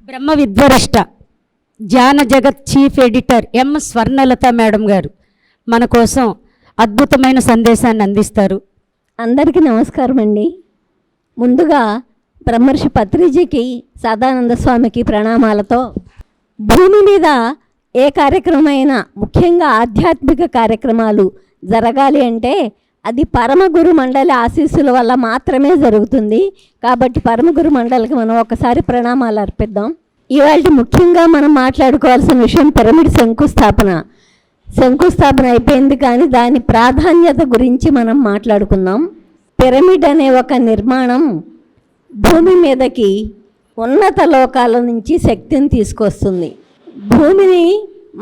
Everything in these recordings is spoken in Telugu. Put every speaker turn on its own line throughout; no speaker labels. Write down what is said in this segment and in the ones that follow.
బ్రహ్మ విద్వరిష్ట ధ్యాన జగత్ చీఫ్ ఎడిటర్ ఎం స్వర్ణలత మేడం గారు మన కోసం అద్భుతమైన సందేశాన్ని అందిస్తారు.
అందరికీ నమస్కారం అండి. ముందుగా బ్రహ్మర్షి పత్రిజీకి సదానంద స్వామికి ప్రణామాలతో, భూమి మీద ఏ కార్యక్రమమైనా ముఖ్యంగా ఆధ్యాత్మిక కార్యక్రమాలు జరగాలి అంటే అది పరమగురు మండలి ఆశీస్సుల వల్ల మాత్రమే జరుగుతుంది. కాబట్టి పరమగురు మండలికి మనం ఒకసారి ప్రణామాలు అర్పిద్దాం. ఇవాళ ముఖ్యంగా మనం మాట్లాడుకోవాల్సిన విషయం పిరమిడ్ శంకుస్థాపన అయిపోయింది, కానీ దాని ప్రాధాన్యత గురించి మనం మాట్లాడుకుందాం. పిరమిడ్ అనే ఒక నిర్మాణం భూమి మీదకి ఉన్నత లోకాల నుంచి శక్తిని తీసుకొస్తుంది. భూమిని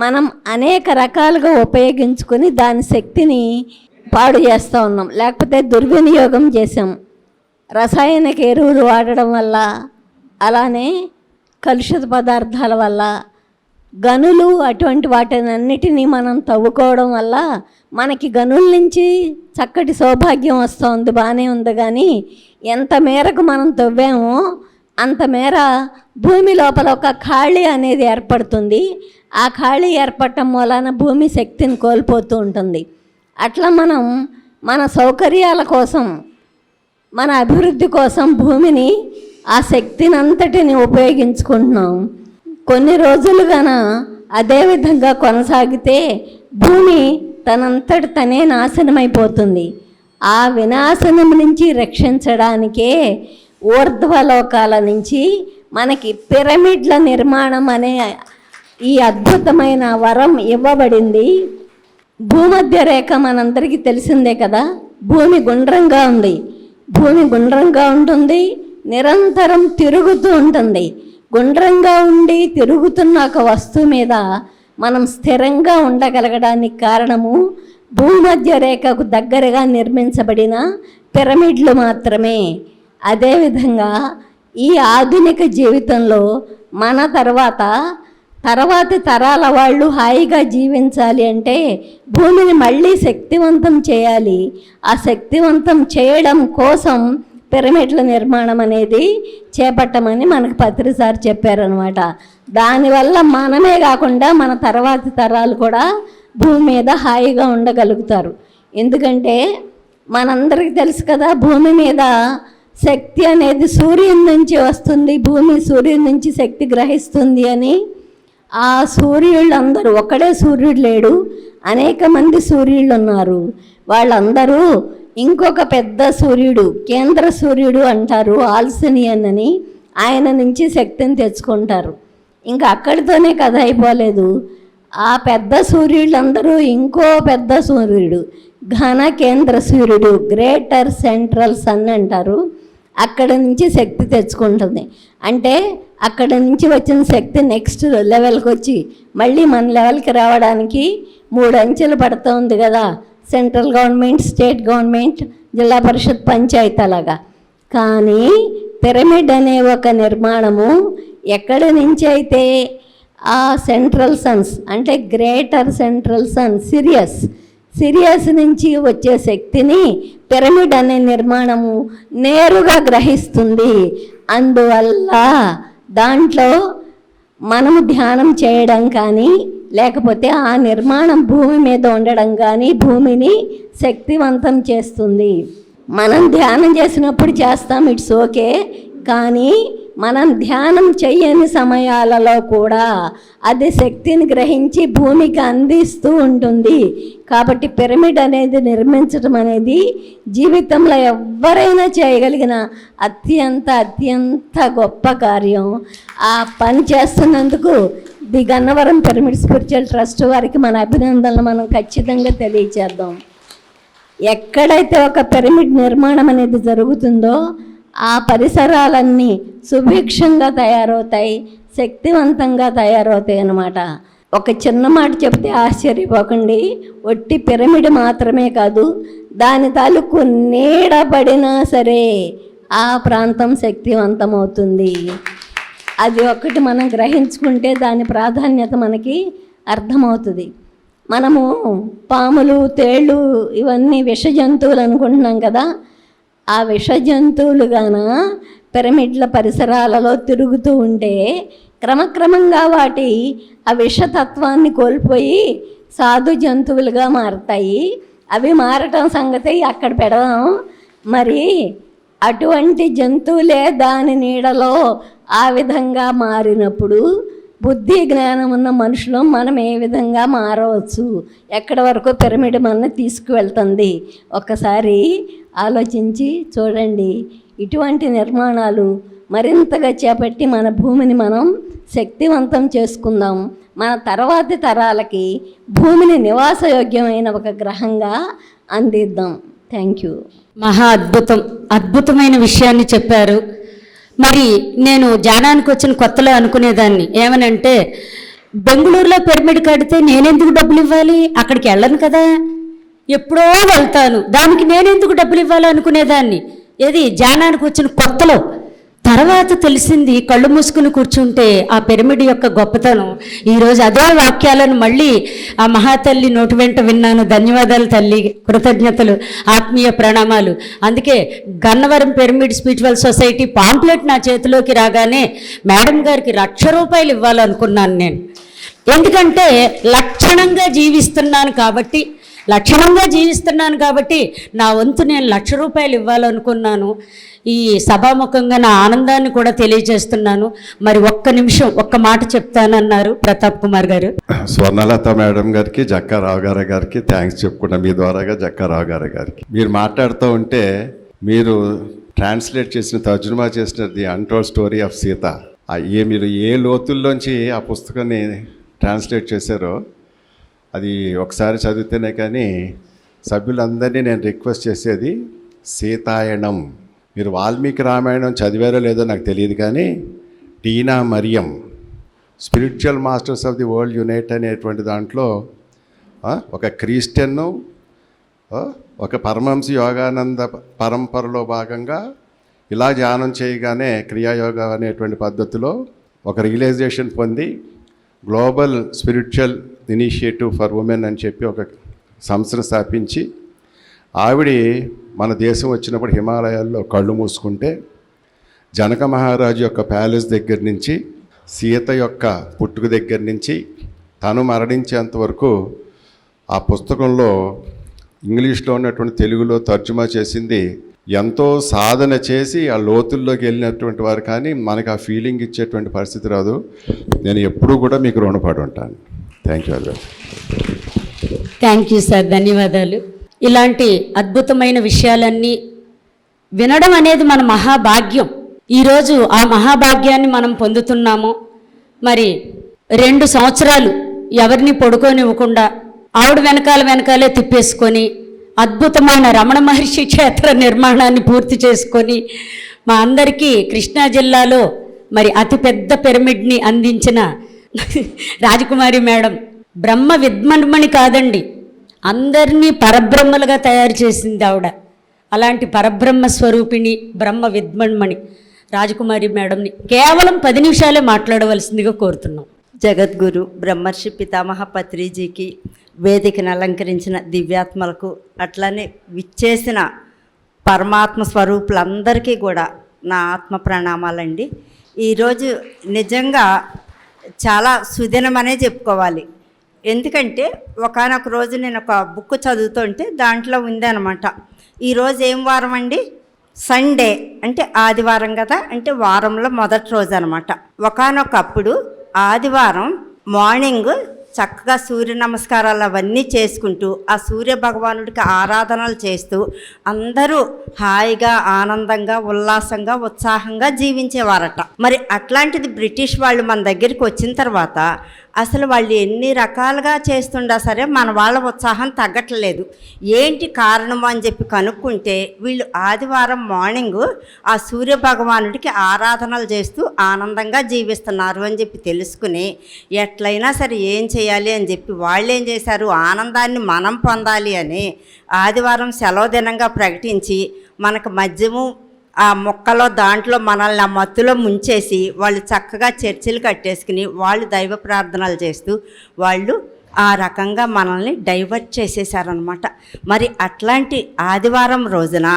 మనం అనేక రకాలుగా ఉపయోగించుకొని దాని శక్తిని పాడు చేస్తూ ఉన్నాం, లేకపోతే దుర్వినియోగం చేసాం. రసాయనిక ఎరువులు వాడడం వల్ల, అలానే కలుషిత పదార్థాల వల్ల, గనులు అటువంటి వాటినన్నిటినీ మనం తవ్వుకోవడం వల్ల మనకి గనుల నుంచి చక్కటి సౌభాగ్యం వస్తుంది, బాగానే ఉంది. కానీ ఎంత మేరకు మనం తవ్వామో అంత మేర భూమి లోపల ఒక ఖాళీ అనేది ఏర్పడుతుంది. ఆ ఖాళీ ఏర్పడటం మూలాన భూమి శక్తిని కోల్పోతూ ఉంటుంది. అట్లా మనం మన సౌకర్యాల కోసం, మన అభివృద్ధి కోసం భూమిని, ఆ శక్తిని అంతటిని ఉపయోగించుకుంటున్నాం. కొన్ని రోజులుగాన అదే విధంగా కొనసాగితే భూమి తనంతటి తనే నాశనమైపోతుంది. ఆ వినాశనం నుంచి రక్షించడానికే ఊర్ధ్వలోకాల నుంచి మనకి పిరమిడ్ల నిర్మాణం అనే ఈ అద్భుతమైన వరం ఇవ్వబడింది. భూమధ్య రేఖ మనందరికీ తెలిసిందే కదా. భూమి గుండ్రంగా ఉంది, భూమి గుండ్రంగా ఉంటుంది, నిరంతరం తిరుగుతూ ఉంటుంది. గుండ్రంగా ఉండి తిరుగుతున్న ఒక వస్తువు మీద మనం స్థిరంగా ఉండగలగడానికి కారణము భూమధ్య రేఖకు దగ్గరగా నిర్మించబడిన పిరమిడ్లు మాత్రమే. అదేవిధంగా ఈ ఆధునిక జీవితంలో మన తర్వాతి తరాల వాళ్ళు హాయిగా జీవించాలి అంటే భూమిని మళ్ళీ శక్తివంతం చేయాలి. ఆ శక్తివంతం చేయడం కోసం పిరమిడ్ల నిర్మాణం అనేది చేపట్టమని మనకు పత్రిసారి చెప్పారనమాట. దానివల్ల మనమే కాకుండా మన తర్వాతి తరాలు కూడా భూమి మీద హాయిగా ఉండగలుగుతారు. ఎందుకంటే మనందరికీ తెలుసు కదా, భూమి మీద శక్తి అనేది సూర్యుని నుంచి వస్తుంది, భూమి సూర్యుని నుంచి శక్తి గ్రహిస్తుంది అని. ఆ సూర్యుళ్ళందరూ, ఒక్కడే సూర్యుడు లేడు, అనేక మంది సూర్యుళ్ళు ఉన్నారు. వాళ్ళందరూ ఇంకొక పెద్ద సూర్యుడు, కేంద్ర సూర్యుడు అంటారు, ఆల్సినియన్ అని, ఆయన నుంచి శక్తిని తెచ్చుకుంటారు. ఇంకా అక్కడితోనే కథ అయిపోలేదు. ఆ పెద్ద సూర్యుళ్ళందరూ ఇంకో పెద్ద సూర్యుడు, ఘన కేంద్ర సూర్యుడు, గ్రేటర్ సెంట్రల్ సన్ అంటారు, అక్కడి నుంచి శక్తి తెచ్చుకుంటుంది. అంటే అక్కడి నుంచి వచ్చిన శక్తి నెక్స్ట్ లెవెల్కి వచ్చి మళ్ళీ మన లెవెల్కి రావడానికి 3 అంచెలు పడుతుంది కదా. సెంట్రల్ గవర్నమెంట్, స్టేట్ గవర్నమెంట్, జిల్లా పరిషత్, పంచాయతీ అలాగా. కానీ పిరమిడ్ అనే ఒక నిర్మాణము ఎక్కడి నుంచి అయితే ఆ సెంట్రల్ సన్స్ అంటే గ్రేటర్ సెంట్రల్ సన్ సిరియస్ నుంచి వచ్చే శక్తిని పిరమిడ్ అనే నిర్మాణము నేరుగా గ్రహిస్తుంది. అందువల్ల దాంట్లో మనము ధ్యానం చేయడం కానీ, లేకపోతే ఆ నిర్మాణం భూమి మీద ఉండడం కానీ భూమిని శక్తివంతం చేస్తుంది. మనం ధ్యానం చేసినప్పుడు చేస్తాం, ఇట్స్ ఓకే. కానీ మనం ధ్యానం చేయని సమయాలలో కూడా అది శక్తిని గ్రహించి భూమికి అందిస్తూ ఉంటుంది. కాబట్టి పిరమిడ్ అనేది నిర్మించడం అనేది జీవితంలో ఎవరైనా చేయగలిగిన అత్యంత గొప్ప కార్యం. ఆ పని చేస్తున్నందుకు the Gannavaram pyramid spiritual trust వారికి మన అభినందనలు మనం ఖచ్చితంగా తెలియచేద్దాం. ఎక్కడైతే ఒక పిరమిడ్ నిర్మాణం అనేది జరుగుతుందో ఆ పరిసరాలన్నీ సుభిక్షంగా తయారవుతాయి, శక్తివంతంగా తయారవుతాయి అన్నమాట. ఒక చిన్న మాట చెప్తే ఆశ్చర్యపోకండి, ఒట్టి పిరమిడ్ మాత్రమే కాదు, దాని తాలూకు నీడబడినా సరే ఆ ప్రాంతం శక్తివంతం అవుతుంది. అది ఒక్కటి మనం గ్రహించుకుంటే దాని ప్రాధాన్యత మనకి అర్థమవుతుంది. మనము పాములు, తేళ్ళు ఇవన్నీ విష జంతువులు అనుకుంటున్నాం కదా. ఆ విష జంతువులుగాన పిరమిడ్ల పరిసరాలలో తిరుగుతూ ఉంటే క్రమక్రమంగా వాటి ఆ విషతత్వాన్ని కోల్పోయి సాధు జంతువులుగా మారతాయి. అవి మారటం సంగతి అక్కడ పెడదాం. మరి అటువంటి జంతువులే దాని నీడలో ఆ విధంగా మారినప్పుడు బుద్ధి జ్ఞానం ఉన్న మనుషులు మనం ఏ విధంగా మారవచ్చు, ఎక్కడి వరకు పిరమిడ్ మన తీసుకువెళ్తుంది ఒక్కసారి ఆలోచించి చూడండి. ఇటువంటి నిర్మాణాలు మరింతగా చేపట్టి మన భూమిని మనం శక్తివంతం చేసుకుందాం. మన తర్వాతి తరాలకి భూమిని నివాసయోగ్యమైన ఒక గ్రహంగా అందిద్దాం. Thank you.
మహా అద్భుతమైన విషయాన్ని చెప్పారు. మరి నేను ధ్యానానికి వచ్చిన కొత్తలో అనుకునేదాన్ని ఏమనంటే, బెంగళూరులో పిరమిడ్ కడితే నేనెందుకు డబ్బులు ఇవ్వాలి, అక్కడికి వెళ్ళను కదా, ఎప్పుడో వెళ్తాను, దానికి నేనెందుకు డబ్బులు ఇవ్వాలి అనుకునేదాన్ని. ఏది ధ్యానానికి వచ్చిన కొత్తలో. తర్వాత తెలిసింది, కళ్ళు మూసుకుని కూర్చుంటే ఆ పిరమిడ్ యొక్క గొప్పతనం. ఈరోజు అదే వాక్యాలను మళ్ళీ ఆ మహాతల్లి నోటి వెంట విన్నాను. ధన్యవాదాలు తల్లి, కృతజ్ఞతలు, ఆత్మీయ ప్రణామాలు. అందుకే Gannavaram pyramid spiritual society pamphlet నా చేతిలోకి రాగానే మేడం గారికి ₹1,00,000 ఇవ్వాలనుకున్నాను నేను. ఎందుకంటే లక్షణంగా జీవిస్తున్నాను కాబట్టి నా వంతు నేను ₹1,00,000 ఇవ్వాలనుకున్నాను. ఈ సభాముఖంగా నా ఆనందాన్ని కూడా తెలియజేస్తున్నాను. మరి ఒక్క నిమిషం ఒక్క మాట చెప్తానన్నారు ప్రతాప్ కుమార్ గారు.
స్వర్ణలత మేడం గారికి, జక్కారావు గారికి థ్యాంక్స్ చెప్పుకున్నా మీ ద్వారాగా. జక్కారావు గారికి మీరు మాట్లాడుతూ ఉంటే, మీరు ట్రాన్స్లేట్ చేసిన, తర్జుమా చేసిన the untold story of Sita, మీరు ఏ లోతుల్లోంచి ఆ పుస్తకాన్ని ట్రాన్స్లేట్ చేశారో అది ఒకసారి చదివితేనే కానీ సభ్యులందరినీ నేను రిక్వెస్ట్ చేసేది సీతాయణం. మీరు వాల్మీకి రామాయణం చదివారో లేదో నాకు తెలియదు, కానీ Tina Mariam spiritual masters of the world unite అనేటువంటి దాంట్లో ఒక క్రిస్టియన్ను, ఒక పరమహంస యోగానంద పరంపరలో భాగంగా ఇలా ధ్యానం చేయగానే క్రియాయోగా అనేటువంటి పద్ధతిలో ఒక రియలైజేషన్ పొంది global spiritual initiative for women అని చెప్పి ఒక సంస్థను స్థాపించి, ఆవిడ మన దేశం వచ్చినప్పుడు హిమాలయాల్లో కళ్ళు మూసుకుంటే జనక మహారాజు యొక్క ప్యాలెస్ దగ్గర నుంచి, సీత యొక్క పుట్టుక దగ్గర నుంచి తను మరణించేంత వరకు ఆ పుస్తకంలో ఇంగ్లీష్లో ఉన్నటువంటి తెలుగులో తర్జుమా చేసింది. ఎంతో సాధన చేసి ఆ లోతుల్లోకి వెళ్ళినటువంటి వారు కానీ మనకు ఆ ఫీలింగ్ ఇచ్చేటువంటి పరిస్థితి రాదు. నేను ఎప్పుడూ కూడా మీకు రుణపడి ఉంటాను. Thank you.
Thank you sir, ధన్యవాదాలు. ఇలాంటి అద్భుతమైన విషయాలన్నీ వినడం అనేది మన మహాభాగ్యం. ఈరోజు ఆ మహాభాగ్యాన్ని మనం పొందుతున్నాము. మరి 2 సంవత్సరాలు ఎవరిని పడుకోనివ్వకుండా ఆవిడ వెనకాలే తిప్పేసుకొని అద్భుతమైన రమణ మహర్షి క్షేత్ర నిర్మాణాన్ని పూర్తి చేసుకొని మా అందరికీ కృష్ణా జిల్లాలో మరి అతిపెద్ద పిరమిడ్ని అందించిన రాజకుమారి మేడం బ్రహ్మ విద్మన్మణి కాదండి, అందరినీ పరబ్రహ్మలుగా తయారు చేసింది ఆవిడ. అలాంటి పరబ్రహ్మ స్వరూపిణి బ్రహ్మ విద్మన్మణి రాజకుమారి మేడంని కేవలం 10 నిమిషాలే మాట్లాడవలసిందిగా కోరుతున్నాం.
జగద్గురు బ్రహ్మర్షి పితామహ పత్రిజీకి, వేదికను అలంకరించిన దివ్యాత్మలకు, అట్లనే విచ్చేసిన పరమాత్మ స్వరూపులందరికీ కూడా నా ఆత్మ ప్రణామాలండి. ఈరోజు నిజంగా చాలా సుదినమనే చెప్పుకోవాలి. ఎందుకంటే ఒకానొక రోజు నేను ఒక బుక్ చదువుతుంటే దాంట్లో ఉందన్నమాట, ఈరోజు ఏం వారం అండి, సండే అంటే ఆదివారం కదా, అంటే వారంలో మొదటి రోజు అనమాట. ఒకానొకప్పుడు ఆదివారం మార్నింగ్ చక్కగా సూర్య నమస్కారాలు అవన్నీ చేసుకుంటూ ఆ సూర్య భగవానుడికి ఆరాధనలు చేస్తూ అందరూ హాయిగా, ఆనందంగా, ఉల్లాసంగా, ఉత్సాహంగా జీవించేవారట. మరి అట్లాంటిది బ్రిటిష్ వాళ్ళు మన దగ్గరికి వచ్చిన తర్వాత అసలు వాళ్ళు ఎన్ని రకాలుగా చేస్తుండా సరే మన వాళ్ళ ఉత్సాహం తగ్గట్లేదు. ఏంటి కారణము అని చెప్పి కనుక్కుంటే వీళ్ళు ఆదివారం మార్నింగ్ ఆ సూర్య భగవానుడికి ఆరాధనలు చేస్తూ ఆనందంగా జీవిస్తున్నారు అని చెప్పి తెలుసుకుని ఎట్లయినా సరే ఏం చేయాలి అని చెప్పి వాళ్ళు ఏం చేశారు, ఆనందాన్ని మనం పొందాలి అని ఆదివారం సెలవు దినంగా ప్రకటించి మనకు మద్యము ఆ మొక్కలో దాంట్లో మనల్ని ఆ మత్తులో ముంచేసి వాళ్ళు చక్కగా చర్చిలు కట్టేసుకుని వాళ్ళు దైవ ప్రార్థనలు చేస్తూ వాళ్ళు ఆ రకంగా మనల్ని డైవర్ట్ చేసేసారనమాట. మరి అట్లాంటి ఆదివారం రోజున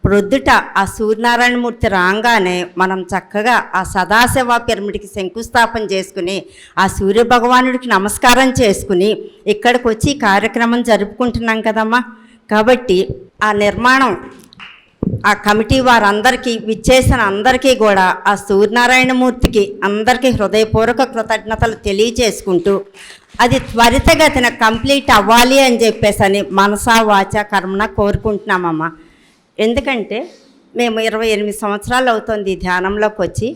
ప్రొద్దుట ఆ సూర్యనారాయణమూర్తి రాగానే మనం చక్కగా ఆ సదాశివ పిరమిడ్కి శంకుస్థాపన చేసుకుని ఆ సూర్య భగవానుడికి నమస్కారం చేసుకుని ఇక్కడికి వచ్చి ఈ కార్యక్రమం జరుపుకుంటున్నాం కదమ్మా. కాబట్టి ఆ నిర్మాణం ఆ కమిటీ వారందరికీ విచ్చేసిన అందరికీ కూడా ఆ సూర్యనారాయణమూర్తికి అందరికీ హృదయపూర్వక కృతజ్ఞతలు తెలియచేసుకుంటూ అది త్వరితగతిన కంప్లీట్ అవ్వాలి అని చెప్పేసి మనసా వాచ కర్మన కోరుకుంటున్నామమ్మా. ఎందుకంటే మేము 28 సంవత్సరాలు అవుతుంది ధ్యానంలోకి వచ్చి.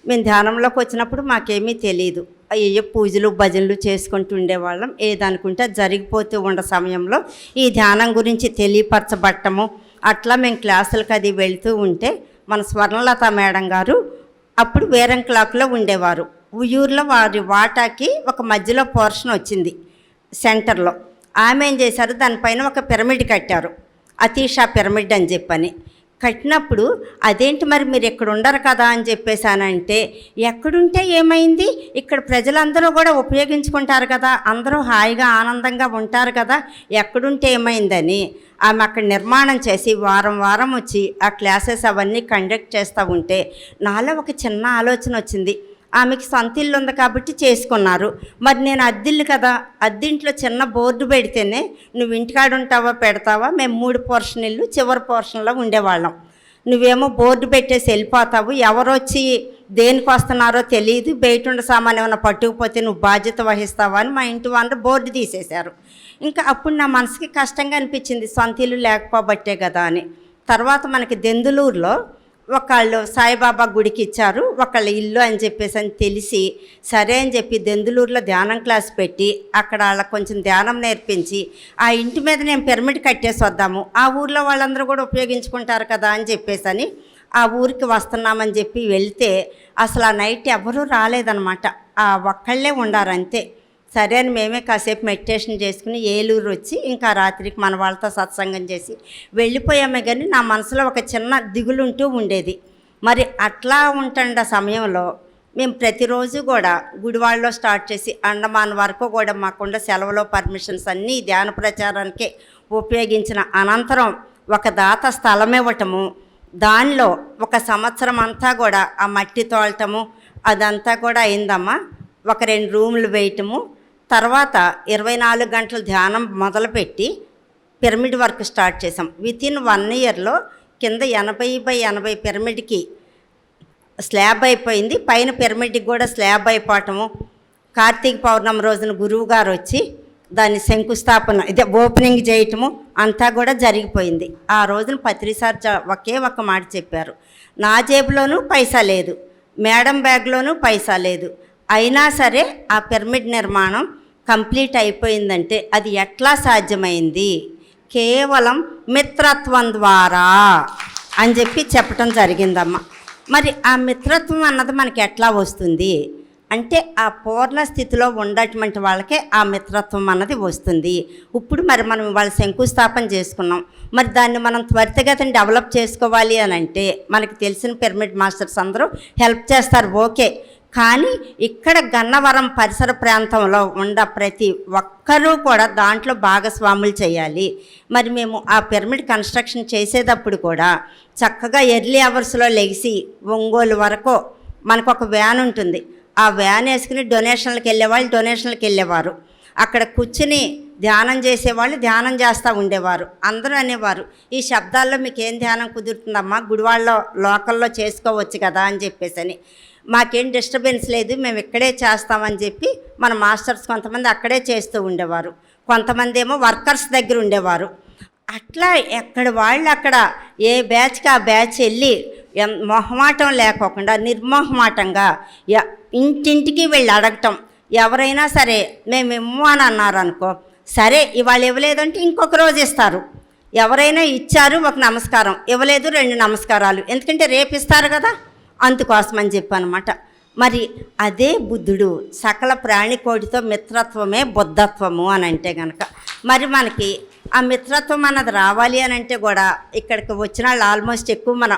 మేము ధ్యానంలోకి వచ్చినప్పుడు మాకేమీ తెలియదు. అయ్యో పూజలు భజనలు చేసుకుంటూ ఉండేవాళ్ళం. ఏదనుకుంటే జరిగిపోతూ ఉన్న సమయంలో ఈ ధ్యానం గురించి తెలియపరచబట్టము అట్లా మేము క్లాసులకు అది వెళుతూ ఉంటే మన స్వర్ణలత మేడం గారు అప్పుడు వేరం క్లాక్లో ఉండేవారు. ఉయ్యూరులో వారి వాటాకి ఒక మధ్యలో పోర్షన్ వచ్చింది సెంటర్లో. ఆమె ఏం చేశారు, దానిపైన ఒక పిరమిడ్ కట్టారు, అతీషా పిరమిడ్ అని చెప్పని. కట్టినప్పుడు అదేంటి మరి మీరు ఎక్కడ ఉండరు కదా అని చెప్పేసానంటే, ఎక్కడుంటే ఏమైంది, ఇక్కడ ప్రజలందరూ కూడా ఉపయోగించుకుంటారు కదా, అందరూ హాయిగా ఆనందంగా ఉంటారు కదా, ఎక్కడుంటే ఏమైందని ఆమె అక్కడ నిర్మాణం చేసి వారం వారం వచ్చి ఆ క్లాసెస్ అవన్నీ కండక్ట్ చేస్తూ ఉంటే నాలో ఒక చిన్న ఆలోచన వచ్చింది. ఆమెకి సొంత ఇల్లు ఉంది కాబట్టి చేసుకున్నారు. మరి నేను అద్దిల్లు కదా, అద్దింట్లో చిన్న బోర్డు పెడితేనే నువ్వు ఇంటికాడ ఉంటావా పెడతావా, మేము 3 పోర్షన్ ఇల్లు చివరి పోర్షన్లో ఉండేవాళ్ళం. నువ్వేమో బోర్డు పెట్టేసి వెళ్ళిపోతావు, ఎవరు వచ్చి దేనికి వస్తున్నారో తెలియదు, బయట ఉండే సామాన్ ఏమైనా పట్టుకుపోతే నువ్వు బాధ్యత వహిస్తావా అని మా ఇంటి వాళ్ళు బోర్డు తీసేశారు. ఇంకా అప్పుడు నా మనసుకి కష్టంగా అనిపించింది, సొంత ఇల్లు లేకపోబట్టే కదా అని. తర్వాత మనకి దెందులూరులో ఒకళ్ళు సాయిబాబా గుడికి ఇచ్చారు, ఒకళ్ళ ఇల్లు అని చెప్పేసి అని తెలిసి సరే అని చెప్పి దెందులూరులో ధ్యానం క్లాస్ పెట్టి అక్కడ వాళ్ళకి కొంచెం ధ్యానం నేర్పించి ఆ ఇంటి మీద నేను పిరమిడ్ కట్టేసి వద్దాము, ఆ ఊర్లో వాళ్ళందరూ కూడా ఉపయోగించుకుంటారు కదా అని చెప్పేసి ఆ ఊరికి వస్తున్నామని చెప్పి వెళ్తే అసలు ఆ నైట్ ఎవరూ రాలేదన్నమాట, ఆ ఒక్కళ్ళే ఉండారు అంతే. సరే అని మేమే కాసేపు మెడిటేషన్ చేసుకుని ఏలూరు వచ్చి ఇంకా రాత్రికి మన వాళ్ళతో సత్సంగం చేసి వెళ్ళిపోయామే. కానీ నా మనసులో ఒక చిన్న దిగులుంటూ ఉండేది. మరి అట్లా ఉంటున్న సమయంలో మేము ప్రతిరోజు కూడా గుడివాడలో స్టార్ట్ చేసి అండమాన్ వరకు కూడా మాకుండా సెలవులో పర్మిషన్స్ అన్నీ ధ్యాన ప్రచారానికే ఉపయోగించిన అనంతరం ఒక దాత స్థలం ఇవ్వటము, దానిలో 1 సంవత్సరం అంతా కూడా ఆ మట్టి తోలటము అదంతా కూడా అయిందమ్మా. ఒక 2 రూములు వేయటము, తర్వాత 24 గంటల ధ్యానం మొదలుపెట్టి పిరమిడ్ వర్క్ స్టార్ట్ చేసాం. వితిన్ 1 ఇయర్లో కింద 80/80 పిరమిడ్కి స్లాబ్ అయిపోయింది, పైన పిరమిడ్కి కూడా స్లాబ్ అయిపోవటము. కార్తీక పౌర్ణమి రోజున గురువు గారు వచ్చి దాన్ని శంకుస్థాపన ఓపెనింగ్ చేయటము అంతా కూడా జరిగిపోయింది. ఆ రోజున పత్రిసార్ ఒకే ఒక మాట చెప్పారు, నా జేబులోనూ పైసా లేదు, మేడం బ్యాగ్లోనూ పైసా లేదు, అయినా సరే ఆ పిరమిడ్ నిర్మాణం కంప్లీట్ అయిపోయిందంటే అది ఎట్లా సాధ్యమైంది, కేవలం మిత్రత్వం ద్వారా అని చెప్పి చెప్పటం జరిగిందమ్మా. మరి ఆ మిత్రత్వం అన్నది మనకి ఎట్లా వస్తుంది అంటే ఆ పూర్ణ స్థితిలో ఉండేటువంటి వాళ్ళకే ఆ మిత్రత్వం అన్నది వస్తుంది. ఇప్పుడు మరి మనం వాళ్ళ శంకుస్థాపన చేసుకున్నాం, మరి దాన్ని మనం త్వరితగతిని డెవలప్ చేసుకోవాలి అని అంటే మనకి తెలిసిన పిరమిడ్ మాస్టర్స్ అందరూ హెల్ప్ చేస్తారు, ఓకే. కానీ ఇక్కడ గన్నవరం పరిసర ప్రాంతంలో ఉన్న ప్రతి ఒక్కరూ కూడా దాంట్లో భాగస్వాములు చేయాలి. మరి మేము ఆ పిరమిడ్ కన్స్ట్రక్షన్ చేసేటప్పుడు కూడా చక్కగా ఎర్లీ అవర్స్లో లెగిసి ఒంగోలు వరకు మనకు ఒక వ్యాన్ ఉంటుంది, ఆ వ్యాన్ వేసుకుని డొనేషన్లకు వెళ్ళేవాళ్ళు డొనేషన్లకు వెళ్ళేవారు, అక్కడ కూర్చుని ధ్యానం చేసేవాళ్ళు ధ్యానం చేస్తూ ఉండేవారు. అందరూ అనేవారు, ఈ శబ్దాల్లో మీకు ఏం ధ్యానం కుదురుతుందమ్మా, గుడివాళ్ళలో లోకల్లో చేసుకోవచ్చు కదా అని చెప్పేసి. మాకేం డిస్టర్బెన్స్ లేదు, మేము ఇక్కడే చేస్తామని చెప్పి మన మాస్టర్స్ కొంతమంది అక్కడే చేస్తూ ఉండేవారు, కొంతమంది ఏమో వర్కర్స్ దగ్గర ఉండేవారు. అట్లా ఎక్కడ వాళ్ళు అక్కడ ఏ బ్యాచ్కి ఆ బ్యాచ్ వెళ్ళి మొహమాటం లేకోకుండా నిర్మోహమాటంగా ఇంటింటికి వెళ్ళి అడగటం. ఎవరైనా సరే మేము ఇమ్ము అని అన్నారు అనుకో, సరే ఇవాళ ఇవ్వలేదంటే ఇంకొక రోజు ఇస్తారు. ఎవరైనా ఇచ్చారు ఒక నమస్కారం, ఇవ్వలేదు 2 నమస్కారాలు, ఎందుకంటే రేపు ఇస్తారు కదా, అందుకోసమని చెప్పనమాట. మరి అదే బుద్ధుడు సకల ప్రాణికోటితో మిత్రత్వమే బుద్ధత్వము అని అంటే కనుక మరి మనకి ఆ మిత్రత్వం అన్నది రావాలి అని అంటే కూడా ఇక్కడికి వచ్చిన వాళ్ళు ఆల్మోస్ట్ ఎక్కువ మన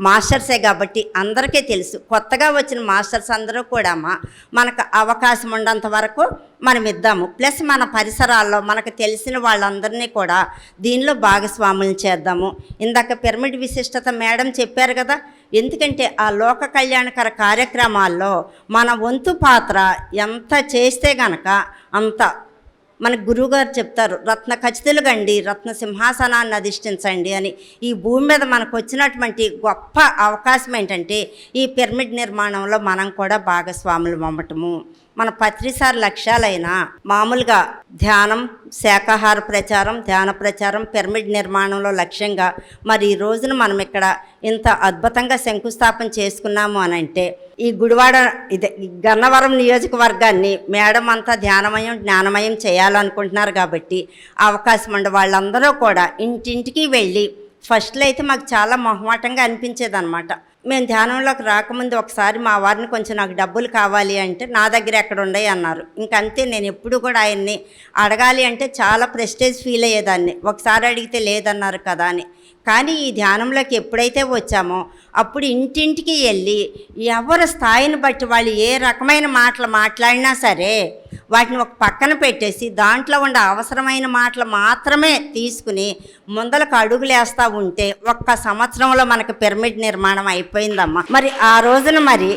మాస్టర్సే కాబట్టి అందరికీ తెలుసు. కొత్తగా వచ్చిన మాస్టర్స్ అందరూ కూడా మనకు అవకాశం ఉన్నంత వరకు మనం ఇద్దాము. ప్లస్ మన పరిసరాల్లో మనకు తెలిసిన వాళ్ళందరినీ కూడా దీనిలో భాగస్వాములు చేద్దాము. ఇందాక పిరమిడ్ విశిష్టత మేడం చెప్పారు కదా, ఎందుకంటే ఆ లోక కళ్యాణకర కార్యక్రమాల్లో మన వంతు పాత్ర ఎంత చేస్తే గనక అంత. మన గురువుగారు చెప్తారు, రత్న ఖచ్చితులు గండి, రత్న సింహాసనాన్ని అధిష్ఠించండి అని. ఈ భూమి మీద మనకు వచ్చినటువంటి గొప్ప అవకాశం ఏంటంటే ఈ పిరమిడ్ నిర్మాణంలో మనం కూడా భాగస్వాములు అవ్వటము. మన పత్రిసార్ లక్ష్యాలైన మామూలుగా ధ్యానం, శాకాహార ప్రచారం, ధ్యాన ప్రచారం, పిరమిడ్ నిర్మాణంలో లక్ష్యంగా మరి ఈ రోజున మనం ఇక్కడ ఇంత అద్భుతంగా శంకుస్థాపన చేసుకున్నాము అని అంటే ఈ గుడివాడ ఇదే గన్నవరం నియోజకవర్గాన్ని మేడం అంతా ధ్యానమయం జ్ఞానమయం చేయాలనుకుంటున్నారు కాబట్టి అవకాశం ఉండే వాళ్ళందరూ కూడా ఇంటింటికి వెళ్ళి ఫస్ట్లో అయితే మాకు చాలా మొహమాటంగా అనిపించేది అనమాట. మేము ధ్యానంలోకి రాకముందు ఒకసారి మా వారిని కొంచెం నాకు డబ్బులు కావాలి అంటే నా దగ్గర ఎక్కడ ఉన్నాయి అన్నారు. ఇంకంతే, నేను ఎప్పుడు కూడా ఆయన్ని అడగాలి అంటే చాలా ప్రెస్టేజ్ ఫీల్ అయ్యేదాన్ని. ఒకసారి అడిగితే లేదన్నారు కదా అని. కానీ ఈ ధ్యానంలోకి ఎప్పుడైతే వచ్చామో అప్పుడు ఇంటింటికి వెళ్ళి ఎవరి స్థాయిని బట్టి వాళ్ళు ఏ రకమైన మాటలు మాట్లాడినా సరే వాటిని ఒక పక్కన పెట్టేసి దాంట్లో ఉండే అవసరమైన మాటలు మాత్రమే తీసుకుని ముందలకు అడుగులేస్తూ ఉంటే ఒక్క సంవత్సరంలో మనకు పిరమిడ్ నిర్మాణం అయిపోయిందమ్మా. మరి ఆ రోజున మరి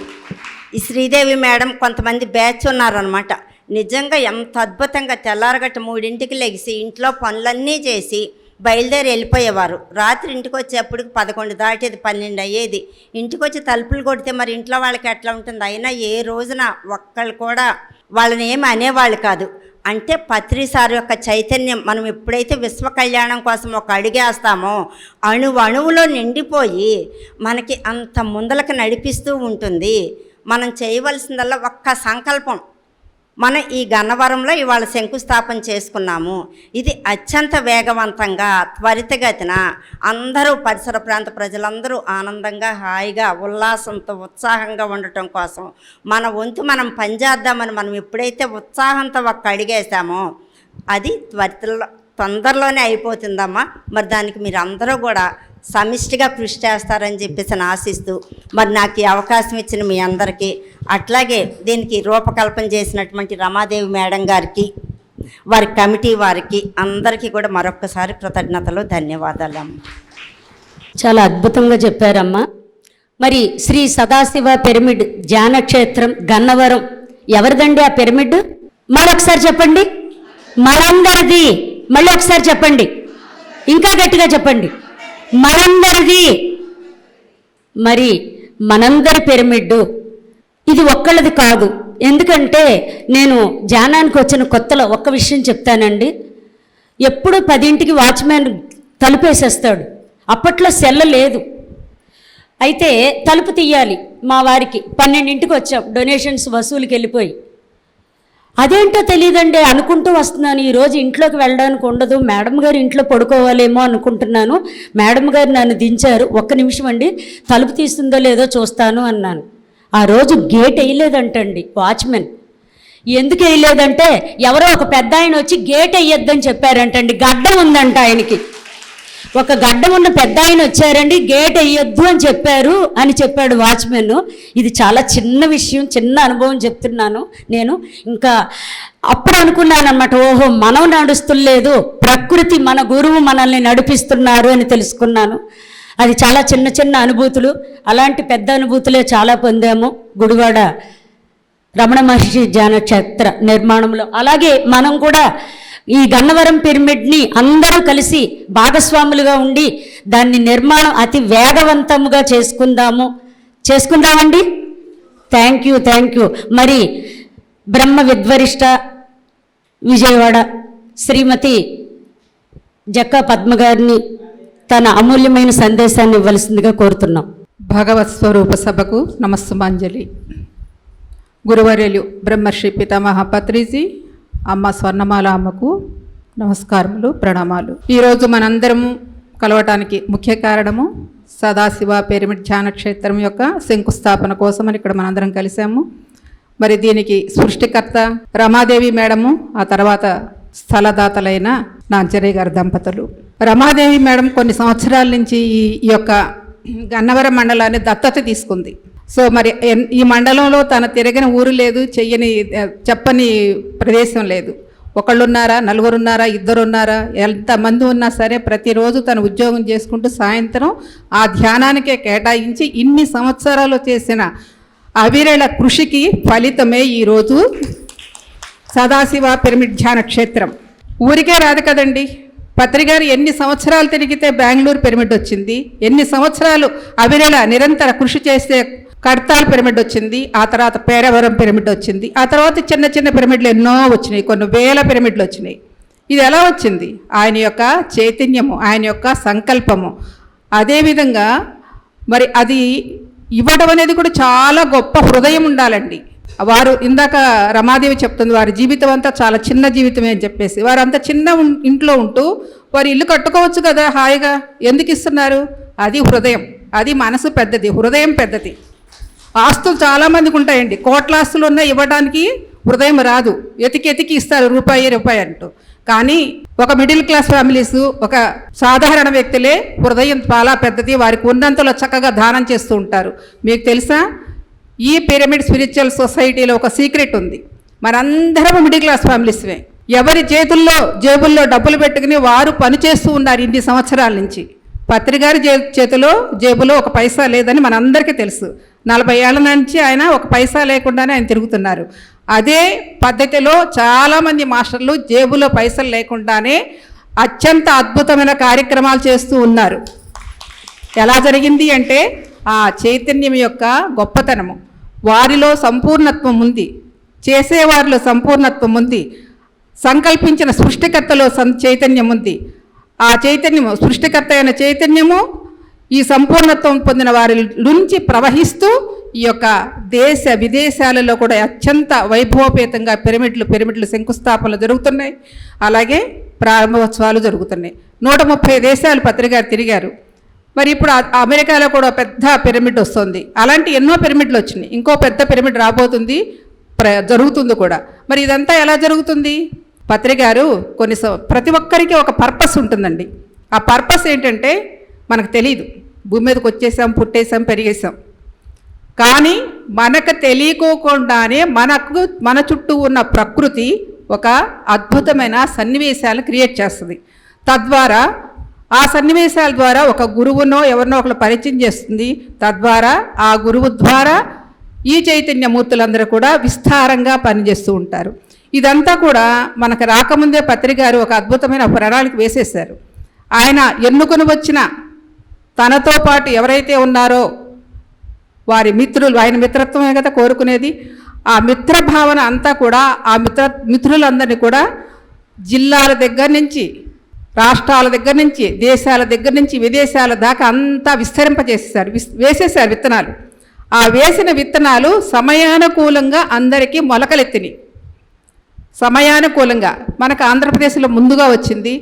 ఈ శ్రీదేవి మేడం కొంతమంది బ్యాచ్ ఉన్నారనమాట. నిజంగా ఎంత అద్భుతంగా తెల్లారగట్ట 3ంటికి లెగిసి ఇంట్లో పనులన్నీ చేసి బయలుదేరి వెళ్ళిపోయేవారు. రాత్రి ఇంటికి వచ్చేప్పటికి 11 దాటేది, 12 అయ్యేది. ఇంటికి వచ్చి తలుపులు కొడితే మరి ఇంట్లో వాళ్ళకి ఎట్లా ఉంటుంది? అయినా ఏ రోజున ఒక్కళ్ళు కూడా వాళ్ళని ఏమి అనేవాళ్ళు కాదు. అంటే పత్రిసారి యొక్క చైతన్యం మనం ఎప్పుడైతే విశ్వ కళ్యాణం కోసం ఒక అడుగేస్తామో అణువులో నిండిపోయి మనకి అంత ముందలకు నడిపిస్తూ ఉంటుంది. మనం చేయవలసిందల్లా ఒక్క సంకల్పం. మనం ఈ గన్నవరంలో ఇవాళ శంకుస్థాపన చేసుకున్నాము. ఇది అత్యంత వేగవంతంగా త్వరితగతిన అందరూ పరిసర ప్రాంత ప్రజలందరూ ఆనందంగా, హాయిగా, ఉల్లాసంతో, ఉత్సాహంగా ఉండటం కోసం మన వంతు మనం పనిచేద్దామని మనం ఎప్పుడైతే ఉత్సాహంతో ఒక్క అడిగేసామో అది తొందరలోనే అయిపోతుందమ్మా. మరి దానికి మీరు అందరూ కూడా సమిష్టిగా కృషి చేస్తారని చెప్పేసి ఆశిస్తూ మరి నాకు ఈ అవకాశం ఇచ్చిన మీ అందరికీ, అట్లాగే దీనికి రూపకల్పన చేసినటువంటి రమాదేవి మేడం గారికి, వారి కమిటీ వారికి అందరికీ కూడా మరొక్కసారి కృతజ్ఞతలు, ధన్యవాదాలు అమ్మ.
చాలా అద్భుతంగా చెప్పారమ్మా. మరి శ్రీ సదాశివ పిరమిడ్ ధ్యానక్షేత్రం గన్నవరం ఎవరిదండి ఆ పిరమిడ్? మరొకసారి చెప్పండి. మనందరిది. మళ్ళీ ఒకసారి చెప్పండి, ఇంకా గట్టిగా చెప్పండి. మనందరిది. మరి మనందరి పిరమిడ్ ఇది ఒక్కళ్ళది కాదు. ఎందుకంటే నేను ధ్యానానికి వచ్చిన కొత్తలో ఒక్క విషయం చెప్తానండి. ఎప్పుడు 10ంటికి వాచ్మెన్ తలుపేసేస్తాడు. అప్పట్లో సెల్ల లేదు. అయితే తలుపు తీయాలి. మా వారికి 12ంటికి వచ్చాం డొనేషన్స్ వసూలుకి వెళ్ళిపోయి. అదేంటో తెలియదండి, అనుకుంటూ వస్తున్నాను. ఈరోజు ఇంట్లోకి వెళ్ళడానికి ఉండదు, మేడం గారు ఇంట్లో పడుకోవాలేమో అనుకుంటున్నాను. మేడం గారు నన్ను దించారు. ఒక్క నిమిషం అండి, తలుపు తీస్తుందో లేదో చూస్తాను అన్నాను. ఆ రోజు గేట్ వేయలేదంటండి వాచ్మెన్. ఎందుకు వేయలేదంటే ఎవరో ఒక పెద్ద ఆయన వచ్చి గేట్ వేయొద్దని చెప్పారంటండి. గడ్డం ఉందంట ఆయనకి. ఒక గడ్డం ఉన్న పెద్ద ఆయన వచ్చారండి, గేట్ వేయొద్దు అని చెప్పారు అని చెప్పాడు వాచ్మెన్. ఇది చాలా చిన్న విషయం, చిన్న అనుభవం చెప్తున్నాను నేను. ఇంకా అప్పుడు అనుకున్నాను అన్నమాట, ఓహో మనం నడుస్తులేదు, ప్రకృతి మన గురువు మనల్ని నడిపిస్తున్నారు అని తెలుసుకున్నాను. అది చాలా చిన్న చిన్న అనుభూతులు. అలాంటి పెద్ద అనుభూతులే చాలా పొందాము గుడివాడ రమణ మహర్షి ధ్యానక్షేత్ర నిర్మాణంలో. అలాగే మనం కూడా ఈ గన్నవరం పిరమిడ్ని అందరూ కలిసి భాగస్వాములుగా ఉండి దాన్ని నిర్మాణం అతి వేగవంతముగా చేసుకుందామండి. Thank you. మరి బ్రహ్మ విద్వరిష్ట విజయవాడ శ్రీమతి జక్కా పద్మ గారిని తన అమూల్యమైన సందేశాన్ని ఇవ్వవలసిందిగా కోరుతున్నాం.
భగవత్ స్వరూప సభకు నమస్సుమాంజలి. గురువర్యులు బ్రహ్మర్షి పితామహ పత్రిజీ, అమ్మ స్వర్ణమాల అమ్మకు నమస్కారములు, ప్రణామాలు. ఈరోజు మనందరము కలవటానికి ముఖ్య కారణము సదాశివ పిరమిడ్ ధ్యానక్షేత్రం యొక్క శంకుస్థాపన కోసమని ఇక్కడ మనందరం కలిసాము. మరి దీనికి సృష్టికర్త రమాదేవి మేడము, ఆ తర్వాత స్థలదాతలైన నాంచరయ్య గారి దంపతులు. రమాదేవి మేడం కొన్ని సంవత్సరాల నుంచి ఈ యొక్క గన్నవరం మండలాన్ని దత్తత తీసుకుంది. సో మరి ఈ మండలంలో తన తిరగని ఊరు లేదు, చెప్పని ప్రదేశం లేదు. ఒకళ్ళున్నారా, నలుగురున్నారా, ఇద్దరున్నారా, ఎంతమంది ఉన్నా సరే ప్రతిరోజు తను ఉద్యోగం చేసుకుంటూ సాయంత్రం ఆ ధ్యానానికే కేటాయించి ఇన్ని సంవత్సరాలు చేసిన అవిరళ కృషికి ఫలితమే ఈరోజు సదాశివ పిరమిడ్ ధ్యాన క్షేత్రం. ఊరికే రాదు కదండి. పత్రిగారు ఎన్ని సంవత్సరాలు తిరిగితే బెంగళూరు పిరమిడ్ వచ్చింది, ఎన్ని సంవత్సరాలు అవిరళ నిరంతర కృషి చేస్తే కడతాల్ పిరమిడ్ వచ్చింది, ఆ తర్వాత పేరవరం పిరమిడ్ వచ్చింది, ఆ తర్వాత చిన్న చిన్న పిరమిడ్లు ఎన్నో వచ్చినాయి, కొన్ని వేల పిరమిడ్లు వచ్చినాయి. ఇది ఎలా వచ్చింది? ఆయన యొక్క చైతన్యము, ఆయన యొక్క సంకల్పము. అదేవిధంగా మరి అది ఇవ్వడం అనేది కూడా చాలా గొప్ప హృదయం ఉండాలండి. వారు ఇందాక రమాదేవి చెప్తుంది వారి జీవితం అంతా చాలా చిన్న జీవితమే అని చెప్పేసి. వారు అంత చిన్న ఇంట్లో ఉంటూ వారు ఇల్లు కట్టుకోవచ్చు కదా హాయిగా, ఎందుకు ఇస్తున్నారు? అది హృదయం, అది మనసు పెద్దది, హృదయం పెద్దది. ఆస్తులు చాలామందికి ఉంటాయండి, కోట్ల ఆస్తులు ఉన్నా ఇవ్వడానికి హృదయం రాదు, ఎతికి ఇస్తారు రూపాయి అంటూ. కానీ ఒక మిడిల్ క్లాస్ ఫ్యామిలీస్, ఒక సాధారణ వ్యక్తులే హృదయం చాలా పెద్దది, వారికి ఉన్నంతలో చక్కగా దానం చేస్తూ ఉంటారు. మీకు తెలుసా, ఈ పిరమిడ్ స్పిరిచువల్ సొసైటీలో ఒక సీక్రెట్ ఉంది. మనందరం మిడిల్ క్లాస్ ఫ్యామిలీస్వే. ఎవరి జేబుల్లో డబ్బులు పెట్టుకుని వారు పనిచేస్తూ ఉన్నారు ఇన్ని సంవత్సరాల నుంచి. పత్రిగారి జేబులో ఒక పైసా లేదని మనందరికీ తెలుసు. 40 ఏళ్ల నుంచి ఆయన ఒక పైసా లేకుండానే ఆయన తిరుగుతున్నారు. అదే పద్ధతిలో చాలామంది మాస్టర్లు జేబులో పైసలు లేకుండానే అత్యంత అద్భుతమైన కార్యక్రమాలు చేస్తూ ఉన్నారు. ఎలా జరిగింది అంటే ఆ చైతన్యం యొక్క గొప్పతనము. వారిలో సంపూర్ణత్వం ఉంది, చేసేవారిలో సంపూర్ణత్వం ఉంది, సంకల్పించిన సృష్టికర్తలో చైతన్యం ఉంది. ఆ చైతన్యము, సృష్టికర్త అయిన చైతన్యము ఈ సంపూర్ణత్వం పొందిన వారి నుంచి ప్రవహిస్తూ ఈ యొక్క దేశ విదేశాలలో కూడా అత్యంత వైభవపేతంగా పిరమిడ్లు శంకుస్థాపనలు జరుగుతున్నాయి. అలాగే ప్రారంభోత్సవాలు జరుగుతున్నాయి. 130 దేశాలు పత్రిగారు తిరిగారు. మరి ఇప్పుడు అమెరికాలో కూడా పెద్ద పిరమిడ్ వస్తుంది. అలాంటి ఎన్నో పిరమిడ్లు వచ్చినాయి. ఇంకో పెద్ద పిరమిడ్ రాబోతుంది, జరుగుతుంది కూడా. మరి ఇదంతా ఎలా జరుగుతుంది? పత్రిగారు ప్రతి ఒక్కరికి ఒక పర్పస్ ఉంటుందండి. ఆ పర్పస్ ఏంటంటే మనకు తెలియదు. భూమి మీదకి వచ్చేసాం, పుట్టేసాం, పెరిగేసాం. కానీ మనకు తెలియకోకుండానే మన చుట్టూ ఉన్న ప్రకృతి ఒక అద్భుతమైన సన్నివేశాలను క్రియేట్ చేస్తుంది. తద్వారా ఆ సన్నివేశాల ద్వారా ఒక గురువునో ఎవరినో ఒకరు పరిచయం చేస్తుంది. తద్వారా ఆ గురువు ద్వారా ఈ చైతన్యమూర్తులందరూ కూడా విస్తారంగా పనిచేస్తూ ఉంటారు. ఇదంతా కూడా మనకు రాకముందే పత్రిగారు ఒక అద్భుతమైన ప్రణాళిక వేసేశారు. ఆయన ఎన్నుకొని వచ్చిన తనతో పాటు ఎవరైతే ఉన్నారో వారి మిత్రులు, ఆయన మిత్రత్వమే కదా కోరుకునేది. ఆ మిత్రభావన అంతా కూడా ఆ మిత్రులందరినీ కూడా జిల్లాల దగ్గర నుంచి, రాష్ట్రాల దగ్గర నుంచి, దేశాల దగ్గర నుంచి, విదేశాల దాకా అంతా విస్తరింపజేసేసారు, వేసేసారు విత్తనాలు. ఆ వేసిన విత్తనాలు సమయానుకూలంగా అందరికీ మొలకలెత్తినాయి. సమయానుకూలంగా మనకు ఆంధ్రప్రదేశ్లో ముందుగా వచ్చింది,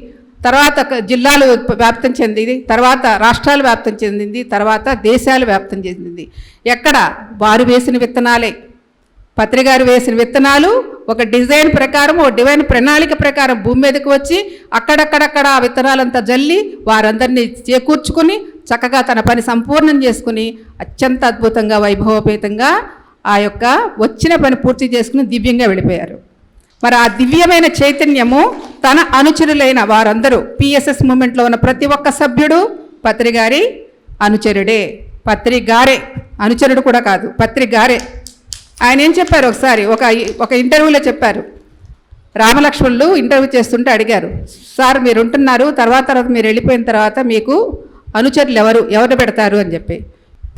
తర్వాత జిల్లాలు వ్యాప్తం చెందింది, తర్వాత రాష్ట్రాలు వ్యాప్తం చెందింది, తర్వాత దేశాలు వ్యాప్తం చెందింది. ఎక్కడ వారు వేసిన విత్తనాలే, పత్రిగారు వేసిన విత్తనాలు ఒక డిజైన్ ప్రకారం, ఒక డివైన్ ప్రణాళిక ప్రకారం భూమి మీదకి వచ్చి అక్కడక్కడక్కడ ఆ విత్తనాలంతా జల్లి వారందరినీ చేకూర్చుకుని చక్కగా తన పని సంపూర్ణం చేసుకుని అత్యంత అద్భుతంగా వైభవపేతంగా ఆ యొక్క వచ్చిన పని పూర్తి చేసుకుని దివ్యంగా వెళ్ళిపోయారు. మరి ఆ దివ్యమైన చైతన్యము తన అనుచరులైన వారందరూ, పిఎస్ఎస్ మూమెంట్లో ఉన్న ప్రతి ఒక్క సభ్యుడు పత్రిగారి అనుచరుడే. పత్రిగారే, అనుచరుడు కూడా కాదు, పత్రిగారే. ఆయన ఏం చెప్పారు, ఒకసారి ఒక ఇంటర్వ్యూలో చెప్పారు. రామలక్ష్మణులు ఇంటర్వ్యూ చేస్తుంటే అడిగారు, సార్ మీరు ఉంటున్నారు, తర్వాత మీరు వెళ్ళిపోయిన తర్వాత మీకు అనుచరులు ఎవరిని పెడతారు అని చెప్పి.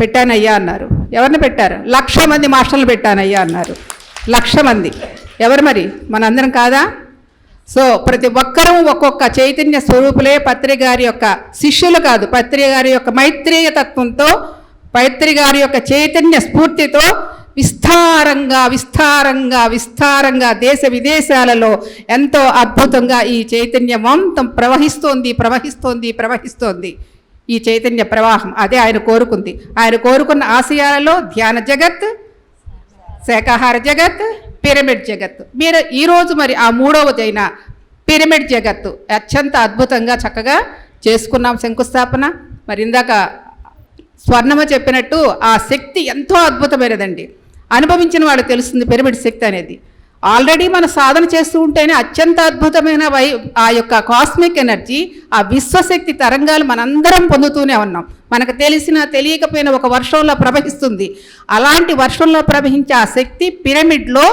పెట్టానయ్యా అన్నారు. ఎవరిని పెట్టారు? 1,00,000 మంది మాస్టర్లు పెట్టానయ్యా అన్నారు. 1,00,000 మంది. ఎవరు మరి? మనందరం కాదా? సో ప్రతి ఒక్కరూ ఒక్కొక్క చైతన్య స్వరూపులే. పత్రిగారి యొక్క శిష్యులు కాదు, పత్రిగారి యొక్క మైత్రేయ తత్వంతో, పత్రిగారి యొక్క చైతన్య స్ఫూర్తితో విస్తారంగా దేశ విదేశాలలో ఎంతో అద్భుతంగా ఈ చైతన్యవంతం ప్రవహిస్తోంది. ఈ చైతన్య ప్రవాహం అదే ఆయన కోరుకుంది. ఆయన కోరుకున్న ఆశయాలలో ధ్యాన జగత్, శాకాహార జగత్, పిరమిడ్ జగత్తు. మీరు ఈరోజు మరి ఆ 3వదైన పిరమిడ్ జగత్తు అత్యంత అద్భుతంగా చక్కగా చేసుకున్నాం శంకుస్థాపన. మరి ఇందాక స్వర్ణమ చెప్పినట్టు ఆ శక్తి ఎంతో అద్భుతమైనదండి. అనుభవించిన వాళ్ళకి తెలుస్తుంది పిరమిడ్ శక్తి అనేది. ఆల్రెడీ మన సాధన చేస్తూ ఉంటేనే అత్యంత అద్భుతమైన ఆ యొక్క కాస్మిక్ ఎనర్జీ, ఆ విశ్వశక్తి తరంగాలు మనందరం పొందుతూనే ఉన్నాం. మనకు తెలిసినా తెలియకపోయినా ఒక వర్షంలో ప్రవహిస్తుంది. అలాంటి వర్షంలో ప్రవహించే ఆ శక్తి పిరమిడ్లో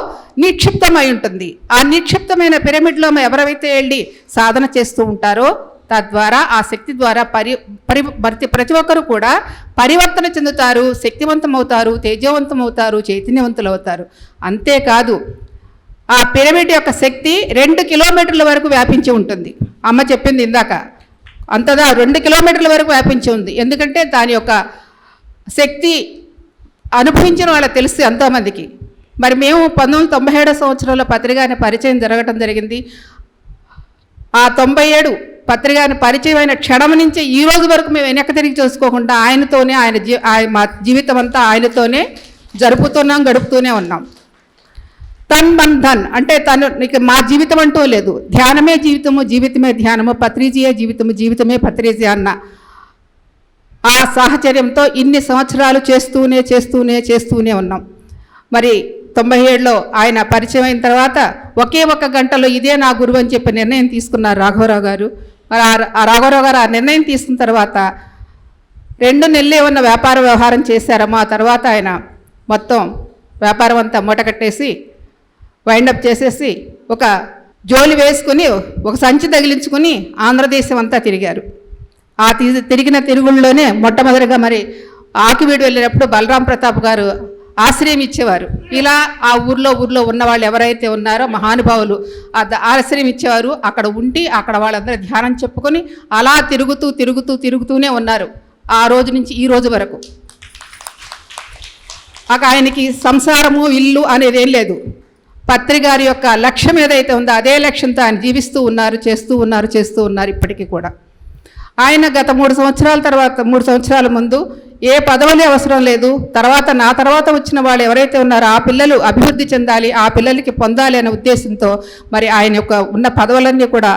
నిక్షిప్తమై ఉంటుంది. ఆ నిక్షిప్తమైన పిరమిడ్లో ఎవరైతే వెళ్ళి సాధన చేస్తూ ఉంటారో తద్వారా ఆ శక్తి ద్వారా ప్రతి ఒక్కరు కూడా పరివర్తన చెందుతారు, శక్తివంతమవుతారు, తేజవంతమవుతారు, చైతన్యవంతులు అవుతారు. అంతేకాదు ఆ పిరమిడ్ యొక్క శక్తి 2 కిలోమీటర్ల వరకు వ్యాపించి ఉంటుంది. అమ్మ చెప్పింది ఇందాక, అంతదా 2 కిలోమీటర్ల వరకు వ్యాపించి ఉంది. ఎందుకంటే దాని యొక్క శక్తి అనుభవించిన వాళ్ళకి తెలుసు ఎంతోమందికి. మరి మేము 1997 సంవత్సరంలో పత్రికాని పరిచయం జరగటం జరిగింది. ఆ 97 పత్రికాని పరిచయం అయిన క్షణం నుంచి ఈ రోజు వరకు మేము వెనక్కి తిరిగి చూసుకోకుండా ఆయనతోనే మా జీవితం అంతా ఆయనతోనే గడుపుతూనే ఉన్నాం. తన్ మన్ ధన్ అంటే నీకు మా జీవితం అంటూ లేదు, ధ్యానమే జీవితము, జీవితమే ధ్యానము, పత్రిజీయే జీవితము, జీవితమే పత్రిజీ అన్న ఆ సాహచర్యంతో ఇన్ని సంవత్సరాలు చేస్తూనే ఉన్నాం. మరి 97లో ఆయన పరిచయం అయిన తర్వాత ఒకే ఒక్క గంటలో ఇదే నా గురువు అని చెప్పి నిర్ణయం తీసుకున్నారు రాఘవరావు గారు. మరి ఆ రాఘవరావు గారు ఆ నిర్ణయం తీసుకున్న తర్వాత 2 నెలలే ఉన్న వ్యాపార వ్యవహారం చేశారమ్మా. ఆ తర్వాత ఆయన మొత్తం వ్యాపారం అంతా మూటకట్టేసి వైండప్ చేసేసి ఒక జోలి వేసుకుని ఒక సంచి తగిలించుకుని ఆంధ్రదేశం అంతా తిరిగారు. ఆ తిరిగిన తిరుగుల్లోనే మొట్టమొదటిగా మరి ఆకివీడు వెళ్ళినప్పుడు బలరాం ప్రతాప్ గారు ఆశ్రయం ఇచ్చేవారు. ఇలా ఆ ఊర్లో ఉన్న వాళ్ళు ఎవరైతే ఉన్నారో మహానుభావులు ఆశ్రయం ఇచ్చేవారు. అక్కడ ఉండి అక్కడ వాళ్ళందరూ ధ్యానం చెప్పుకొని అలా తిరుగుతూనే ఉన్నారు ఆ రోజు నుంచి ఈ రోజు వరకు. ఆయనకి సంసారము ఇల్లు అనేది ఏం లేదు. పత్రిగారి యొక్క లక్ష్యం ఏదైతే ఉందో అదే లక్ష్యంతో ఆయన జీవిస్తూ ఉన్నారు, చేస్తూ ఉన్నారు ఇప్పటికీ కూడా. ఆయన గత 3 సంవత్సరాల ముందు ఏ పదవులు అవసరం లేదు, నా తర్వాత వచ్చిన వాళ్ళు ఎవరైతే ఉన్నారో ఆ పిల్లలు అభివృద్ధి చెందాలి, ఆ పిల్లలకి పొందాలి అనే ఉద్దేశంతో మరి ఆయన యొక్క ఉన్న పదవులన్నీ కూడా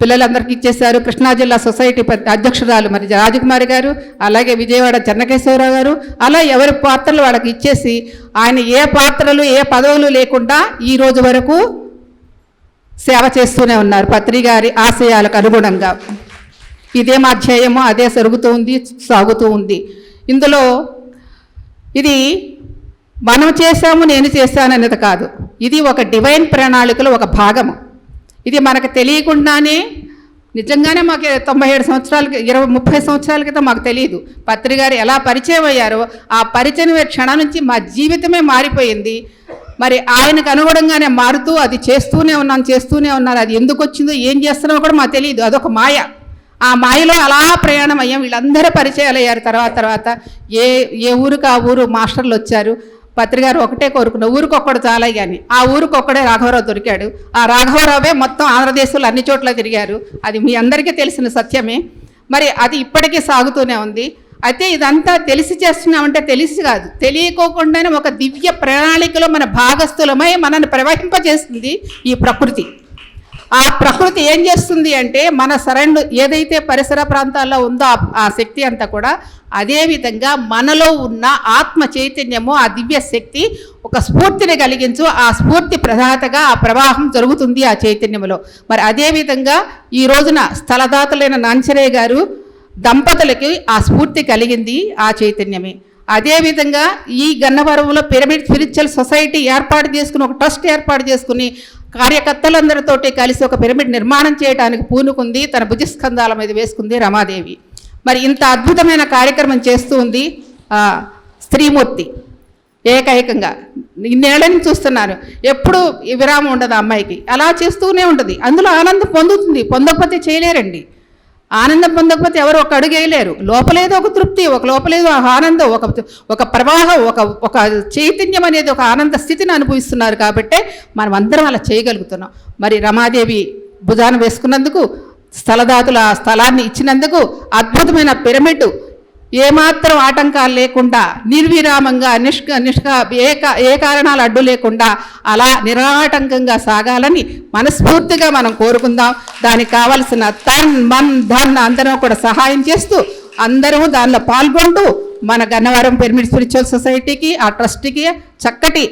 పిల్లలందరికీ ఇచ్చేశారు. కృష్ణా జిల్లా సొసైటీ అధ్యక్షురాలు మరి రాజకుమారి గారు, అలాగే విజయవాడ చెన్నకేశ్వరరావు గారు, అలా ఎవరి పాత్రలు వాళ్ళకి ఇచ్చేసి ఆయన ఏ పాత్రలు ఏ పదవులు లేకుండా ఈ రోజు వరకు సేవ చేస్తూనే ఉన్నారు పత్రిగారి ఆశయాలకు అనుగుణంగా. ఇదే మా ధ్యేయము, అదే సాగుతూ ఉంది. ఇందులో ఇది మనం చేశాము నేను చేశాను అనేది కాదు, ఇది ఒక డివైన్ ప్రణాళికలో ఒక భాగము. ఇది మనకు తెలియకుండానే నిజంగానే మాకు 97 సంవత్సరాలకి 30 సంవత్సరాల క్రితం మాకు తెలియదు పత్రిగారు ఎలా పరిచయం అయ్యారో ఆ పరిచయం క్షణం నుంచి మా జీవితమే మారిపోయింది. మరి ఆయనకు అనుగుణంగానే మారుతూ అది చేస్తూనే ఉన్నాను. అది ఎందుకు వచ్చిందో ఏం చేస్తున్నామో కూడా మాకు తెలియదు, అదొక మాయ. ఆ మాయలో అలా ప్రయాణం అయ్యాం. వీళ్ళందరూ పరిచయాలు అయ్యారు. తర్వాత ఏ ఊరికి ఆ ఊరు మాస్టర్లు వచ్చారు. పత్రిగారు ఒకటే కోరుకున్న ఊరికొక్కడు చాలా కానీ ఆ ఊరికొక్కడే రాఘవరావు దొరికాడు. ఆ రాఘవరావే మొత్తం ఆంధ్రదేశంలో అన్ని చోట్ల తిరిగారు. అది మీ అందరికీ తెలిసిన సత్యమే. మరి అది ఇప్పటికీ సాగుతూనే ఉంది. అయితే ఇదంతా తెలిసి చేస్తున్నామంటే తెలిసి కాదు, తెలియకోకుండానే ఒక దివ్య ప్రణాళికలో మన భాగస్థులమై మనల్ని ప్రవహింపజేస్తుంది ఈ ప్రకృతి. ఆ ప్రకృతి ఏం చేస్తుంది అంటే మన సరౌండ్ ఏదైతే పరిసర ప్రాంతాల్లో ఉందో ఆ శక్తి అంతా కూడా అదేవిధంగా మనలో ఉన్న ఆత్మ చైతన్యము, ఆ దివ్య శక్తి ఒక స్ఫూర్తిని కలిగించు, ఆ స్ఫూర్తి ప్రధాతగా ఆ ప్రవాహం జరుగుతుంది ఆ చైతన్యంలో. మరి అదేవిధంగా ఈ రోజున స్థలదాతలైన నాంచరయ్య గారు దంపతులకి ఆ స్ఫూర్తి కలిగింది ఆ చైతన్యమే. అదేవిధంగా ఈ గన్నవరంలో పిరమిడ్ స్పిరిచువల్ సొసైటీ ఏర్పాటు చేసుకుని ఒక ట్రస్ట్ ఏర్పాటు చేసుకుని కార్యకర్తలందరితోటి కలిసి ఒక పిరమిడ్ నిర్మాణం చేయడానికి పూనుకుంది. తన భుజస్కంధాల మీద వేసుకుంది రమాదేవి. మరి ఇంత అద్భుతమైన కార్యక్రమం చేస్తూ ఉంది స్త్రీమూర్తి. ఏకైకంగా ఇన్నేళ్ళని చూస్తున్నాను, ఎప్పుడు విరామం ఉండదు ఆ అమ్మాయికి. అలా చేస్తూనే ఉంటుంది. అందులో ఆనందం పొందుతుంది. పొందకపోతే చేయలేరండి. ఆనందం పొందకపోతే ఎవరు ఒక అడుగు వేయలేరు. లోపలేదో ఒక తృప్తి, లోపలేదో ఆనందం, ఒక ప్రవాహం, ఒక చైతన్యం అనేది ఒక ఆనంద స్థితిని అనుభవిస్తున్నారు. కాబట్టి మనం అందరం అలా చేయగలుగుతున్నాం. మరి రమాదేవి భుజాన వేసుకున్నందుకు, స్థలదాతుల స్థలాన్ని ఇచ్చినందుకు, అద్భుతమైన పిరమిడ్ ఏమాత్రం ఆటంకాలు లేకుండా నిర్విరామంగా ఏ కారణాలు అడ్డు లేకుండా అలా నిరాటంకంగా సాగాలని మనస్ఫూర్తిగా మనం కోరుకుందాం. దానికి కావలసిన తన్ మన్ ధన్ అందరం కూడా సహాయం చేస్తూ అందరూ దానిలో పాల్గొంటూ మన గన్నవరం పిరమిడ్ స్పిరిచువల్ సొసైటీకి, ఆ ట్రస్ట్కి చక్కటి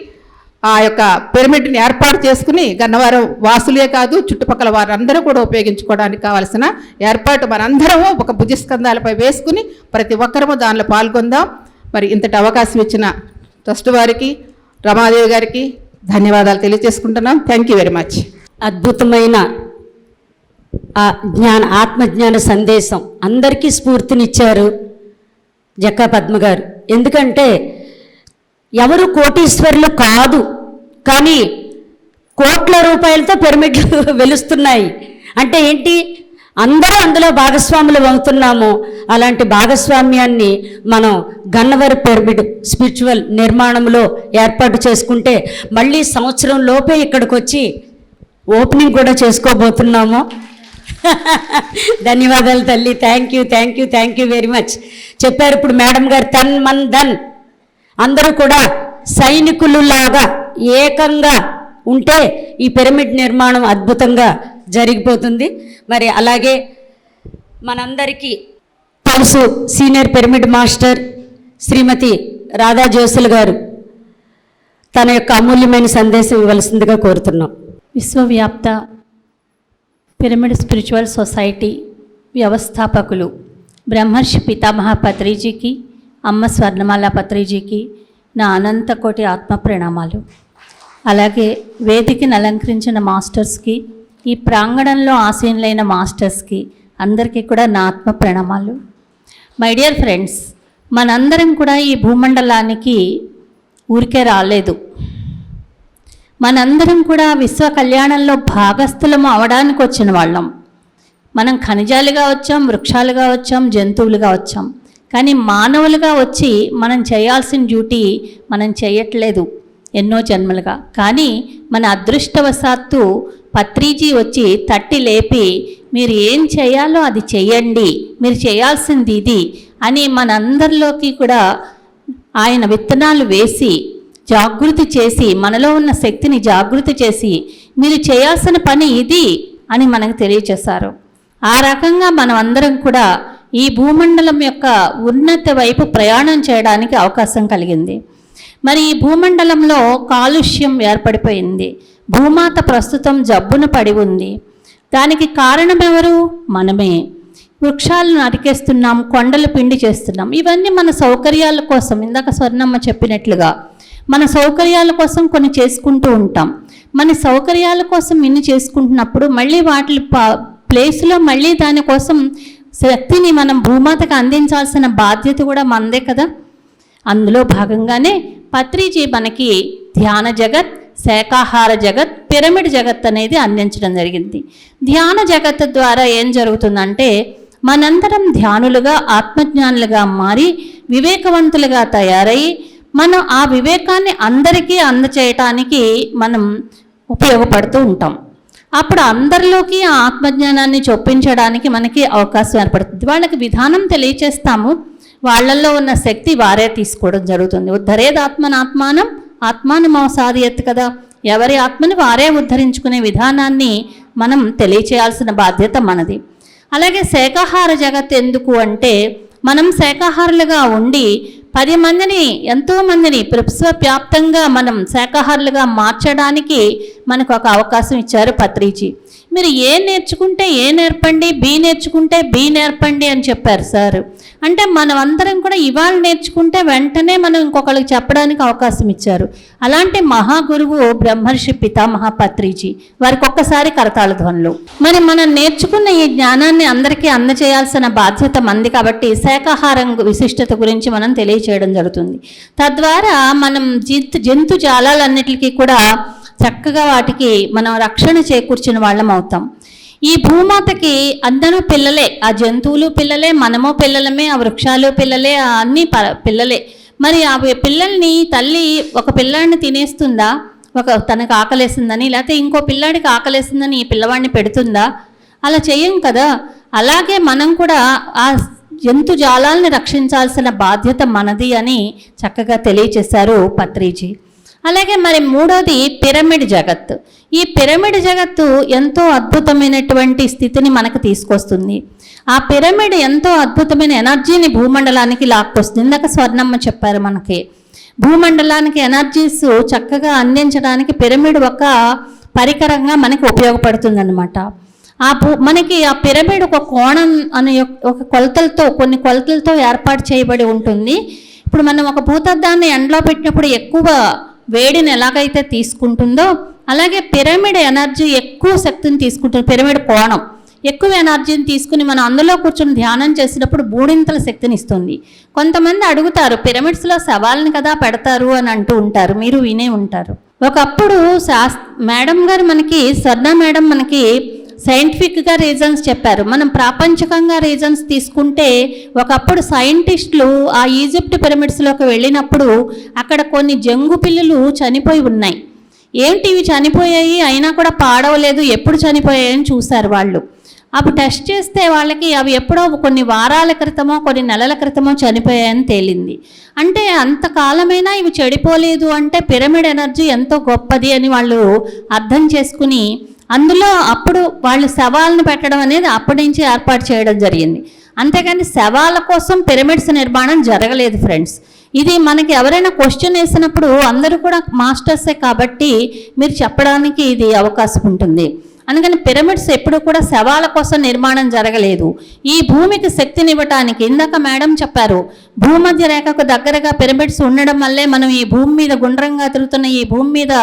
ఆ యొక్క పిరమిడ్ని ఏర్పాటు చేసుకుని గన్నవరం వాసులే కాదు చుట్టుపక్కల వారందరూ కూడా ఉపయోగించుకోవడానికి కావాల్సిన ఏర్పాటు మనందరము ఒక భుజస్కంధాలపై వేసుకుని ప్రతి ఒక్కరము దానిలో పాల్గొందాం. మరి ఇంతటి అవకాశం ఇచ్చిన ట్రస్ట్ వారికి, రమాదేవి గారికి ధన్యవాదాలు తెలియజేసుకుంటున్నాం. Thank you very much.
అద్భుతమైన ఆ ఆత్మజ్ఞాన సందేశం అందరికీ స్ఫూర్తినిచ్చారు జక్కా పద్మ గారు. ఎందుకంటే ఎవరు కోటీశ్వరులు కాదు, కానీ కోట్ల రూపాయలతో పిరమిడ్లు వెలుస్తున్నాయి. అంటే ఏంటి, అందరూ అందులో భాగస్వాములు అవుతున్నాము. అలాంటి భాగస్వామ్యాన్ని మనం గన్నవరం పిరమిడ్ స్పిరిచువల్ నిర్మాణంలో ఏర్పాటు చేసుకుంటే మళ్ళీ సంవత్సరం లోపే ఇక్కడికి వచ్చి ఓపెనింగ్ కూడా చేసుకోబోతున్నాము. ధన్యవాదాలు తల్లి. Thank you, thank you, thank you very much. చెప్పారు ఇప్పుడు మేడం గారు, తన్ మన్ ధన్. అందరూ కూడా సైనికులు లాగా ఏకంగా ఉంటే ఈ పిరమిడ్ నిర్మాణం అద్భుతంగా జరిగిపోతుంది. మరి అలాగే మనందరికీ తెలుసు సీనియర్ పిరమిడ్ మాస్టర్ శ్రీమతి రాధా జోసులు గారు తన యొక్క అమూల్యమైన సందేశం ఇవ్వవలసిందిగా కోరుతున్నాం.
విశ్వవ్యాప్త పిరమిడ్ స్పిరిచువల్ సొసైటీ వ్యవస్థాపకులు బ్రహ్మర్షి పితామహ పత్రిజీకి, అమ్మ స్వర్ణమాల పత్రిజీకి నా అనంత కోటి ఆత్మ ప్రణామాలు. అలాగే వేదికను అలంకరించిన మాస్టర్స్కి, ఈ ప్రాంగణంలో ఆసీనులైన మాస్టర్స్కి అందరికీ కూడా నా ఆత్మ ప్రణామాలు. మై డియర్ ఫ్రెండ్స్, మనందరం కూడా ఈ భూమండలానికి ఊరికే రాలేదు. మనందరం కూడా విశ్వ కళ్యాణంలో భాగస్థులము అవడానికి వచ్చిన వాళ్ళం. మనం ఖనిజాలుగా వచ్చాం, వృక్షాలుగా వచ్చాం, జంతువులుగా వచ్చాం. కానీ మానవులుగా వచ్చి మనం చేయాల్సిన డ్యూటీ మనం చేయట్లేదు ఎన్నో జన్మలుగా. కానీ మన అదృష్టవశాత్తు పత్రిజీ వచ్చి తట్టి లేపి మీరు ఏం చేయాలో అది చేయండి, మీరు చేయాల్సింది ఇది అని మనందరిలోకి కూడా ఆయన విత్తనాలు వేసి జాగృతి చేసి, మనలో ఉన్న శక్తిని జాగృతి చేసి మీరు చేయాల్సిన పని ఇది అని మనకు తెలియచేశారు. ఆ రకంగా మనం అందరం కూడా ఈ భూమండలం యొక్క ఉన్నతి వైపు ప్రయాణం చేయడానికి అవకాశం కలిగింది. మరి ఈ భూమండలంలో కాలుష్యం ఏర్పడిపోయింది. భూమాత ప్రస్తుతం జబ్బున పడి ఉంది. దానికి కారణం ఎవరు? మనమే. వృక్షాలను నరికేస్తున్నాం, కొండలు పిండి చేస్తున్నాం. ఇవన్నీ మన సౌకర్యాల కోసం, ఇందాక స్వర్ణమ్మ చెప్పినట్లుగా మన సౌకర్యాల కోసం కొన్ని చేసుకుంటూ ఉంటాం. మన సౌకర్యాల కోసం ఇన్ని చేసుకుంటున్నప్పుడు మళ్ళీ వాటి ప్లేస్లో మళ్ళీ దానికోసం శక్తిని మనం భూమాతకు అందించాల్సిన బాధ్యత కూడా మనదే కదా. అందులో భాగంగానే పత్రిజీ మనకి ధ్యాన జగత్, శాకాహార జగత్, పిరమిడ్ జగత్ అనేది అందించడం జరిగింది. ధ్యాన జగత్ ద్వారా ఏం జరుగుతుందంటే మనందరం ధ్యానులుగా, ఆత్మజ్ఞానులుగా మారి వివేకవంతులుగా తయారై మనం ఆ వివేకాన్ని అందరికీ అందచేయటానికి మనం ఉపయోగపడుతూ ఉంటాం. అప్పుడు అందరిలోకి ఆ ఆత్మజ్ఞానాన్ని చొప్పించడానికి మనకి అవకాశం ఏర్పడుతుంది. వాళ్ళకి విధానం తెలియచేస్తాము, వాళ్ళల్లో ఉన్న శక్తి వారే తీసుకోవడం జరుగుతుంది. ఉద్ధరేదాత్మనాత్మానం ఆత్మానమవసాదయత్ కదా. ఎవరి ఆత్మని వారే ఉద్ధరించుకునే విధానాన్ని మనం తెలియచేయాల్సిన బాధ్యత మనది. అలాగే శాకాహార జగత్ ఎందుకు అంటే మనం శాకాహారులుగా ఉండి 10 మందిని, ఎంతోమందిని విశ్వవ్యాప్తంగా మనం శాకాహారులుగా మార్చడానికి మనకు ఒక అవకాశం ఇచ్చారు పత్రిజీ. మీరు ఏ నేర్చుకుంటే ఏ నేర్పండి, బి నేర్చుకుంటే బి నేర్పండి అని చెప్పారు సార్. అంటే మనం అందరం కూడా ఇవాళ నేర్చుకుంటే వెంటనే మనం ఇంకొకరికి చెప్పడానికి అవకాశం ఇచ్చారు. అలాంటి మహాగురువు బ్రహ్మర్షి పితామహ పత్రిజీ. వారికి ఒక్కసారి కరతాళ ధ్వనులు. మరి మనం నేర్చుకున్న ఈ జ్ఞానాన్ని అందరికీ అందజేయాల్సిన బాధ్యత మంది కాబట్టి శాకాహారం విశిష్టత గురించి మనం తెలియచేయడం జరుగుతుంది. తద్వారా మనం జంతు జాలాలన్నిటికీ కూడా చక్కగా వాటికి మనం రక్షణ చేకూర్చిన వాళ్ళం అవుతాం. ఈ భూమాతకి అందరూ పిల్లలే, ఆ జంతువులు పిల్లలే, మనము పిల్లలమే, ఆ వృక్షాలు పిల్లలే, అన్నీ పిల్లలే. మరి ఆ పిల్లల్ని తల్లి ఒక పిల్లాడిని తినేస్తుందా? తనకు ఆకలేసిందని, లేకపోతే ఇంకో పిల్లాడికి ఆకలేసిందని ఈ పిల్లవాడిని పెడుతుందా? అలా చెయ్యం కదా. అలాగే మనం కూడా ఆ జంతు జాలాల్ని రక్షించాల్సిన బాధ్యత మనది అని చక్కగా తెలియచేశారు పత్రిజీ. అలాగే మరి మూడోది పిరమిడ్ జగత్తు. ఈ పిరమిడ్ జగత్తు ఎంతో అద్భుతమైనటువంటి స్థితిని మనకు తీసుకొస్తుంది. ఆ పిరమిడ్ ఎంతో అద్భుతమైన ఎనర్జీని భూమండలానికి లాక్కొస్తుంది. ఇందాక స్వర్ణమ్మ చెప్పారు మనకి, భూమండలానికి ఎనర్జీస్ చక్కగా అందించడానికి పిరమిడ్ ఒక పరికరంగా మనకి ఉపయోగపడుతుందన్నమాట. మనకి ఆ పిరమిడ్ ఒక కోణం అనే ఒక కొలతలతో, కొన్ని కొలతలతో ఏర్పాటు చేయబడి ఉంటుంది. ఇప్పుడు మనం ఒక భూతద్దాన్ని ఎండలో పెట్టినప్పుడు ఎక్కువ వేడిని ఎలాగైతే తీసుకుంటుందో, అలాగే పిరమిడ్ ఎనర్జీ ఎక్కువ శక్తిని తీసుకుంటుంది. పిరమిడ్ కోణం ఎక్కువ ఎనర్జీని తీసుకుని మనం అందులో కూర్చొని ధ్యానం చేసినప్పుడు మూడింతల శక్తిని ఇస్తుంది. కొంతమంది అడుగుతారు, పిరమిడ్స్లో శవాలను కదా పెడతారు అని అంటూ ఉంటారు, మీరు వినే ఉంటారు. ఒకప్పుడు మేడం గారు మనకి, స్వర్ణ మేడం మనకి సైంటిఫిక్గా రీజన్స్ చెప్పారు. మనం ప్రాపంచికంగా రీజన్స్ తీసుకుంటే, ఒకప్పుడు సైంటిస్టులు ఆ ఈజిప్ట్ పిరమిడ్స్లోకి వెళ్ళినప్పుడు అక్కడ కొన్ని జంగు పిల్లులు చనిపోయి ఉన్నాయి. ఏంటి ఇవి చనిపోయాయి, అయినా కూడా పాడవలేదు, ఎప్పుడు చనిపోయాయని చూశారు వాళ్ళు. అప్పుడు టెస్ట్ చేస్తే వాళ్ళకి అవి ఎప్పుడో కొన్ని వారాల క్రితమో కొన్ని నెలల క్రితమో చనిపోయాయని తేలింది. అంటే అంతకాలమైనా ఇవి చెడిపోలేదు అంటే పిరమిడ్ ఎనర్జీ ఎంతో గొప్పది అని వాళ్ళు అర్థం చేసుకుని, అందులో అప్పుడు వాళ్ళు శవాలను పెట్టడం అనేది అప్పటి నుంచి ఏర్పాటు చేయడం జరిగింది. అంతేగాని శవాల కోసం పిరమిడ్స్ నిర్మాణం జరగలేదు ఫ్రెండ్స్. ఇది మనకి ఎవరైనా క్వశ్చన్ వేసినప్పుడు అందరూ కూడా మాస్టర్సే కాబట్టి మీరు చెప్పడానికి ఇది అవకాశం ఉంటుంది. అందుకని పిరమిడ్స్ ఎప్పుడు కూడా శవాల కోసం నిర్మాణం జరగలేదు. ఈ భూమికి శక్తినివ్వటానికి, ఇందాక మేడం చెప్పారు, భూమధ్య రేఖకు దగ్గరగా పిరమిడ్స్ ఉండడం వల్లే మనం ఈ భూమి మీద గుండ్రంగా తిరుగుతున్న ఈ భూమి మీద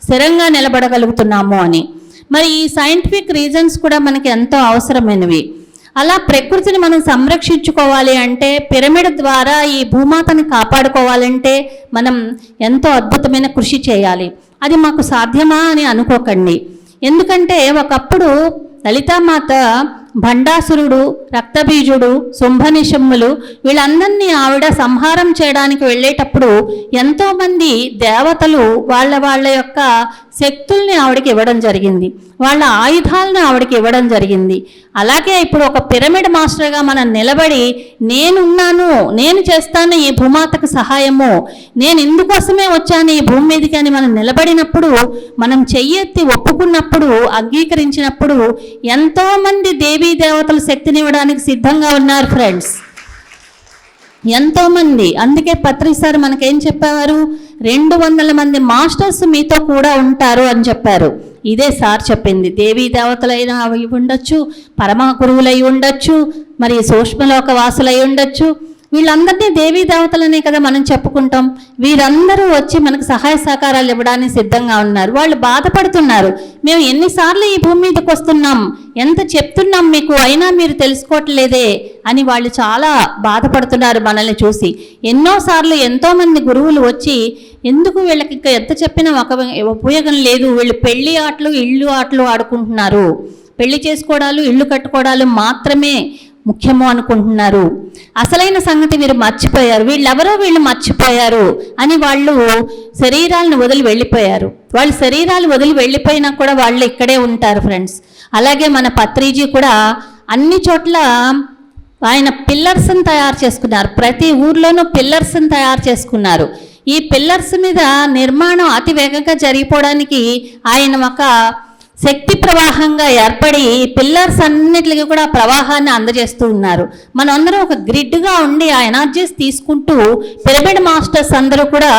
స్థిరంగా నిలబడగలుగుతున్నాము అని. మరి ఈ సైంటిఫిక్ రీజన్స్ కూడా మనకి ఎంతో అవసరమైనవి. అలా ప్రకృతిని మనం సంరక్షించుకోవాలి అంటే, పిరమిడ్ ద్వారా ఈ భూమాతని కాపాడుకోవాలంటే మనం ఎంతో అద్భుతమైన కృషి చేయాలి. అది మాకు సాధ్యమా అని అనుకోకండి. ఎందుకంటే ఒకప్పుడు లలితామాత భండాసురుడు, రక్తబీజుడు, శుంభనిశమ్ములు వీళ్ళందరినీ ఆవిడ సంహారం చేయడానికి వెళ్ళేటప్పుడు ఎంతోమంది దేవతలు వాళ్ళ యొక్క శక్తుల్ని ఆవిడకి ఇవ్వడం జరిగింది, వాళ్ళ ఆయుధాలను ఆవిడకి ఇవ్వడం జరిగింది. అలాగే ఇప్పుడు ఒక పిరమిడ్ మాస్టర్గా మనం నిలబడి, నేనున్నాను, నేను చేస్తాను ఈ భూమాతకు సహాయము, నేను ఇందుకోసమే వచ్చాను ఈ భూమి మీదకి అని మనం నిలబడినప్పుడు, మనం చెయ్యెత్తి ఒప్పుకున్నప్పుడు, అంగీకరించినప్పుడు ఎంతోమంది దేవీ దేవతలు శక్తినివ్వడానికి సిద్ధంగా ఉన్నారు ఫ్రెండ్స్, ఎంతోమంది. అందుకే పత్రి సార్ మనకేం చెప్పేవారు, 200 మంది మాస్టర్స్ మీతో కూడా ఉంటారు అని చెప్పారు. ఇదే సార్ చెప్పింది. దేవీ దేవతలైన అవి ఉండొచ్చు, పరమ గురువులై ఉండొచ్చు, మరి సూక్ష్మలోక వాసులై ఉండొచ్చు, వీళ్ళందరినీ దేవీ దేవతలనే కదా మనం చెప్పుకుంటాం. వీరందరూ వచ్చి మనకు సహాయ సహకారాలు ఇవ్వడానికి సిద్ధంగా ఉన్నారు. వాళ్ళు బాధపడుతున్నారు, మేము ఎన్నిసార్లు ఈ భూమి మీదకి వస్తున్నాం, ఎంత చెప్తున్నాం మీకు, అయినా మీరు తెలుసుకోవట్లేదే అని వాళ్ళు చాలా బాధపడుతున్నారు మనల్ని చూసి. ఎన్నోసార్లు ఎంతోమంది గురువులు వచ్చి, ఎందుకు వీళ్ళకి ఇంకా ఎంత చెప్పినా ఒక ఉపయోగం లేదు, వీళ్ళు పెళ్లి ఆటలు ఇళ్ళు ఆటలు ఆడుకుంటున్నారు, పెళ్లి చేసుకోవడాలు ఇళ్ళు కట్టుకోవడాలు మాత్రమే ముఖ్యము అనుకుంటున్నారు, అసలైన సంగతి మీరు మర్చిపోయారు, వీళ్ళు మర్చిపోయారు అని వాళ్ళు శరీరాలను వదిలి వెళ్ళిపోయారు. వాళ్ళు శరీరాలు వదిలి వెళ్ళిపోయినా కూడా వాళ్ళు ఇక్కడే ఉంటారు ఫ్రెండ్స్. అలాగే మన పత్రిజీ కూడా అన్ని చోట్ల ఆయన పిల్లర్స్ని తయారు చేసుకున్నారు. ప్రతి ఊర్లోనూ పిల్లర్స్ని తయారు చేసుకున్నారు. ఈ పిల్లర్స్ మీద నిర్మాణం అతి వేగంగా జరిగిపోవడానికి ఆయన ఒక శక్తి ప్రవాహంగా ఏర్పడి పిల్లర్స్ అన్నిటికీ కూడా ప్రవాహాన్ని అందజేస్తూ ఉన్నారు. మనందరం ఒక గ్రిడ్గా ఉండి ఆ ఎనర్జీస్ తీసుకుంటూ పిరమిడ్ మాస్టర్స్ అందరూ కూడా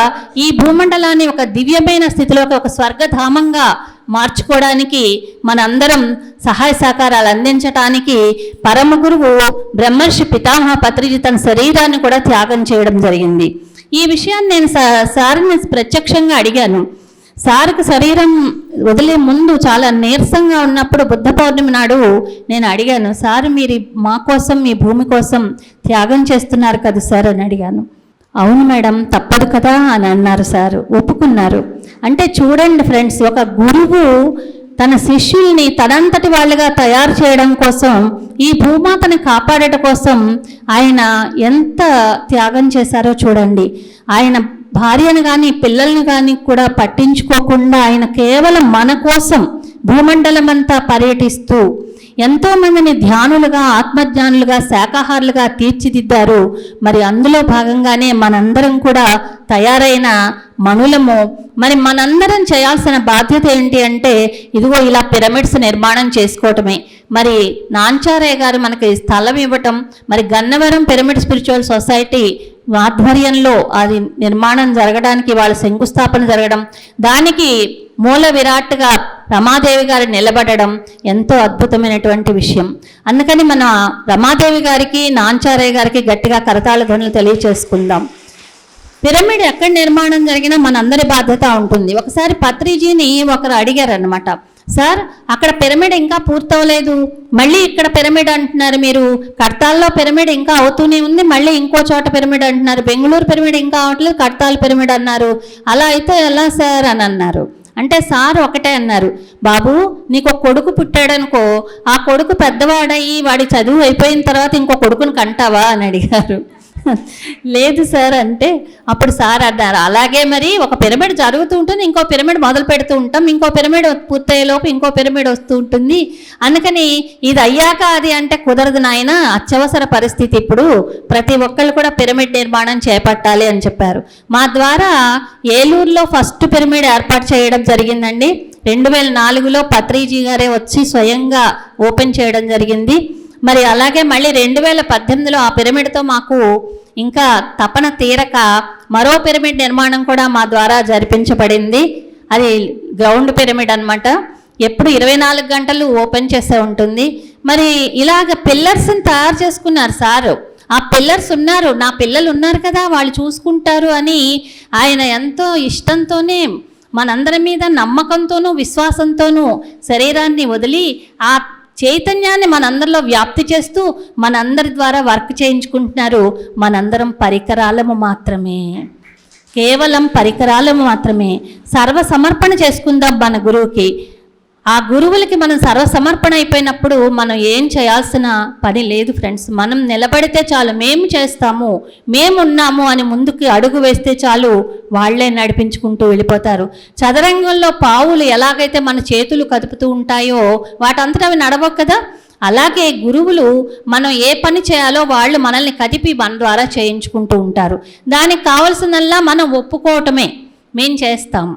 ఈ భూమండలాన్ని ఒక దివ్యమైన స్థితిలోకి, ఒక స్వర్గధామంగా మార్చుకోవడానికి మనందరం సహాయ సహకారాలు అందించడానికి పరమ గురువు బ్రహ్మర్షి పితామహ పత్రిజీ తన శరీరాన్ని కూడా త్యాగం చేయడం జరిగింది. ఈ విషయాన్ని నేను సార్ని ప్రత్యక్షంగా అడిగాను. సార్కి శరీరం వదిలే ముందు చాలా నీరసంగా ఉన్నప్పుడు బుద్ధ పౌర్ణమి నాడు నేను అడిగాను, సార్ మీరు మా కోసం, మీ భూమి కోసం త్యాగం చేస్తున్నారు కదా సార్ అని అడిగాను. అవును మేడం, తప్పదు కదా అని అన్నారు సార్, ఒప్పుకున్నారు. అంటే చూడండి ఫ్రెండ్స్, ఒక గురువు తన శిష్యుల్ని తనంతటి వాళ్ళుగా తయారు చేయడం కోసం, ఈ భూమాతని కాపాడటం కోసం ఆయన ఎంత త్యాగం చేశారో చూడండి. ఆయన భార్యను కానీ పిల్లల్ని కానీ కూడా పట్టించుకోకుండా ఆయన కేవలం మన కోసం భూమండలం అంతా పర్యటిస్తూ ఎంతోమందిని ధ్యానులుగా, ఆత్మజ్ఞానులుగా, శాకాహారులుగా తీర్చిదిద్దారు. మరి అందులో భాగంగానే మనందరం కూడా తయారైన మనులము. మరి మనందరం చేయాల్సిన బాధ్యత ఏంటి అంటే ఇదిగో ఇలా పిరమిడ్స్ నిర్మాణం చేసుకోవటమే. మరి నాంచారయ్య గారు మనకి స్థలం ఇవ్వటం, మరి గన్నవరం పిరమిడ్ స్పిరిచువల్ సొసైటీ ఆధ్వర్యంలో అది నిర్మాణం జరగడానికి వాళ్ళ శంకుస్థాపన జరగడం, దానికి మూల విరాట్గా రమాదేవి గారు నిలబడడం ఎంతో అద్భుతమైనటువంటి విషయం. అందుకని మన రమాదేవి గారికి, నాంచారయ్య గారికి గట్టిగా కరతాళ ధ్వనులు తెలియచేసుకుందాం. పిరమిడ్ ఎక్కడ నిర్మాణం జరిగినా మనందరి బాధ్యత ఉంటుంది. ఒకసారి పత్రిజీని ఒకరు అడిగారు అనమాట, సార్ అక్కడ పిరమిడ్ ఇంకా పూర్తవలేదు, మళ్ళీ ఇక్కడ పిరమిడ్ అంటున్నారు మీరు, కడతాల్లో పిరమిడ్ ఇంకా అవుతూనే ఉంది, మళ్ళీ ఇంకో చోట పిరమిడ్ అంటున్నారు, బెంగళూరు పిరమిడ్ ఇంకా అవట్లేదు, కడతాల్ పిరమిడ్ అన్నారు, అలా అయితే ఎలా సార్ అని అన్నారు. అంటే సార్ ఒకటే అన్నారు, బాబు నీకు ఒక కొడుకు పుట్టాడనుకో, ఆ కొడుకు పెద్దవాడయ్యి వాడి చదువు అయిపోయిన తర్వాత ఇంకో కొడుకుని కంటావా అని అడిగారు. లేదు సార్ అంటే అప్పుడు సార్ అన్నారు, అలాగే మరి ఒక పిరమిడ్ జరుగుతూ ఉంటుంది, ఇంకో పిరమిడ్ మొదలు పెడుతూ ఉంటాం, ఇంకో పిరమిడ్ పూర్తయ్యేలోపు ఇంకో పిరమిడ్ వస్తూ ఉంటుంది, అందుకని ఇది అయ్యాక అది అంటే కుదరదు నాయన, అత్యవసర పరిస్థితి, ఇప్పుడు ప్రతి ఒక్కళ్ళు కూడా పిరమిడ్ నిర్మాణం చేపట్టాలి అని చెప్పారు. మా ద్వారా ఏలూరులో ఫస్ట్ పిరమిడ్ ఏర్పాటు చేయడం జరిగిందండి. 2004లో పత్రిజీ గారే వచ్చి స్వయంగా ఓపెన్ చేయడం జరిగింది. మరి అలాగే మళ్ళీ 2018లో ఆ పిరమిడ్తో మాకు ఇంకా తపన తీరక మరో పిరమిడ్ నిర్మాణం కూడా మా ద్వారా జరిపించబడింది. అది గ్రౌండ్ పిరమిడ్ అన్నమాట. ఎప్పుడు 24 గంటలు ఓపెన్ చేసే ఉంటుంది. మరి ఇలాగ పిల్లర్స్ని తయారు చేసుకున్నారు సారు. ఆ పిల్లర్స్ ఉన్నారు, నా పిల్లలు ఉన్నారు కదా వాళ్ళు చూసుకుంటారు అని ఆయన ఎంతో ఇష్టంతోనే, మనందరి మీద నమ్మకంతోనూ విశ్వాసంతోనూ శరీరాన్ని వదిలి ఆ చైతన్యాన్ని మనందరిలో వ్యాప్తి చేస్తూ మనందరి ద్వారా వర్క్ చేయించుకుంటున్నారు. మనందరం పరికరాలము మాత్రమే, కేవలం పరికరాలము మాత్రమే. సర్వసమర్పణ చేసుకుందాం మన గురువుకి. ఆ గురువులకి మనం సర్వసమర్పణ అయిపోయినప్పుడు మనం ఏం చేయాల్సిన పని లేదు ఫ్రెండ్స్. మనం నిలబడితే చాలు, మేము చేస్తాము, మేమున్నాము అని ముందుకు అడుగు వేస్తే చాలు, వాళ్లే నడిపించుకుంటూ వెళ్ళిపోతారు. చదరంగంలో పావులు ఎలాగైతే మన చేతులు కదుపుతూ ఉంటాయో వాటంతటా అవి నడవవు కదా, అలాగే గురువులు మనం ఏ పని చేయాలో వాళ్ళు మనల్ని కదిపి మన ద్వారా చేయించుకుంటూ ఉంటారు. దానికి కావాల్సిందల్లా మనం ఒప్పుకోవటమే, మేం చేస్తాం,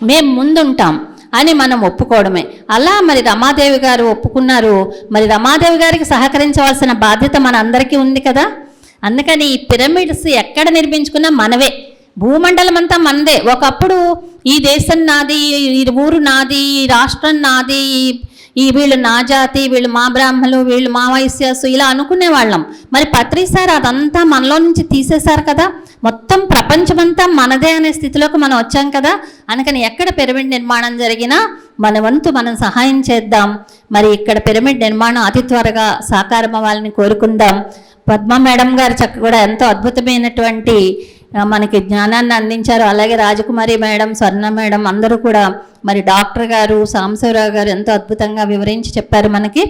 మేం ముందుంటాం అని మనం ఒప్పుకోవడమే. అలా మరి రమాదేవి గారు ఒప్పుకున్నారు. మరి రమాదేవి గారికి సహకరించవలసిన బాధ్యత మన అందరికీ ఉంది కదా. అందుకని ఈ పిరమిడ్స్ ఎక్కడ నిర్మించుకున్నా మనవే, భూమండలం అంతా మనదే. ఒకప్పుడు ఈ దేశం నాది, ఈ ఊరు నాది, ఈ రాష్ట్రం నాది, ఈ వీళ్ళు నా జాతి, వీళ్ళు మా బ్రాహ్మణులు, వీళ్ళు మా వైశ్యాసు, ఇలా అనుకునే వాళ్ళం. మరి పత్రి సార్ అదంతా మనలో నుంచి తీసేశారు కదా, మొత్తం ప్రపంచమంతా మనదే అనే స్థితిలోకి మనం వచ్చాం కదా. అందుకని ఎక్కడ పిరమిడ్ నిర్మాణం జరిగినా మన వంతు మనం సహాయం చేద్దాం. మరి ఇక్కడ పిరమిడ్ నిర్మాణం అతి త్వరగా సాకారం అవ్వాలని కోరుకుందాం. పద్మ మేడం గారు కూడా ఎంతో అద్భుతమైనటువంటి మనకి జ్ఞానాన్ని అందించారు. అలాగే రాజకుమారి మేడం, స్వర్ణ మేడం అందరూ కూడా, మరి డాక్టర్ గారు, సాంబశివరావు గారు ఎంతో అద్భుతంగా వివరించి చెప్పారు మనకి.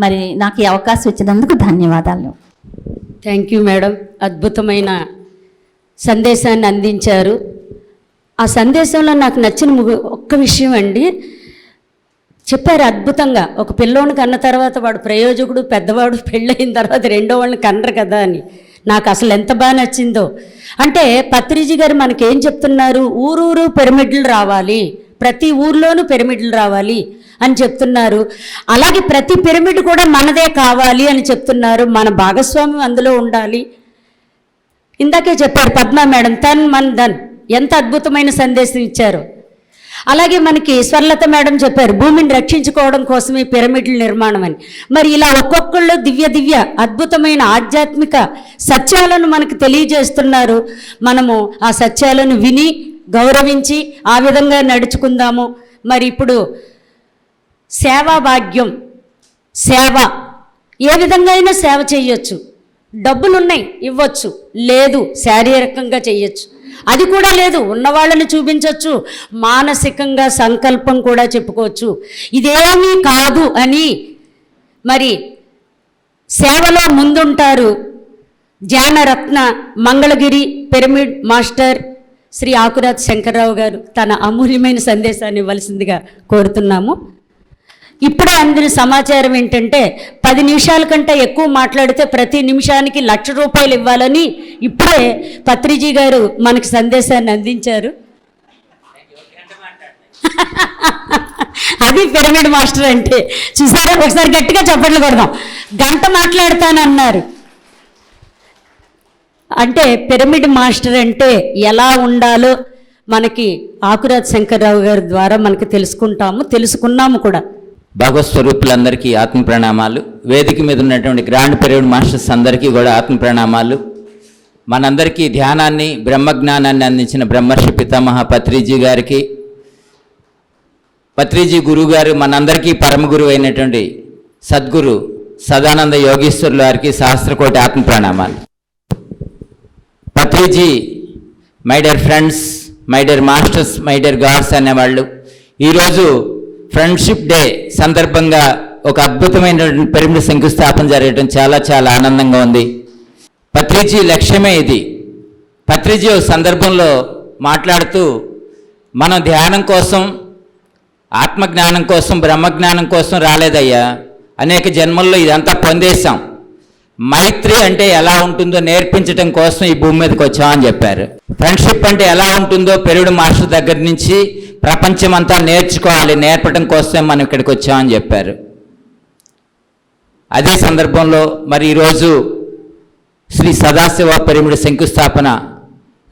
మరి నాకు ఈ అవకాశం ఇచ్చినందుకు ధన్యవాదాలు.
థ్యాంక్ యూ మేడం, అద్భుతమైన సందేశాన్ని అందించారు. ఆ సందేశంలో నాకు నచ్చిన ఒక్క విషయం అండి, చెప్పారు అద్భుతంగా. ఒక పిల్లోని కన్న తర్వాత వాడు ప్రయోజకుడు, పెద్దవాడు, పెళ్ళయిన తర్వాత రెండో వాళ్ళని కన్నరు కదా అని. నాకు అసలు ఎంత బాగా నచ్చిందో. అంటే పత్రిజీ గారు మనకేం చెప్తున్నారు, ఊరూరు పిరమిడ్లు రావాలి, ప్రతి ఊర్లోనూ పిరమిడ్లు రావాలి అని చెప్తున్నారు. అలాగే ప్రతి పిరమిడ్ కూడా మనదే కావాలి అని చెప్తున్నారు. మన భాగస్వామ్యం అందులో ఉండాలి. ఇందాకే చెప్పారు పద్మా మేడం, తన్ మన్ ధన్, ఎంత అద్భుతమైన సందేశం ఇచ్చారు. అలాగే మనకి స్వర్లత మేడం చెప్పారు భూమిని రక్షించుకోవడం కోసమే పిరమిడ్ల నిర్మాణం అని. మరి ఇలా ఒక్కొక్కళ్ళు దివ్య అద్భుతమైన ఆధ్యాత్మిక సత్యాలను మనకు తెలియజేస్తున్నారు. మనము ఆ సత్యాలను విని గౌరవించి ఆ విధంగా నడుచుకుందాము. మరి ఇప్పుడు సేవా భాగ్యం, సేవ ఏ విధంగా అయినా సేవ చేయొచ్చు. డబ్బులున్నాయి ఇవ్వచ్చు, లేదు శారీరకంగా చేయొచ్చు, అది కూడా లేదు ఉన్నవాళ్ళని చూపించవచ్చు, మానసికంగా సంకల్పం కూడా చెప్పుకోవచ్చు. ఇదేమీ కాదు అని మరి సేవలో ముందుంటారు ధ్యానరత్న మంగళగిరి పిరమిడ్ మాస్టర్ శ్రీ ఆకురాత్ శంకర్రావు గారు. తన అమూల్యమైన సందేశాన్ని ఇవ్వాల్సిందిగా కోరుతున్నాము. ఇప్పుడే అందిన సమాచారం ఏంటంటే 10 నిమిషాల కంటే ఎక్కువ మాట్లాడితే ప్రతి నిమిషానికి 1,00,000 రూపాయలు ఇవ్వాలని ఇప్పుడే పత్రిజీ గారు మనకి సందేశాన్ని అందించారు. అది పిరమిడ్ మాస్టర్ అంటే. చూసారా, ఒకసారి గట్టిగా చప్పట్లు కొడదాం. గంట మాట్లాడతానన్నారు. అంటే పిరమిడ్ మాస్టర్ అంటే ఎలా ఉండాలో మనకి ఆకురాజ్ శంకర్రావు గారి ద్వారా మనకి తెలుసుకున్నాము కూడా.
భగవత్ స్వరూపులందరికీ ఆత్మ ప్రణామాలు. వేదిక మీద ఉన్నటువంటి గ్రాండ్ పిరమిడ్ మాస్టర్స్ అందరికీ కూడా ఆత్మ ప్రణామాలు. మనందరికీ ధ్యానాన్ని, బ్రహ్మజ్ఞానాన్ని అందించిన బ్రహ్మర్షి పితామహ పత్రిజీ గారికి, పత్రిజీ గురువు గారు మనందరికీ పరమ గురువు అయినటువంటి సద్గురు సదానంద యోగీశ్వరుల వారికి సహస్రకోటి ఆత్మ ప్రణామాలు. Patriji my dear friends, my dear masters, my dear God's అనేవాళ్ళు. ఈరోజు ఫ్రెండ్షిప్ డే సందర్భంగా ఒక అద్భుతమైనటువంటి పిరమిడ్ శంకుస్థాపన జరగడం చాలా చాలా ఆనందంగా ఉంది. పత్రిజీ లక్ష్యమే ఇది. పత్రిజీ ఒక సందర్భంలో మాట్లాడుతూ, మనం ధ్యానం కోసం, ఆత్మజ్ఞానం కోసం, బ్రహ్మజ్ఞానం కోసం రాలేదయ్యా, అనేక జన్మల్లో ఇదంతా పొందేశాం. మైత్రి అంటే ఎలా ఉంటుందో నేర్పించడం కోసం ఈ భూమి మీదకి వచ్చామని చెప్పారు. ఫ్రెండ్షిప్ అంటే ఎలా ఉంటుందో పిరమిడ్ మాస్టర్ దగ్గర నుంచి ప్రపంచమంతా నేర్చుకోవాలి, నేర్పడం కోసమే మనం ఇక్కడికి వచ్చామని చెప్పారు. అదే సందర్భంలో మరి ఈరోజు శ్రీ సదాశివ పిరమిడ్ శంకుస్థాపన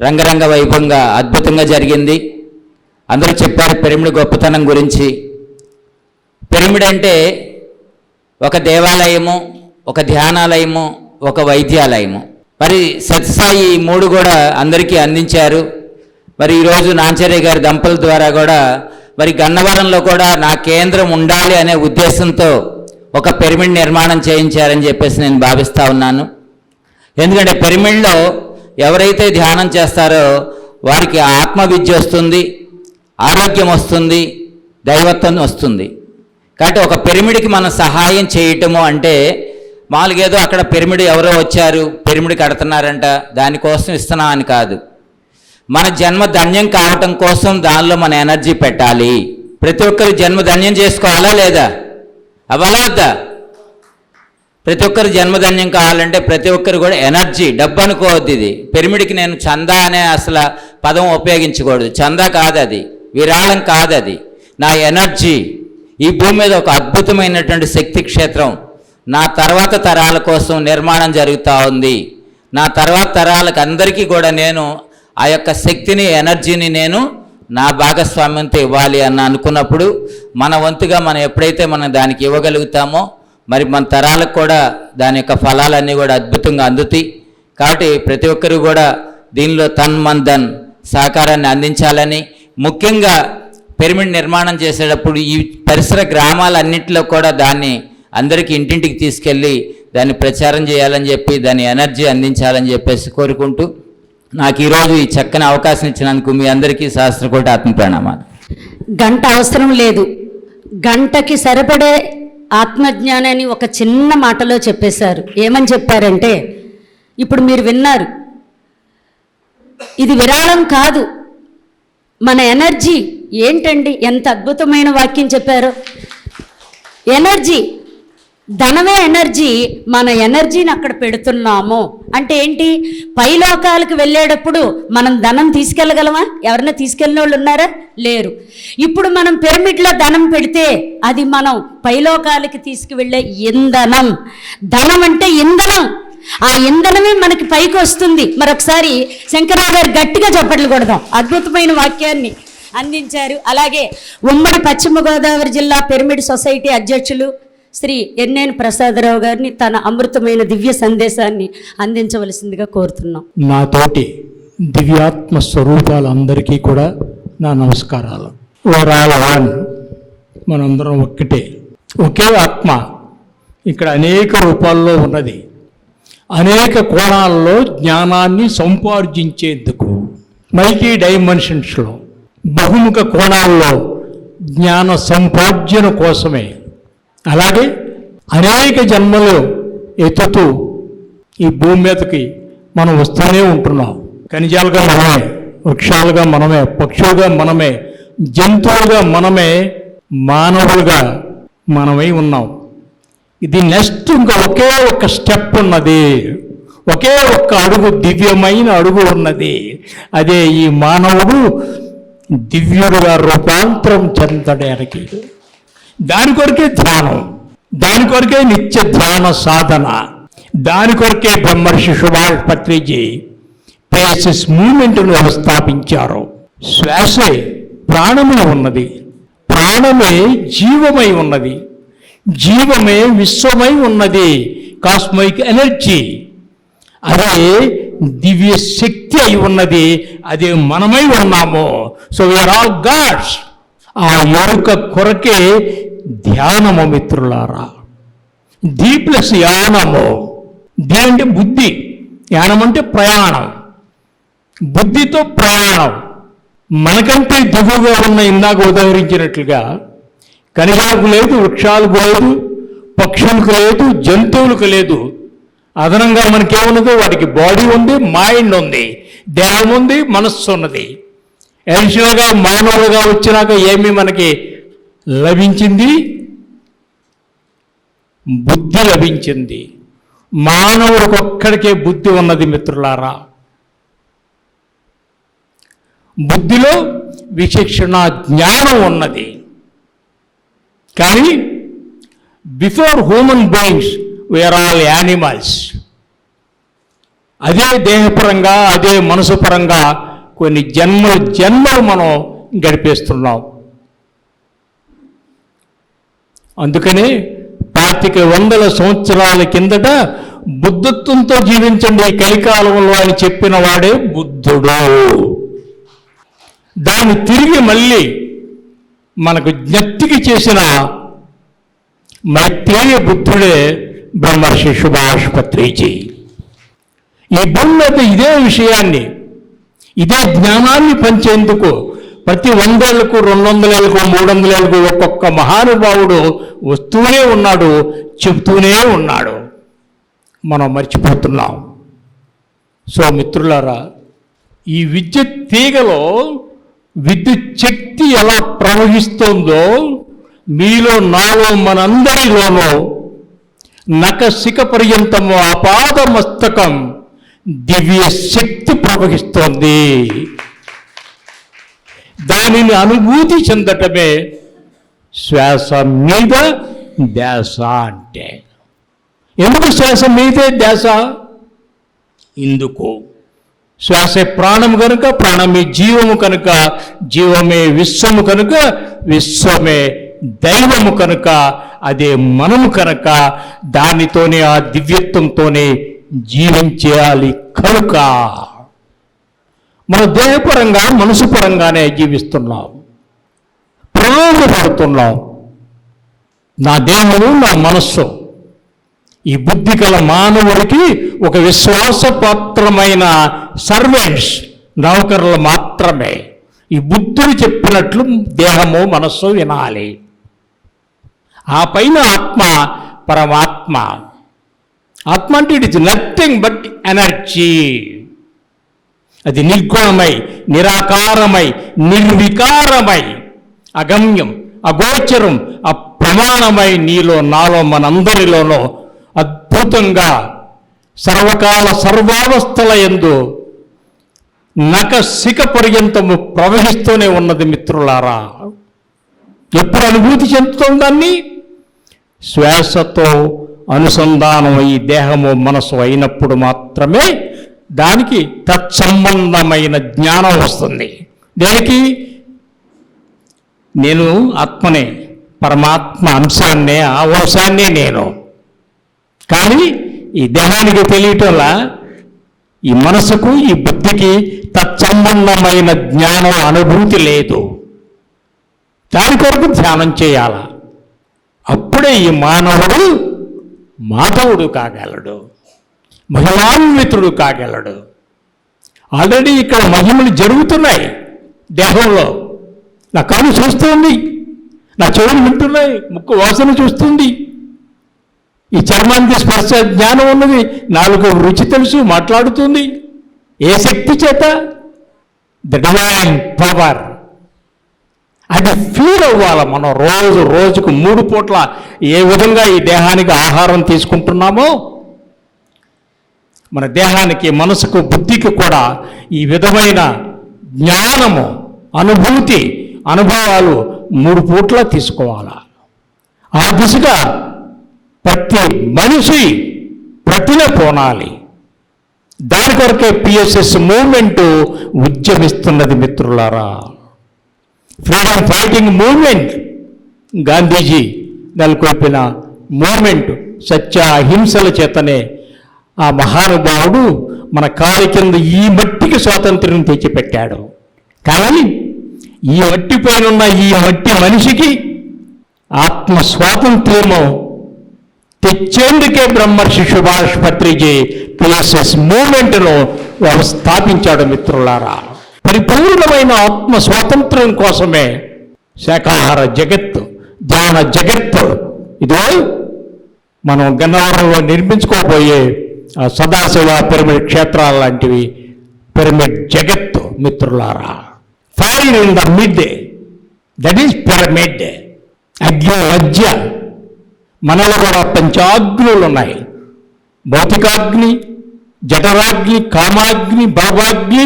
రంగరంగ వైభవంగా అద్భుతంగా జరిగింది. అందరూ చెప్పారు పిరమిడ్ గొప్పతనం గురించి. పిరమిడ్ అంటే ఒక దేవాలయము, ఒక ధ్యానాలయము, ఒక వైద్యాలయము. మరి సత్యసాయి ఈ 3 కూడా అందరికీ అందించారు. మరి ఈరోజు నాంచార్య గారి దంపతుల ద్వారా కూడా మరి గన్నవరంలో కూడా నా కేంద్రం ఉండాలి అనే ఉద్దేశంతో ఒక పిరమిడ్ నిర్మాణం చేయించారని చెప్పేసి నేను భావిస్తూ ఉన్నాను. ఎందుకంటే పిరమిడ్లో ఎవరైతే ధ్యానం చేస్తారో వారికి ఆత్మ విద్య వస్తుంది, ఆరోగ్యం వస్తుంది, దైవత్వం వస్తుంది. కాబట్టి ఒక పిరమిడ్కి మనం సహాయం చేయటము అంటే మామూలుగా ఏదో అక్కడ పిరమిడ్ ఎవరో వచ్చారు, పిరమిడ్ కడుతున్నారంట, దానికోసం ఇస్తున్నాం అని కాదు. మన జన్మ ధన్యం కావటం కోసం దానిలో మన ఎనర్జీ పెట్టాలి. ప్రతి ఒక్కరు జన్మ ధన్యం చేసుకోవాలా లేదా? అవ్వాలా వద్దా? ప్రతి ఒక్కరు జన్మధన్యం కావాలంటే ప్రతి ఒక్కరు కూడా ఎనర్జీ, డబ్బు అనుకోవద్దు. ఇది పిరమిడ్కి నేను చందా అనే అసలు పదం ఉపయోగించకూడదు. చందా కాదు అది, విరాళం కాదు అది, నా ఎనర్జీ. ఈ భూమి మీద ఒక అద్భుతమైనటువంటి శక్తి క్షేత్రం నా తర్వాత తరాల కోసం నిర్మాణం జరుగుతూ ఉంది. నా తర్వాత తరాలకు అందరికీ కూడా నేను ఆ యొక్క శక్తిని, ఎనర్జీని నేను నా భాగస్వామ్యంతో ఇవ్వాలి అని అనుకున్నప్పుడు మన వంతుగా మనం ఎప్పుడైతే మనం దానికి ఇవ్వగలుగుతామో మరి మన తరాలకు కూడా దాని యొక్క ఫలాలన్నీ కూడా అద్భుతంగా అందుతాయి. కాబట్టి ప్రతి ఒక్కరూ కూడా దీనిలో తన్ మన్ ధన్ సహకారాన్ని అందించాలని, ముఖ్యంగా పిరమిడ్ నిర్మాణం చేసేటప్పుడు ఈ పరిసర గ్రామాలన్నింటిలో కూడా దాన్ని అందరికీ ఇంటింటికి తీసుకెళ్ళి దాన్ని ప్రచారం చేయాలని చెప్పి దాని ఎనర్జీ అందించాలని చెప్పేసి కోరుకుంటూ నాకు ఈరోజు ఈ చక్కని అవకాశం ఇచ్చినందుకు మీ అందరికీ సహస్రకోటి ఆత్మ ప్రణామాలు.
గంట అవసరం లేదు, గంటకి సరిపడే ఆత్మజ్ఞానాన్ని ఒక చిన్న మాటలో చెప్పేశారు. ఏమని చెప్పారంటే, ఇప్పుడు మీరు విన్నారు, ఇది విరాళం కాదు, మన ఎనర్జీ. ఏంటండి ఎంత అద్భుతమైన వాక్యం చెప్పారో. ఎనర్జీ, ధనమే ఎనర్జీ. మన ఎనర్జీని అక్కడ పెడుతున్నాము అంటే ఏంటి? పైలోకాలకు వెళ్ళేటప్పుడు మనం ధనం తీసుకెళ్ళగలమా? ఎవరైనా తీసుకెళ్ళిన వాళ్ళు ఉన్నారా? లేరు. ఇప్పుడు మనం పిరమిడ్లో ధనం పెడితే అది మనం పైలోకాలకి తీసుకువెళ్ళే ఇంధనం. ధనం అంటే ఇంధనం. ఆ ఇంధనమే మనకి పైకి వస్తుంది. మరొకసారి శంకరరావు గారు గట్టిగా చప్పట్లు కొడదాం. అద్భుతమైన వాక్యాన్ని అందించారు. అలాగే ఉమ్మడి పశ్చిమ గోదావరి జిల్లా పిరమిడ్ సొసైటీ అధ్యక్షులు శ్రీ ఎన్నేని ప్రసాదరావు గారిని తన అమృతమైన దివ్య సందేశాన్ని అందించవలసిందిగా కోరుతున్నాం.
నాతోటి దివ్యాత్మ స్వరూపాలందరికీ కూడా నా నమస్కారాలు. వరాలవాన్, మనందరం ఒక్కటే, ఒకే ఆత్మ ఇక్కడ అనేక రూపాల్లో ఉన్నది. అనేక కోణాల్లో జ్ఞానాన్ని సంపార్జించేందుకు మల్టీ డైమెన్షన్స్లో బహుముఖ కోణాల్లో జ్ఞాన సంపార్జన కోసమే, అలాగే అనేక జన్మలు ఎత్తుతూ ఈ భూమి మీదకి మనం వస్తూనే ఉంటున్నాం. ఖనిజాలుగా మనమే, వృక్షాలుగా మనమే, పక్షులుగా మనమే, జంతువులుగా మనమే, మానవులుగా మనమై ఉన్నాం. ఇది నెక్స్ట్ ఇంకా ఒకే ఒక స్టెప్ ఉన్నది, ఒకే ఒక్క అడుగు, దివ్యమైన అడుగు ఉన్నది. అదే ఈ మానవుడు దివ్యుడుగా రూపాంతరం చెందడానికి. దాని కొరకే ధ్యానం, దాని కొరకే నిత్య ధ్యాన సాధన, దాని కొరకే బ్రహ్మర్షి సుభాష్ పత్రిజీ ప్రేసెస్ మూమెంట్ను వ్యవస్థాపించారు. శ్వాసే ప్రాణమే ఉన్నది, ప్రాణమే జీవమై ఉన్నది, జీవమే విశ్వమై ఉన్నది, కాస్మిక్ ఎనర్జీ. అదే దివ్య శక్తి అయి ఉన్నది, అదే మనమై ఉన్నాము. So we are all gods. ఆ ఎరుక కొరకే ధ్యానము మిత్రులారా. ధీ ప్లస్ యానము. ధీ అంటే బుద్ధి, యానం అంటే ప్రయాణం, బుద్ధితో ప్రయాణం. మనకంటే దిగువగా ఉన్న ఇందాక ఉదాహరించినట్లుగా ఖనిజాలకు లేదు, వృక్షాలకు లేదు, పక్షులకు లేదు, జంతువులకు లేదు. అదనంగా మనకేమున్నదో వాటికి బాడీ ఉంది, మైండ్ ఉంది, దేహం ఉంది, మనస్సు ఉన్నది. అడిషనల్గా మానవులుగా వచ్చినాక ఏమి మనకి లభించింది? బుద్ధి లభించింది. మానవుడికి ఒక్కడికే బుద్ధి ఉన్నది మిత్రులారా. బుద్ధిలో విచక్షణ జ్ఞానం ఉన్నది. కానీ before human beings we are all animals. అదే దేహపరంగా, అదే మనసు పరంగా కొన్ని జన్మలు మనం గడిపేస్తున్నాం. అందుకనే 2500 సంవత్సరాల కిందట బుద్ధత్వంతో జీవించండి ఈ కలికాలంలో అని చెప్పిన వాడే బుద్ధుడు. దాన్ని తిరిగి మళ్ళీ మనకు జ్ఞప్తికి చేసిన మైత్రేయ బుద్ధుడే బ్రహ్మర్షి సుభాష్ పత్రిజీ. ఈ భూమి మీద ఇదే విషయాన్ని, ఇదే జ్ఞానాన్ని పంచేందుకు ప్రతి 100 ఏళ్లకు, 200 ఏళ్లకు, 300 ఏళ్లకు ఒక్కొక్క మహానుభావుడు వస్తూనే ఉన్నాడు, చెబుతూనే ఉన్నాడు. మనం మర్చిపోతున్నాం. సో మిత్రులారా, ఈ విద్యుత్ తీగలో విద్యుత్ శక్తి ఎలా ప్రవహిస్తుందో మీలో, నాలో, మనందరిలోనూ నఖశిఖ పర్యంతము అపాద మస్తకం దివ్య శక్తి ప్రవహిస్తోంది. దానిని అనుభూతి చెందటమే శ్వాస మీద ధ్యాస అంటే. ఎందుకు శ్వాస మీదే ధ్యాస? ఇందుకు శ్వాసే ప్రాణము కనుక, ప్రాణమే జీవము కనుక, జీవమే విశ్వము కనుక, విశ్వమే దైవము కనుక, అదే మనము కనుక, దానితోనే, ఆ దివ్యత్వంతోనే జీవించేయాలి కనుక మన దేహపరంగా, మనసు పరంగానే జీవిస్తున్నాం, ప్రలోభపడుతున్నాం. నా దేహము, నా మనస్సు, ఈ బుద్ధి గల మానవుడికి ఒక విశ్వాసపాత్రమైన సర్వెంట్స్, నౌకరులు మాత్రమే. ఈ బుద్ధుడు చెప్పినట్లు దేహము, మనస్సు వినాలి. ఆ పైన ఆత్మ, పరమాత్మ. ఆత్మ అంటే it is nothing but energy. అది నిర్గుణమై, నిరాకారమై, నిర్వికారమై, అగమ్యం, అగోచరం, అప్రమాణమై నీలో, నాలో, మనందరిలోనూ అద్భుతంగా సర్వకాల సర్వావస్థల యందు నఖశిఖ పర్యంతము ప్రవహిస్తూనే ఉన్నది మిత్రులారా. ఎప్పుడు అనుభూతి చెందుతుంది దాన్ని? శ్వాసతో అనుసంధానం ఈ దేహము, మనసు అయినప్పుడు మాత్రమే దానికి తత్సంబంధమైన జ్ఞానం వస్తుంది. దేనికి? నేను ఆత్మనే, పరమాత్మ అంశాన్నే, ఆ వంశాన్నే నేను. కానీ ఈ దేహానికి తెలియటంలా ఈ మనసుకు, ఈ బుద్ధికి తత్సంబంధమైన జ్ఞానం, అనుభూతి లేదు. దాని కొరకు ధ్యానం చేయాల. అప్పుడే ఈ మానవుడు మాధవుడు కాగలడు, మహిమాన్వితుడు కాగలడు. ఆల్రెడీ ఇక్కడ మహిమలు జరుగుతున్నాయి దేహంలో. నా కళ్ళు చూస్తుంది, నా చెవులు వింటున్నాయి, ముక్కు వాసన చూస్తుంది, ఈ చర్మానికి స్పర్శ జ్ఞానం ఉన్నది, నాలుగు రుచి తెలుసు, మాట్లాడుతుంది. ఏ శక్తి చేత? The divine power. అది ఫీల్ అవ్వాలి. మనం రోజుకు 3 పూట్ల ఏ విధంగా ఈ దేహానికి ఆహారం తీసుకుంటున్నామో మన దేహానికి, మనసుకు, బుద్ధికి కూడా ఈ విధమైన జ్ఞానము, అనుభవాలు 3 పూట్ల తీసుకోవాలి. ఆ దిశగా ప్రతి మనిషి ప్రతిన పోనాలి. దాని కొరకే పిఎస్ఎస్ మూవ్మెంట్ ఉద్యమిస్తున్నది మిత్రులారా. ఫ్రీడమ్ ఫైటింగ్ మూవ్మెంట్, గాంధీజీ నెలకొల్పిన మూవ్మెంట్, సత్య అహింసల చేతనే ఆ మహానుభావుడు మన కాలి కింద ఈ మట్టికి స్వాతంత్ర్యం తెచ్చిపెట్టాడు. కానీ ఈ మట్టి పైన ఉన్న ఈ మట్టి మనిషికి ఆత్మ స్వాతంత్ర్యము తెచ్చేందుకే బ్రహ్మర్షి సుభాష్ పత్రిజీ పిఎస్ఎస్ మూవ్మెంట్ను స్థాపించాడు మిత్రులారా. పరిపూర్ణమైన ఆత్మ స్వాతంత్ర్యం కోసమే శాకాహార జగత్తు, ధ్యాన జగత్తు, ఇదో మనం గన్నవరంలో నిర్మించుకోబోయే సదాశివ పిరమిడ్ క్షేత్రాల లాంటివి పిరమిడ్ జగత్తు మిత్రులారా. Fire in the mid, that is pyramid. అగ్ని మధ్య మనలో కూడా పంచాగ్నులు ఉన్నాయి. భౌతికాగ్ని, జఠరాగ్ని, కామాగ్ని, భావాగ్ని,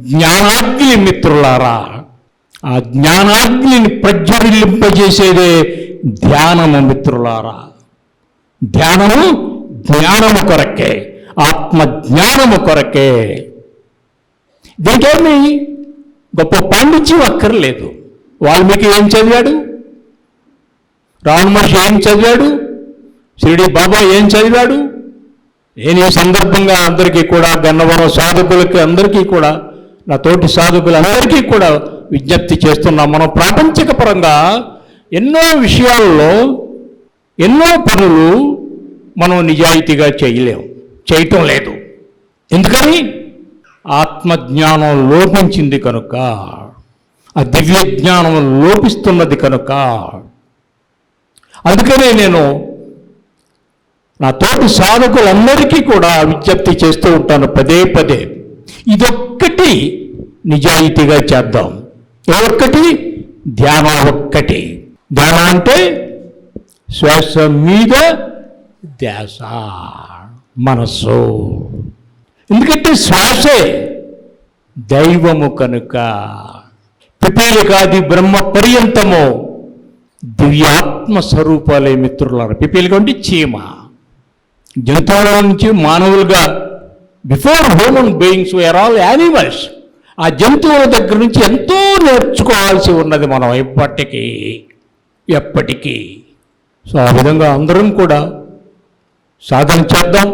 జ్ఞానాగ్ని మిత్రులారా. ఆ జ్ఞానాగ్నిని ప్రజ్వలింపజేసేదే ధ్యానము మిత్రులారా. ధ్యానము జ్ఞానము కొరకే, ఆత్మ జ్ఞానము కొరకే. దీనికేమి గొప్ప పాండిత్యం అక్కర్లేదు. వాల్మీకి ఏం చదివాడు? రావణ మహర్షి ఏం చదివాడు? షిరిడి బాబా ఏం చదివాడు? నేను ఈ సందర్భంగా అందరికీ కూడా, గన్నవరం సాధకులకి అందరికీ కూడా, నా తోటి సాధకులందరికీ కూడా విజ్ఞప్తి చేస్తున్నాం. మనం ప్రాపంచిక పరంగా ఎన్నో విషయాల్లో ఎన్నో పనులు మనం నిజాయితీగా చేయటం లేదు. ఎందుకని? ఆత్మజ్ఞానం లోపించింది కనుక, ఆ దివ్య జ్ఞానం లోపిస్తున్నది కనుక. అందుకనే నేను నా తోటి సాధకులందరికీ కూడా విజ్ఞప్తి చేస్తూ ఉంటాను పదే పదే, ఇదొక్కటి నిజాయితీగా చేద్దాం. ఒక్కటి ధ్యానం, ఒక్కటి ధ్యానం అంటే శ్వాస మీద ధ్యాస, మనస్సు. ఎందుకంటే శ్వాసే దైవము కనుక. పిపీలికాది బ్రహ్మ పర్యంతము దివ్యాత్మ స్వరూపాలే మిత్రులారా. పిపీలిక అంటే చీమ. జంతువుల నుంచి మానవులుగా, before human beings we are all animals. ఆ జంతువుల దగ్గర నుంచి ఎంతో నేర్చుకోవాల్సి ఉన్నది మనం ఎప్పటికీ. సో ఆ విధంగా అందరం కూడా సాధన చేద్దాం,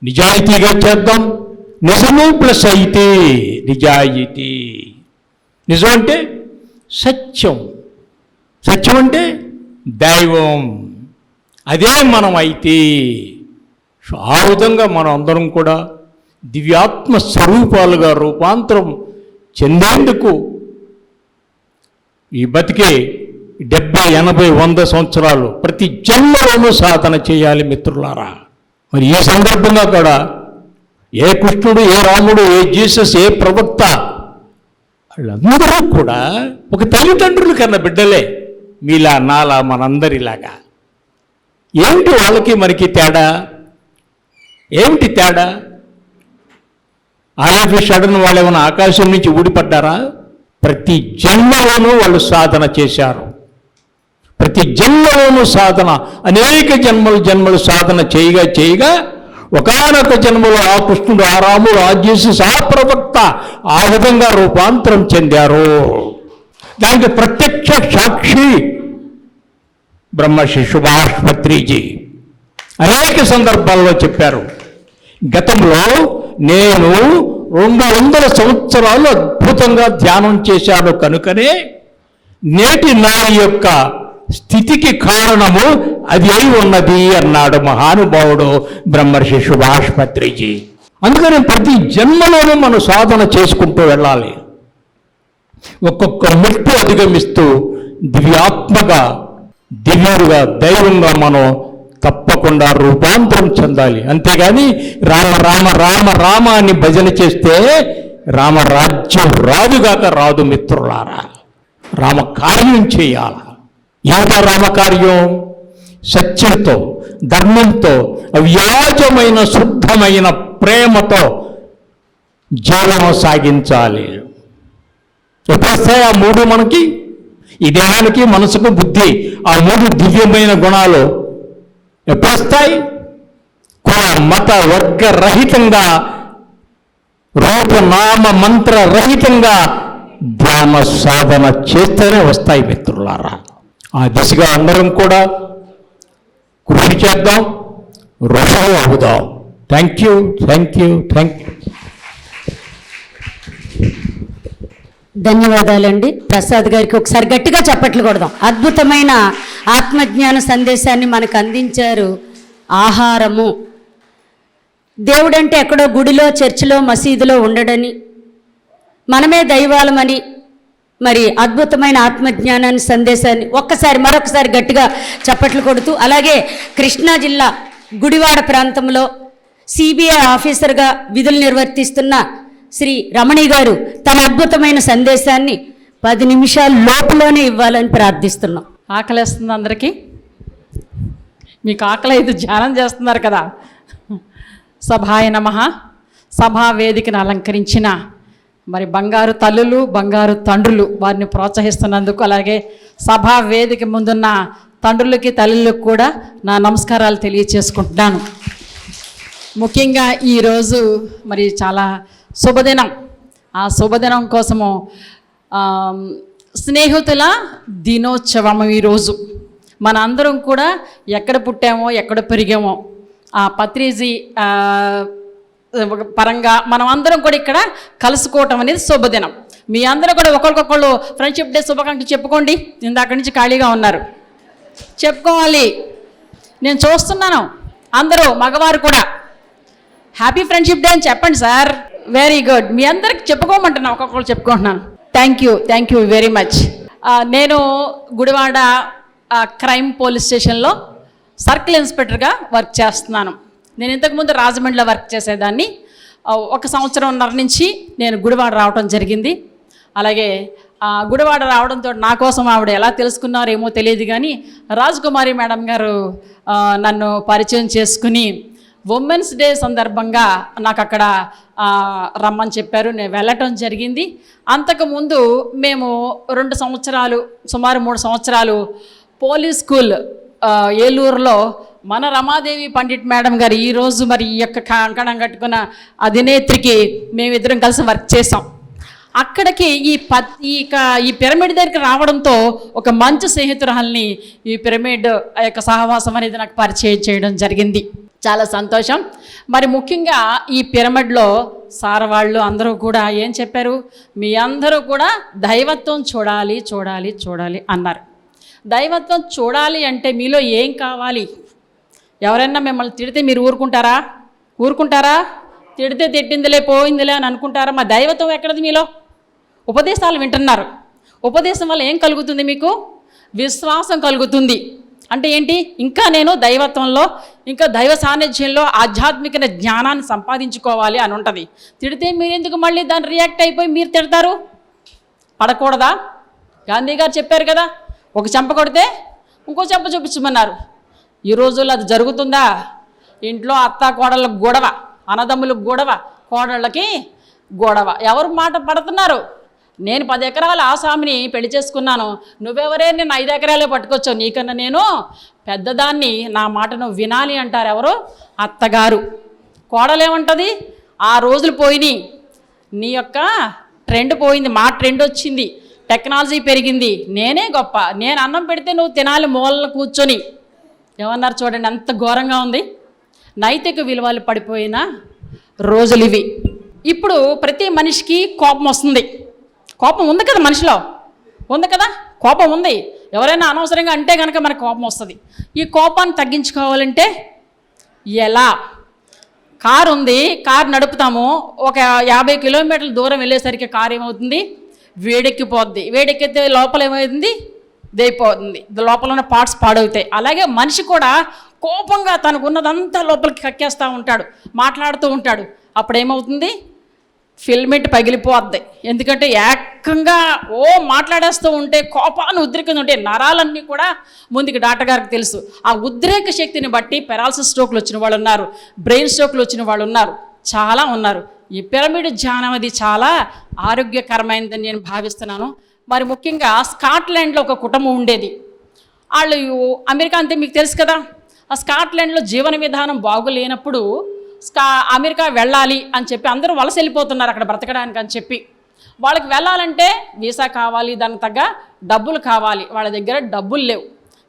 నిజాయితీగా చేద్దాం. నిజమే ప్లస్ అయితే నిజాయితీ. నిజం అంటే సత్యం, సత్యం అంటే దైవం, అదే మనం అయితే. ఆ విధంగా మనం అందరం కూడా దివ్యాత్మ స్వరూపాలుగా రూపాంతరం చెందేందుకు ఈ బతికే 70, 80, 100 సంవత్సరాలు ప్రతి జన్మలోనూ సాధన చేయాలి మిత్రులారా. మరి ఈ సందర్భంగా కూడా ఏ కృష్ణుడు, ఏ రాముడు, ఏ జీసస్, ఏ ప్రవక్త, వాళ్ళందరూ కూడా ఒక తల్లిదండ్రులు కన్నా బిడ్డలే, మీలా నాలా మనందరిలాగా. ఏమిటి వాళ్ళకి మనకి తేడా? ఏమిటి తేడా? ఆలఫీ సడన్ వాళ్ళు ఏమైనా ఆకాశం నుంచి ఊడిపడ్డారా? ప్రతి జన్మలోనూ వాళ్ళు సాధన చేశారు. ప్రతి జన్మలోనూ సాధన, అనేక జన్మలు సాధన చేయగా ఒకానొక జన్మలో ఆ కృష్ణుడు, ఆ రాముడు, ఆ జీసస్, ఆ ప్రవక్త ఆ విధంగా రూపాంతరం చెందారు. దానికి ప్రత్యక్ష సాక్షి బ్రహ్మర్షి సుభాష్ పత్రిజీ అనేక సందర్భాల్లో చెప్పారు. గతంలో నేను 200 సంవత్సరాలు అద్భుతంగా ధ్యానం చేశాను కనుకనే నేటి నా యొక్క స్థితికి కారణము అది అయి ఉన్నది అన్నాడు మహానుభావుడు బ్రహ్మర్షి సుభాష్ పత్రిజీ. అందుకని ప్రతి జన్మలోనూ మనం సాధన చేసుకుంటూ వెళ్ళాలి. ఒక్కొక్క మెట్టు అధిగమిస్తూ దివ్యాత్మగా, దివ్యుడుగా, దైవంగా మనం తప్పకుండా రూపాంతరం చెందాలి. అంతేగాని రామ రామ రామ రామ అని భజన చేస్తే రామరాజ్యం రాదుగాక రాదు మిత్రులారా. రామకార్యం చేయాలి. ఏమిటా రామకార్యం? సత్యంతో, ధర్మంతో, అవ్యాజమైన శుద్ధమైన ప్రేమతో జీవనం సాగించాలి. ఎప్పుడొస్తాయి ఆ మూడు మనకి? ఈ దేహానికి, మనసుకు, బుద్ధి, ఆ మూడు దివ్యమైన గుణాలు ఎప్పుడొస్తాయి? కుల మత వర్గ రహితంగా, రూపనామ మంత్ర రహితంగా ధ్యాన సాధన చేస్తేనే వస్తాయి మిత్రులారా. ఆ దిశగా అందరం కూడా కృషి చేద్దాం, ఋషులు అవుదాం. Thank you, thank you, thank you.
ధన్యవాదాలండి. ప్రసాద్ గారికి ఒకసారి గట్టిగా చప్పట్లు కొడదాం. అద్భుతమైన ఆత్మజ్ఞాన సందేశాన్ని మనకు అందించారు. ఆహారము, దేవుడంటే ఎక్కడో గుడిలో, చర్చిలో, మసీదులో ఉండడని, మనమే దైవాలమని, మరి అద్భుతమైన ఆత్మజ్ఞానాన్ని సందేశాన్ని మరొకసారి గట్టిగా చప్పట్లు కొడుతూ, అలాగే కృష్ణా జిల్లా గుడివాడ ప్రాంతంలో సిబిఐ ఆఫీసర్గా విధులు నిర్వర్తిస్తున్న శ్రీ రమణి గారు తన అద్భుతమైన సందేశాన్ని 10 నిమిషాల లోపులోనే ఇవ్వాలని ప్రార్థిస్తున్నాం.
ఆకలేస్తుంది అందరికీ? మీకు ఆకలి అయితే ధ్యానం చేస్తున్నారు కదా. సభాయ నమః. సభా వేదికను అలంకరించిన మరి బంగారు తల్లులు, బంగారు తండ్రులు, వారిని ప్రోత్సహిస్తున్నందుకు, అలాగే సభా వేదిక ముందున్న తండ్రులకి, తల్లులకు కూడా నా నమస్కారాలు తెలియచేసుకుంటున్నాను. ముఖ్యంగా ఈరోజు మరి చాలా శుభదినం. ఆ శుభదినం కోసము స్నేహితుల దినోత్సవం ఈరోజు. మన అందరం కూడా ఎక్కడ పుట్టామో, ఎక్కడ పెరిగామో ఆ పత్రిజీ పరంగా మనం అందరం కూడా ఇక్కడ కలుసుకోవటం అనేది శుభదినం. మీ అందరూ కూడా ఒకరికొకళ్ళు ఫ్రెండ్షిప్ డే శుభాకాంక్షలు చెప్పుకోండి. ఇందాక నుంచి ఖాళీగా ఉన్నారు, చెప్పుకోవాలి. నేను చూస్తున్నాను అందరూ మగవారు కూడా హ్యాపీ ఫ్రెండ్షిప్ డే అని చెప్పండి సార్. Very good. మీ అందరికి చెప్పుకోమంటున్నాను, ఒక్కొక్కరు చెప్పుకుంటున్నాను. Thank you very much. నేను గుడివాడ క్రైమ్ పోలీస్ స్టేషన్లో సర్కిల్ ఇన్స్పెక్టర్గా వర్క్ చేస్తున్నాను. నేను ఇంతకుముందు రాజమండ్రిలో వర్క్ చేసేదాన్ని. 1 సంవత్సరంన్నర నుంచి నేను గుడివాడ రావడం జరిగింది. అలాగే గుడివాడ రావడంతో నా కోసం ఆవిడ ఎలా తెలుసుకున్నారేమో తెలియదు కానీ రాజకుమారి మేడం గారు నన్ను పరిచయం చేసుకుని ఉమెన్స్ డే సందర్భంగా నాకు అక్కడ రమ్మని చెప్పారు. నేను వెళ్ళటం జరిగింది. అంతకుముందు మేము 2 సంవత్సరాలు, సుమారు 3 సంవత్సరాలు పోలీస్ స్కూల్ ఏలూరులో మన రమాదేవి పండిట్ మేడం గారు ఈరోజు మరి ఈ యొక్క కంకణం కట్టుకున్న అధినేత్రికి మేమిద్దరం కలిసి వర్క్ చేసాం. అక్కడికి ఈ పిరమిడ్ దగ్గరికి రావడంతో ఒక మంచి స్నేహితురాల్ని ఈ పిరమిడ్ యొక్క సహవాసం అనేది నాకు పరిచయం చేయడం జరిగింది. చాలా సంతోషం. మరి ముఖ్యంగా ఈ పిరమిడ్లో సార్ వాళ్ళు అందరూ కూడా ఏం చెప్పారు? మీ అందరూ కూడా దైవత్వం చూడాలి చూడాలి చూడాలి అన్నారు. దైవత్వం చూడాలి అంటే మీలో ఏం కావాలి? ఎవరైనా మిమ్మల్ని తిడితే మీరు ఊరుకుంటారా? తిడితే తిట్టిందిలే, పోయిందిలే అని అనుకుంటారా? మా దైవత్వం ఎక్కడది మీలో? ఉపదేశాలు వింటున్నారు. ఉపదేశం వల్ల ఏం కలుగుతుంది? మీకు విశ్వాసం కలుగుతుంది. అంటే ఏంటి? ఇంకా నేను దైవత్వంలో, ఇంకా దైవ సాన్నిధ్యంలో ఆధ్యాత్మిక జ్ఞానాన్ని సంపాదించుకోవాలి అని ఉంటుంది. తిడితే మీరు ఎందుకు మళ్ళీ దాన్ని రియాక్ట్ అయిపోయి మీరు తిడతారు? పడకూడదా? గాంధీ గారు చెప్పారు కదా, ఒక చెంప కొడితే ఇంకో చెంప చూపించమన్నారు. ఈ రోజుల్లో అది జరుగుతుందా? ఇంట్లో అత్త కోడళ్ళకు గొడవ, అన్నదమ్ములకు గొడవ, కోడళ్ళకి గొడవ. ఎవరు మాట పడుతున్నారు? నేను 10 ఎకరాల ఆసామిని పెళ్లి చేసుకున్నాను, నువ్వెవరే? నేను 5 ఎకరాలే పట్టుకొచ్చావు, నీకన్నా నేను పెద్దదాన్ని, నా మాటను వినాలి అంటారు. ఎవరు? అత్తగారు. కోడలేమంటుంది? ఆ రోజులు పోయినాయి, నీ యొక్క ట్రెండ్ పోయింది, మా ట్రెండ్ వచ్చింది, టెక్నాలజీ పెరిగింది, నేనే గొప్ప, నేను అన్నం పెడితే నువ్వు తినాలి మూలన కూర్చొని. ఏమన్నారు చూడండి, ఎంత ఘోరంగా ఉంది. నైతిక విలువలు పడిపోయిన రోజులు ఇవి. ఇప్పుడు ప్రతి మనిషికి కోపం వస్తుంది. కోపం ఉంది కదా, మనిషిలో ఉంది కదా, కోపం ఉంది. ఎవరైనా అనవసరంగా అంటే కనుక మనకు కోపం వస్తుంది. ఈ కోపాన్ని తగ్గించుకోవాలంటే ఎలా? కారు ఉంది, కారు నడుపుతాము, ఒక 50 కిలోమీటర్ల దూరం వెళ్ళేసరికి కారు ఏమవుతుంది? వేడెక్కిపోద్ది. వేడెక్కితే లోపల ఏమవుతుంది? దైపోతుంది, లోపల ఉన్న పార్ట్స్ పాడవుతాయి. అలాగే మనిషి కూడా కోపంగా తనకున్నదంతా లోపలికి కక్కేస్తూ ఉంటాడు, మాట్లాడుతూ ఉంటాడు. అప్పుడు ఏమవుతుంది? ఫిల్మెంట్ పగిలిపోద్ది. ఎందుకంటే ఏకంగా మాట్లాడేస్తూ ఉంటే, కోపాన్ని ఉద్రేకంగా ఉంటే నరాలన్నీ కూడా ముందుకు డాక్టర్ గారికి తెలుసు. ఆ ఉద్రేక శక్తిని బట్టి పెరాలసిస్ స్ట్రోక్లు వచ్చిన వాళ్ళు ఉన్నారు, బ్రెయిన్ స్ట్రోక్లు వచ్చిన వాళ్ళు ఉన్నారు, చాలా ఉన్నారు. ఈ పిరమిడ్ ధ్యానం అది చాలా ఆరోగ్యకరమైనదని నేను భావిస్తున్నాను. మరి ముఖ్యంగా స్కాట్లాండ్లో ఒక కుటుంబం ఉండేది. వాళ్ళు అమెరికా అంతే మీకు తెలుసు కదా. ఆ స్కాట్లాండ్లో జీవన విధానం బాగులేనప్పుడు అమెరికా వెళ్ళాలి అని చెప్పి అందరూ వలస వెళ్ళిపోతున్నారు అక్కడ బ్రతకడానికి అని చెప్పి. వాళ్ళకి వెళ్ళాలంటే వీసా కావాలి, దానికి తగ్గ డబ్బులు కావాలి. వాళ్ళ దగ్గర డబ్బులు లేవు.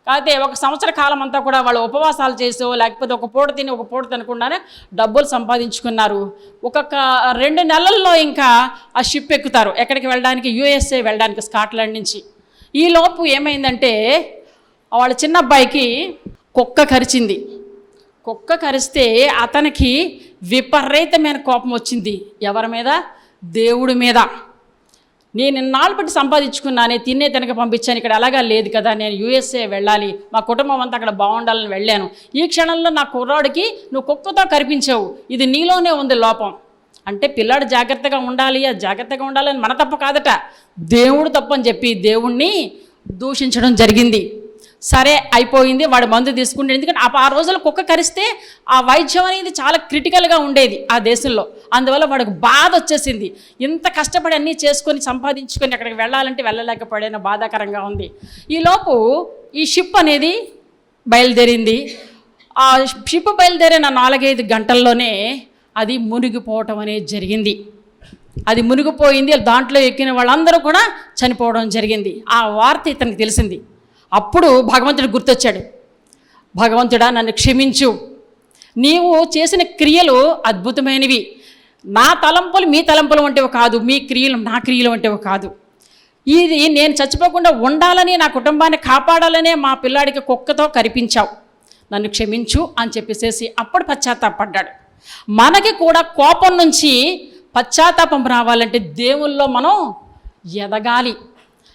అయితే 1 సంవత్సర కాలం అంతా కూడా వాళ్ళు ఉపవాసాలు చేసో లేకపోతే ఒక పూట తిని ఒక పూట తినకుండానే డబ్బులు సంపాదించుకున్నారు. 2 నెలల్లో ఇంకా ఆ షిప్ ఎక్కుతారు ఎక్కడికి వెళ్ళడానికి, USA వెళ్ళడానికి స్కాట్లాండ్ నుంచి. ఈ లోపు ఏమైందంటే వాళ్ళ చిన్న అబ్బాయికి కుక్క కరిచింది. కుక్క కరిస్తే అతనికి విపరీతమైన కోపం వచ్చింది. ఎవరి మీద? దేవుడి మీద. నేను ఇన్నాళ్ళు బట్టి సంపాదించుకున్నానే, తినక పంపించాను, ఇక్కడ అలాగా లేదు కదా, నేను USA వెళ్ళాలి, మా కుటుంబం అంతా అక్కడ బాగుండాలని వెళ్ళాను. ఈ క్షణంలో నా కుర్రాడికి నువ్వు కుక్కతో కరిపించావు, ఇది నీలోనే ఉంది లోపం. అంటే పిల్లాడు జాగ్రత్తగా ఉండాలి, అది జాగ్రత్తగా ఉండాలని మన తప్పు కాదట, దేవుడు తప్పు అని చెప్పి దేవుణ్ణి దూషించడం జరిగింది. సరే అయిపోయింది, వాడు మందు తీసుకుంటే. ఎందుకంటే ఆ రోజుల్లో కుక్క కరిస్తే ఆ వైద్యం అనేది చాలా క్రిటికల్గా ఉండేది ఆ దేశంలో. అందువల్ల వాడికి బాధ వచ్చేసింది. ఇంత కష్టపడి అన్నీ చేసుకొని సంపాదించుకొని అక్కడికి వెళ్ళాలంటే వెళ్ళలేకపోయిన బాధాకరంగా ఉంది. ఈలోపు ఈ షిప్ అనేది బయలుదేరింది. ఆ షిప్ బయలుదేరిన 4-5 గంటల్లోనే అది మునిగిపోవటం అనేది జరిగింది. అది మునిగిపోయింది. దాంట్లో ఎక్కిన వాళ్ళందరూ కూడా చనిపోవడం జరిగింది. ఆ వార్త ఇతనికి తెలిసింది. అప్పుడు భగవంతుడు గుర్తొచ్చాడు. భగవంతుడా, నన్ను క్షమించు, నీవు చేసిన క్రియలు అద్భుతమైనవి. నా తలంపులు మీ తలంపులు వంటివి కాదు, మీ క్రియలు నా క్రియలు వంటివి కాదు. ఇది నేను చచ్చిపోకుండా ఉండాలని, నా కుటుంబాన్ని కాపాడాలనే మా పిల్లాడికి కుక్కతో కరిపించావు, నన్ను క్షమించు అని చెప్పేసి అప్పుడు పశ్చాత్తాపడ్డాడు. మనకి కూడా కోపం నుంచి పశ్చాత్తాపం రావాలంటే దేవుల్లో మనం ఎదగాలి.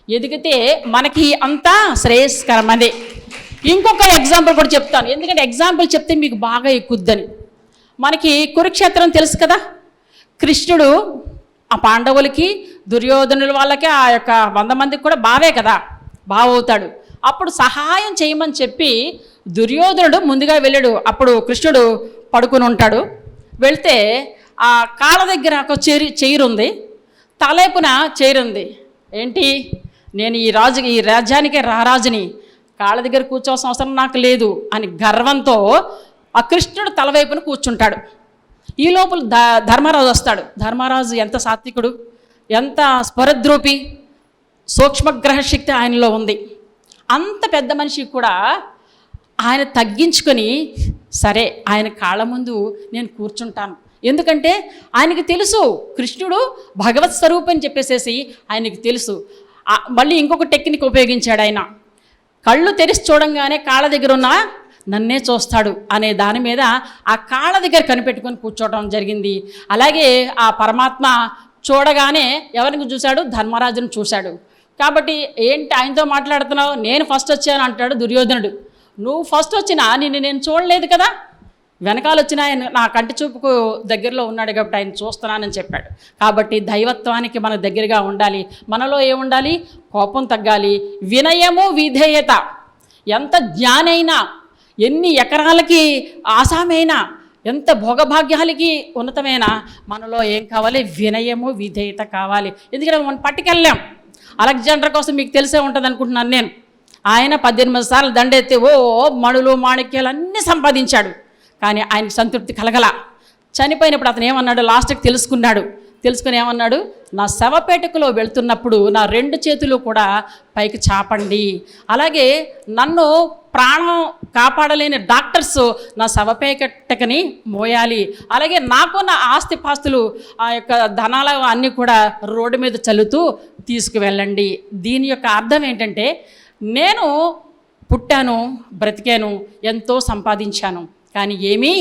ఎదిగితే మనకి అంతా శ్రేయస్కరమదే. ఇంకొక ఎగ్జాంపుల్ కూడా చెప్తాను, ఎందుకంటే ఎగ్జాంపుల్ చెప్తే మీకు బాగా ఎక్కుద్దని. మనకి కురుక్షేత్రం తెలుసు కదా. కృష్ణుడు ఆ పాండవులకి, దుర్యోధనుల వాళ్ళకి, ఆ యొక్క 100 మందికి కూడా బావే కదా, బావవుతాడు. అప్పుడు సహాయం చేయమని చెప్పి దుర్యోధనుడు ముందుగా వెళ్ళాడు. అప్పుడు కృష్ణుడు పడుకుని ఉంటాడు. వెళ్తే ఆ కాళ్ళ దగ్గర ఒక చైరుంది, తలైపున చైరుంది. ఏంటి, నేను ఈ రాజ్యానికే రారాజుని, కాళ్ళ దగ్గర కూర్చోవాల్సిన అవసరం నాకు లేదు అని గర్వంతో ఆ కృష్ణుడు తలవైపున కూర్చుంటాడు. ఈ లోపల ధర్మరాజు వస్తాడు. ధర్మరాజు ఎంత సాత్వికుడు, ఎంత స్పరద్రూపి, సూక్ష్మగ్రహ శక్తి ఆయనలో ఉంది. అంత పెద్ద మనిషి కూడా ఆయన తగ్గించుకొని, సరే ఆయన కాళ్ళ ముందు నేను కూర్చుంటాను. ఎందుకంటే ఆయనకి తెలుసు కృష్ణుడు భగవత్ స్వరూపం అని చెప్పేసేసి ఆయనకి తెలుసు. మళ్ళీ ఇంకొక టెక్నిక్ ఉపయోగించాడు ఆయన. కళ్ళు తెరిచి చూడంగానే కాళ్ళ దగ్గర ఉన్న నన్నే చూస్తాడు అనే దాని మీద ఆ కాళ్ళ దగ్గర కనిపెట్టుకొని కూర్చోవడం జరిగింది. అలాగే ఆ పరమాత్మ చూడగానే ఎవరికి చూశాడు? ధర్మరాజును చూశాడు. కాబట్టి ఏంటి ఆయనతో మాట్లాడుతున్నావు, నేను ఫస్ట్ వచ్చాను అంటాడు దుర్యోధనుడు. నువ్వు ఫస్ట్ వచ్చినా నిన్ను నేను చూడలేదు కదా, వెనకాల వచ్చిన ఆయన నా కంటి చూపుకు దగ్గరలో ఉన్నాడు కాబట్టి ఆయన చూస్తున్నానని చెప్పాడు. కాబట్టి దైవత్వానికి మన దగ్గరగా ఉండాలి. మనలో ఏముండాలి? కోపం తగ్గాలి, వినయము, విధేయత. ఎంత జ్ఞానైనా, ఎన్ని ఎకరాలకి ఆసామైనా, ఎంత భోగభాగ్యాలకి ఉన్నతమైనా మనలో ఏం కావాలి? వినయము, విధేయత కావాలి. ఎందుకంటే మనం పట్టుకెళ్ళాం. అలెగ్జాండర్ కోసం మీకు తెలిసే ఉంటుంది అనుకుంటున్నాను నేను. ఆయన 18 సార్లు దండెత్తి మణులు మాణిక్యాలు అన్నీ సంపాదించాడు. కానీ ఆయనకి సంతృప్తి కలగల. చనిపోయినప్పుడు అతను ఏమన్నాడు? లాస్ట్కి తెలుసుకుని ఏమన్నాడు? నా శవపేటకులో వెళ్తున్నప్పుడు నా 2 చేతులు కూడా పైకి చాపండి. అలాగే నన్ను ప్రాణం కాపాడలేని డాక్టర్స్ నా శవపేటకని మోయాలి. అలాగే నాకున్న ఆస్తిపాస్తులు, ఆ యొక్క ధనాలు అన్నీ కూడా రోడ్డు మీద చల్లుతూ తీసుకువెళ్ళండి. దీని యొక్క అర్థం ఏంటంటే, నేను పుట్టాను, బ్రతికాను, ఎంతో సంపాదించాను, కానీ ఏమీ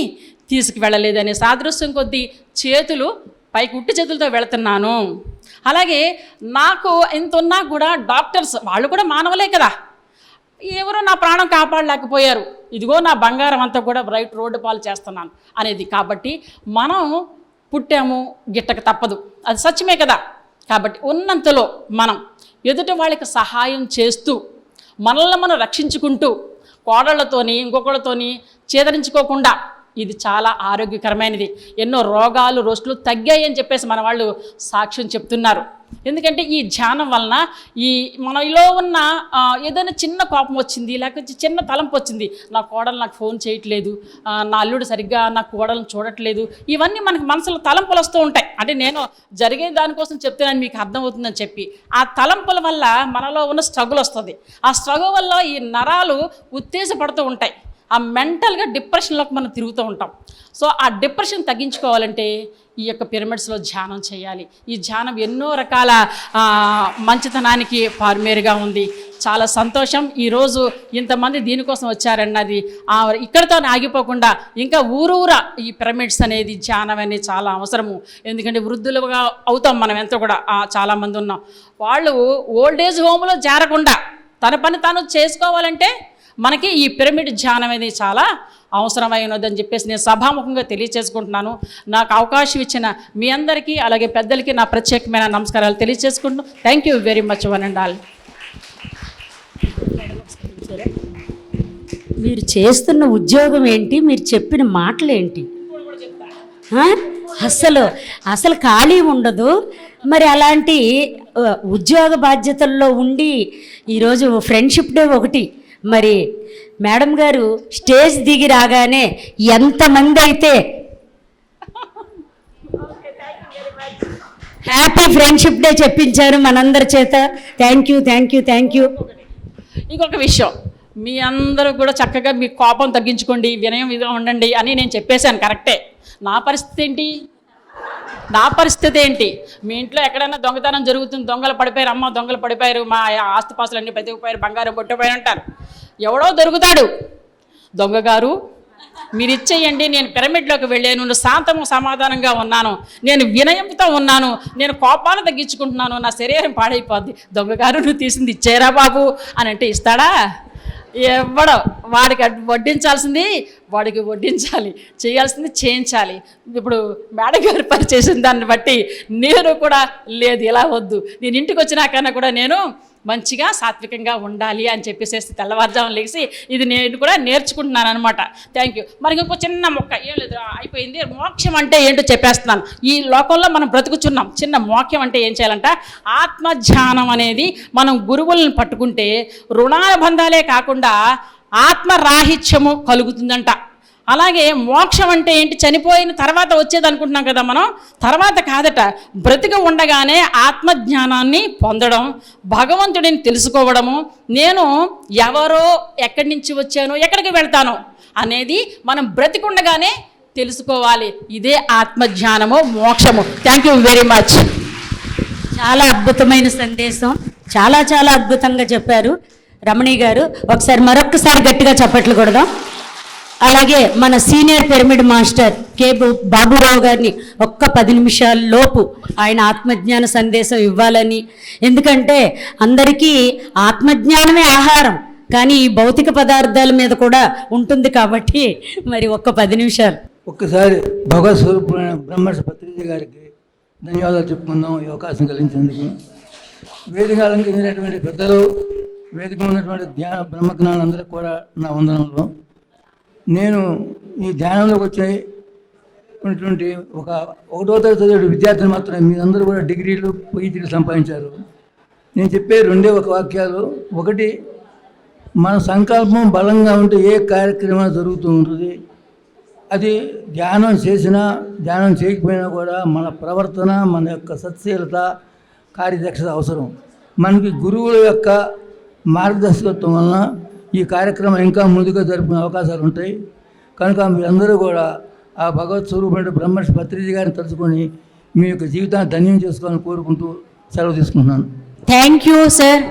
తీసుకువెళ్ళలేదనే సాదృశ్యం కొద్దీ చేతులు పైకి ఉట్టి చేతులతో వెళుతున్నాను. అలాగే నాకు ఎంత ఉన్నా కూడా డాక్టర్స్ వాళ్ళు కూడా మానవులే కదా, ఎవరు నా ప్రాణం కాపాడలేకపోయారు, ఇదిగో నా బంగారం అంతా కూడా రోడ్డు పాలు చేస్తున్నాను అనేది. కాబట్టి మనం పుట్టాము గిట్టక తప్పదు, అది సత్యమే కదా. కాబట్టి ఉన్నంతలో మనం ఎదుటి వాళ్ళకి సహాయం చేస్తూ మనల్ని మనం రక్షించుకుంటూ కోడళ్లతోని ఇంకొకళ్ళతోని చేదరించుకోకుండా, ఇది చాలా ఆరోగ్యకరమైనది. ఎన్నో రోగాలు రోస్టులు తగ్గాయి అని చెప్పేసి మన వాళ్ళు సాక్ష్యం చెప్తున్నారు. ఎందుకంటే ఈ ధ్యానం వలన ఈ మనలో ఉన్న ఏదైనా చిన్న కోపం వచ్చింది, లేకపోతే చిన్న తలంపు వచ్చింది, నా కోడలు నాకు ఫోన్ చేయట్లేదు, నా అల్లుడు సరిగ్గా నా కోడలను చూడట్లేదు, ఇవన్నీ మనకు మనసులో తలంపులు వస్తూ ఉంటాయి. అంటే నేను జరిగే దానికోసం చెప్తున్నాను, మీకు అర్థమవుతుందని చెప్పి ఆ తలంపుల వల్ల మనలో ఉన్న స్ట్రగుల్ వస్తుంది. ఆ స్ట్రగుల్ వల్ల ఈ నరాలు ఉత్తేజపడుతూ ఉంటాయి. ఆ మెంటల్గా డిప్రెషన్లోకి మనం తిరుగుతూ ఉంటాం. సో ఆ డిప్రెషన్ తగ్గించుకోవాలంటే ఈ యొక్క పిరమిడ్స్లో ధ్యానం చేయాలి. ఈ ధ్యానం ఎన్నో రకాల మంచితనానికి పారుమేరుగా ఉంది. చాలా సంతోషం ఈరోజు ఇంతమంది దీనికోసం వచ్చారన్నది. ఇక్కడితో ఆగిపోకుండా ఇంకా ఊరూరా ఈ పిరమిడ్స్ అనేది ధ్యానం అనేది చాలా అవసరము. ఎందుకంటే వృద్ధులుగా అవుతాం మనం ఎంతో కూడా, చాలామంది ఉన్నాం. వాళ్ళు ఓల్డేజ్ హోమ్లో చేరకుండా తన పని తాను చేసుకోవాలంటే మనకి ఈ పిరమిడ్ ధ్యానం అనేది చాలా అవసరమైనదని చెప్పేసి నేను సభాముఖంగా తెలియచేసుకుంటున్నాను. నాకు అవకాశం ఇచ్చిన మీ అందరికీ అలాగే పెద్దలకి నా ప్రత్యేకమైన నమస్కారాలు తెలియచేసుకుంటున్నాను. Thank you very much one and all.
మీరు చేస్తున్న ఉద్యోగం ఏంటి, మీరు చెప్పిన మాటలు ఏంటి? అసలు ఖాళీ ఉండదు. మరి అలాంటి ఉద్యోగ బాధ్యతల్లో ఉండి ఈరోజు ఫ్రెండ్షిప్ డే ఒకటి, మరి మేడం గారు స్టేజ్ దిగి రాగానే ఎంతమంది అయితే హ్యాపీ ఫ్రెండ్షిప్ డే చెప్పించారు మనందరి చేత. Thank you, thank you, thank you.
ఇంకొక విషయం, మీ అందరూ కూడా చక్కగా మీ కోపం తగ్గించుకోండి, వినయం విధంగా ఉండండి అని నేను చెప్పేశాను, కరెక్టే. నా పరిస్థితి ఏంటి? మీ ఇంట్లో ఎక్కడైనా దొంగతనం జరుగుతుంది, దొంగలు పడిపోయారు, అమ్మ దొంగలు పడిపోయారు, మా ఆస్తిపాస్తులు అన్నీ బతికిపోయారు, బంగారం కొట్టిపోయారు అంటారు. ఎవడో దొరుకుతాడు, దొంగగారు మీరు ఇచ్చేయండి, నేను పిరమిడ్లోకి వెళ్ళాను, శాంతము సమాధానంగా ఉన్నాను, నేను వినయంతో ఉన్నాను, నేను కోపాన్ని తగ్గించుకుంటున్నాను, నా శరీరం పాడైపోద్ది, దొంగగారు నువ్వు తీసింది ఇచ్చేరా బాబు అని అంటే ఇస్తాడా? ఎవడో వాడికి వడ్డించాల్సింది వాడికి వడ్డించాలి, చేయాల్సింది చేయించాలి. ఇప్పుడు మేడం గారు పని చేసిన దాన్ని బట్టి నేను కూడా లేదు ఇలా వద్దు, నేను ఇంటికి వచ్చినాకన్నా కూడా నేను మంచిగా సాత్వికంగా ఉండాలి అని చెప్పేసి తెల్లవారుజామున లేచి ఇది నేను కూడా నేర్చుకుంటున్నాను అనమాట. Thank you. మరి ఇంకో చిన్న మొక్క ఏం లేదు, అయిపోయింది. మోక్షం అంటే ఏంటో చెప్పేస్తున్నాను. ఈ లోకంలో మనం బ్రతుకుచున్నాం. చిన్న మోక్షం అంటే ఏం చేయాలంట? ఆత్మధ్యానం అనేది మనం గురువులను పట్టుకుంటే రుణానుబంధాలే కాకుండా ఆత్మరాహిత్యము కలుగుతుందంట. అలాగే మోక్షం అంటే ఏంటి? చనిపోయిన తర్వాత వచ్చేది అనుకుంటున్నాం కదా మనం. తర్వాత కాదట, బ్రతికి ఉండగానే ఆత్మజ్ఞానాన్ని పొందడం, భగవంతుడిని తెలుసుకోవడము, నేను ఎవరో ఎక్కడి నుంచి వచ్చానో ఎక్కడికి వెళ్తానో అనేది మనం బ్రతికి ఉండగానే తెలుసుకోవాలి. ఇదే ఆత్మజ్ఞానము, మోక్షము. Thank you very much.
చాలా అద్భుతమైన సందేశం, చాలా చాలా అద్భుతంగా చెప్పారు రమణి గారు. ఒకసారి మరొక్కసారి గట్టిగా చప్పట్లు కొడదాం. అలాగే మన senior pyramid master K Baburao గారిని ఒక్క 10 నిమిషాల లోపు ఆయన ఆత్మజ్ఞాన సందేశం ఇవ్వాలని. ఎందుకంటే అందరికీ ఆత్మజ్ఞానమే ఆహారం, కానీ ఈ భౌతిక పదార్థాల మీద కూడా ఉంటుంది కాబట్టి మరి ఒక్క 10 నిమిషాలు.
ఒక్కసారి భగవత్ స్వరూపుడైన బ్రహ్మర్షి పత్రిజీ గారికి ధన్యవాదాలు చెప్పుకుందాం ఈ అవకాశం కలిగించేందుకు. వేదిక అలంకరించినటువంటి పెద్దలు, వేదిక ఉన్నటువంటి ధ్యాన బ్రహ్మజ్ఞానులందరికీ కూడా నా వందనంలో. నేను ఈ ధ్యానంలోకి వచ్చేటువంటి ఒకటో తరగతి చదివే విద్యార్థులు మాత్రమే, మీరందరూ కూడా డిగ్రీలు పీజీలు సంపాదించారు. నేను చెప్పే రెండే ఒక వాక్యాలు. ఒకటి, మన సంకల్పం బలంగా ఉంటే ఏ కార్యక్రమం జరుగుతూ ఉంటుంది. అది ధ్యానం చేసినా ధ్యానం చేయకపోయినా కూడా మన ప్రవర్తన, మన యొక్క సత్శీలత, కార్యదక్షత అవసరం. మనకి గురువుల యొక్క మార్గదర్శకత్వం వలన ఈ కార్యక్రమం ఇంకా ముందుగా జరుపుకునే అవకాశాలు ఉంటాయి. కనుక మీరందరూ కూడా ఆ భగవత్ స్వరూపుడు బ్రహ్మర్షి పత్రిజీ గారిని తలుచుకొని మీ యొక్క జీవితాన్ని ధన్యం చేసుకోవాలని కోరుకుంటూ సెలవు తీసుకుంటున్నాను.
Thank you sir.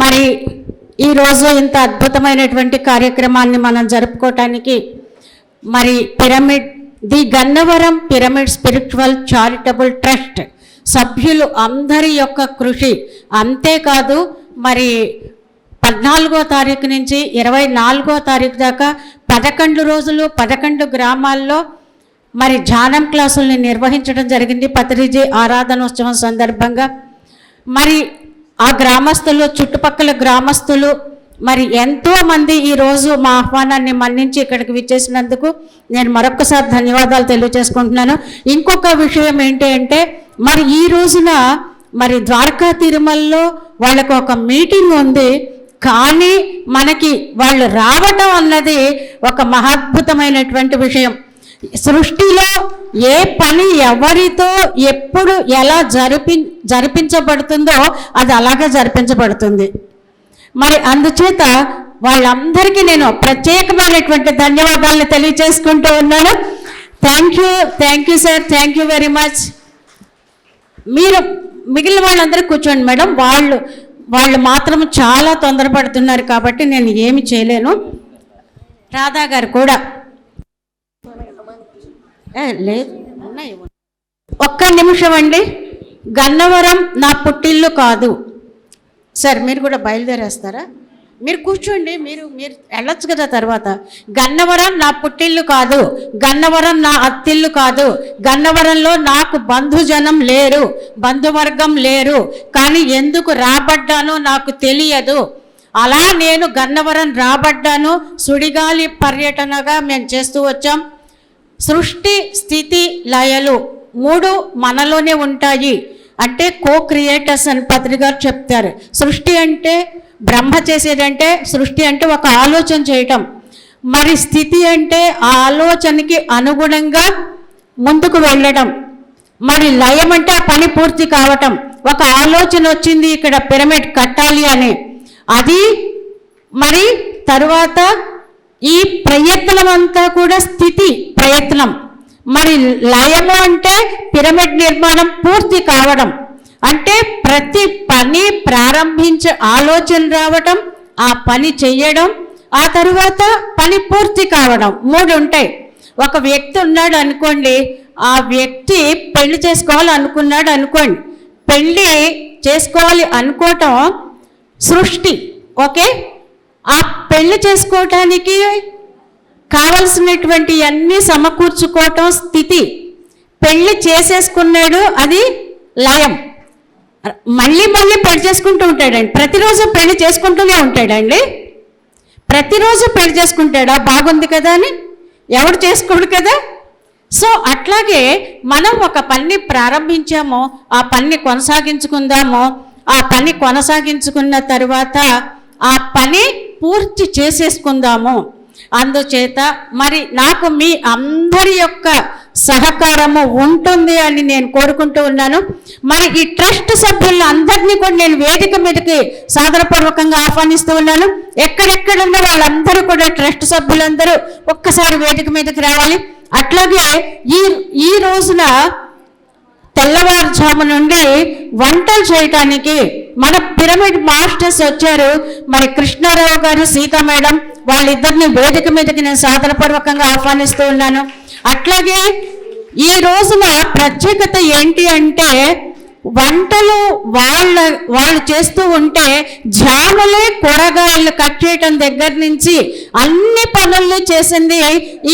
మరి ఈరోజు ఇంత అద్భుతమైనటువంటి కార్యక్రమాన్ని మనం జరుపుకోవటానికి మరి the Gannavaram pyramid spiritual charitable trust సభ్యులు అందరి యొక్క కృషి, అంతేకాదు మరి 14వ తారీఖు నుంచి 24వ తారీఖు దాకా 11 రోజులు 11 గ్రామాల్లో మరి ధ్యానం క్లాసుల్ని నిర్వహించడం జరిగింది పత్రిజీ ఆరాధనోత్సవం సందర్భంగా. మరి ఆ గ్రామస్తులు, చుట్టుపక్కల గ్రామస్తులు మరి ఎంతోమంది ఈరోజు మా ఆహ్వానాన్ని మన్నించి ఇక్కడికి విచ్చేసినందుకు నేను మరొకసారి ధన్యవాదాలు తెలియజేసుకుంటున్నాను. ఇంకొక విషయం ఏంటి అంటే మరి ఈ రోజున మరి ద్వారకా తిరుమలలో వాళ్ళకు ఒక మీటింగ్ ఉంది, కానీ మనకి వాళ్ళు రావటం అన్నది ఒక మహాద్భుతమైనటువంటి విషయం. సృష్టిలో ఏ పని ఎవరితో ఎప్పుడు ఎలా జరిపించబడుతుందో అది అలాగే జరిపించబడుతుంది. మరి అందుచేత వాళ్ళందరికీ నేను ప్రత్యేకమైనటువంటి ధన్యవాదాలను తెలియజేసుకుంటూ ఉన్నాను. Thank you sir, thank you very much. మీరు మిగిలిన వాళ్ళందరూ కూర్చోండి మేడం, వాళ్ళు మాత్రం చాలా తొందరపడుతున్నారు కాబట్టి నేను ఏమి చేయలేను. రాధా గారు కూడా లేదు, ఒక్క నిమిషం అండి. గన్నవరం నా పుట్టిల్లు కాదు. సార్ మీరు కూడా బయలుదేరేస్తారా? మీరు కూర్చోండి, మీరు వెళ్ళొచ్చు కదా తర్వాత. గన్నవరం నా పుట్టిల్లు కాదు, గన్నవరం నా అత్తిల్లు కాదు, గన్నవరంలో నాకు బంధుజనం లేరు, బంధువర్గం లేరు, కానీ ఎందుకు రాబడ్డానో నాకు తెలియదు. అలా నేను గన్నవరం రాబడ్డాను. సుడిగాలి పర్యటనగా మేము చేస్తూ వచ్చాం. సృష్టి, స్థితి, లయలు 3 మనలోనే ఉంటాయి అంటే కో క్రియేటర్స్ అని పత్రిగారు చెప్తారు. సృష్టి అంటే బ్రహ్మ చేసేదంటే, సృష్టి అంటే ఒక ఆలోచన చేయటం. మరి స్థితి అంటే ఆ ఆలోచనకి అనుగుణంగా ముందుకు వెళ్ళడం. మరి లయం అంటే ఆ పని పూర్తి కావటం. ఒక ఆలోచన వచ్చింది ఇక్కడ పిరమిడ్ కట్టాలి అని, అది మరి తరువాత ఈ ప్రయత్నం అంతా కూడా స్థితి ప్రయత్నం. మరి లయము అంటే పిరమిడ్ నిర్మాణం పూర్తి కావడం. అంటే ప్రతి పని ప్రారంభించే ఆలోచన రావటం, ఆ పని చెయ్యడం, ఆ తరువాత పని పూర్తి కావడం. 3 ఉంటాయి. ఒక వ్యక్తి ఉన్నాడు అనుకోండి, ఆ వ్యక్తి పెళ్లి చేసుకోవాలి అనుకున్నాడు అనుకోండి. పెళ్లి చేసుకోవాలి అనుకోవటం సృష్టి, ఓకే. ఆ పెళ్లి చేసుకోవటానికి కావలసినటువంటి అన్నీ సమకూర్చుకోవటం స్థితి. పెళ్లి చేసేసుకున్నాడు, అది లయం. మళ్ళీ పెళ్లి చేసుకుంటూ ఉంటాడండి. ప్రతిరోజు పెళ్లి చేసుకుంటూనే ఉంటాడండి. ప్రతిరోజు పెళ్లి చేసుకుంటాడా బాగుంది కదా అని? ఎవడు చేసుకోడు కదా. సో అట్లాగే మనం ఒక పని ప్రారంభించామో ఆ పని కొనసాగించుకుందామో, ఆ పని కొనసాగించుకున్న తర్వాత ఆ పని పూర్తి చేసేసుకుందాము. అందుచేత మరి నాకు మీ అందరి యొక్క సహకారము ఉంటుంది అని నేను కోరుకుంటూ ఉన్నాను. మరి ఈ ట్రస్ట్ సభ్యులను అందరినీ కూడా నేను వేదిక మీదకి సాదరపూర్వకంగా ఆహ్వానిస్తూ ఉన్నాను. ఎక్కడెక్కడ ఉన్న వాళ్ళందరూ కూడా ట్రస్ట్ సభ్యులందరూ ఒక్కసారి వేదిక మీదకి రావాలి. అట్లాగే ఈ రోజున తెల్లవారుజాము నుండి వంటలు చేయటానికి మన పిరమిడ్ మాస్టర్స్ వచ్చారు. మరి కృష్ణారావు గారు, సీతా మేడం, వాళ్ళిద్దరిని వేదిక మీదకి నేను సాదరపూర్వకంగా ఆహ్వానిస్తూ ఉన్నాను. అట్లాగే ఈ రోజున ప్రత్యేకత ఏంటి అంటే వంటలు వాళ్ళు చేస్తూ ఉంటే జాములే కూరగాయలు కట్ చేయటం దగ్గర నుంచి అన్ని పనులు చేసింది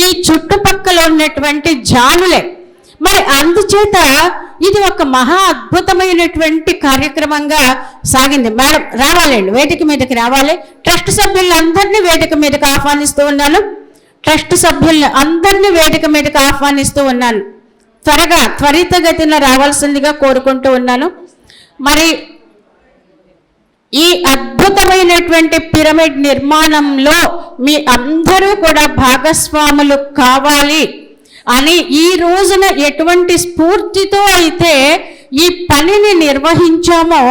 ఈ చుట్టుపక్కల ఉన్నటువంటి జాములే. మరి అందుచేత ఇది ఒక మహా అద్భుతమైనటువంటి కార్యక్రమంగా సాగింది. మేడం రావాలండి, వేదిక మీదకి రావాలి. ట్రస్ట్ సభ్యులందరినీ వేదిక మీదకి ఆహ్వానిస్తూ ఉన్నాను. ట్రస్ట్ సభ్యుల్ని అందరినీ వేదిక మీదకి ఆహ్వానిస్తూ ఉన్నాను. త్వరితగతిన రావాల్సిందిగా కోరుకుంటూ ఉన్నాను. మరి ఈ అద్భుతమైనటువంటి పిరమిడ్ నిర్మాణంలో మీ అందరూ కూడా భాగస్వాములు కావాలి అని ఈ రోజున ఎటువంటి స్ఫూర్తితో అయితే ఈ పనిని నిర్వహించామో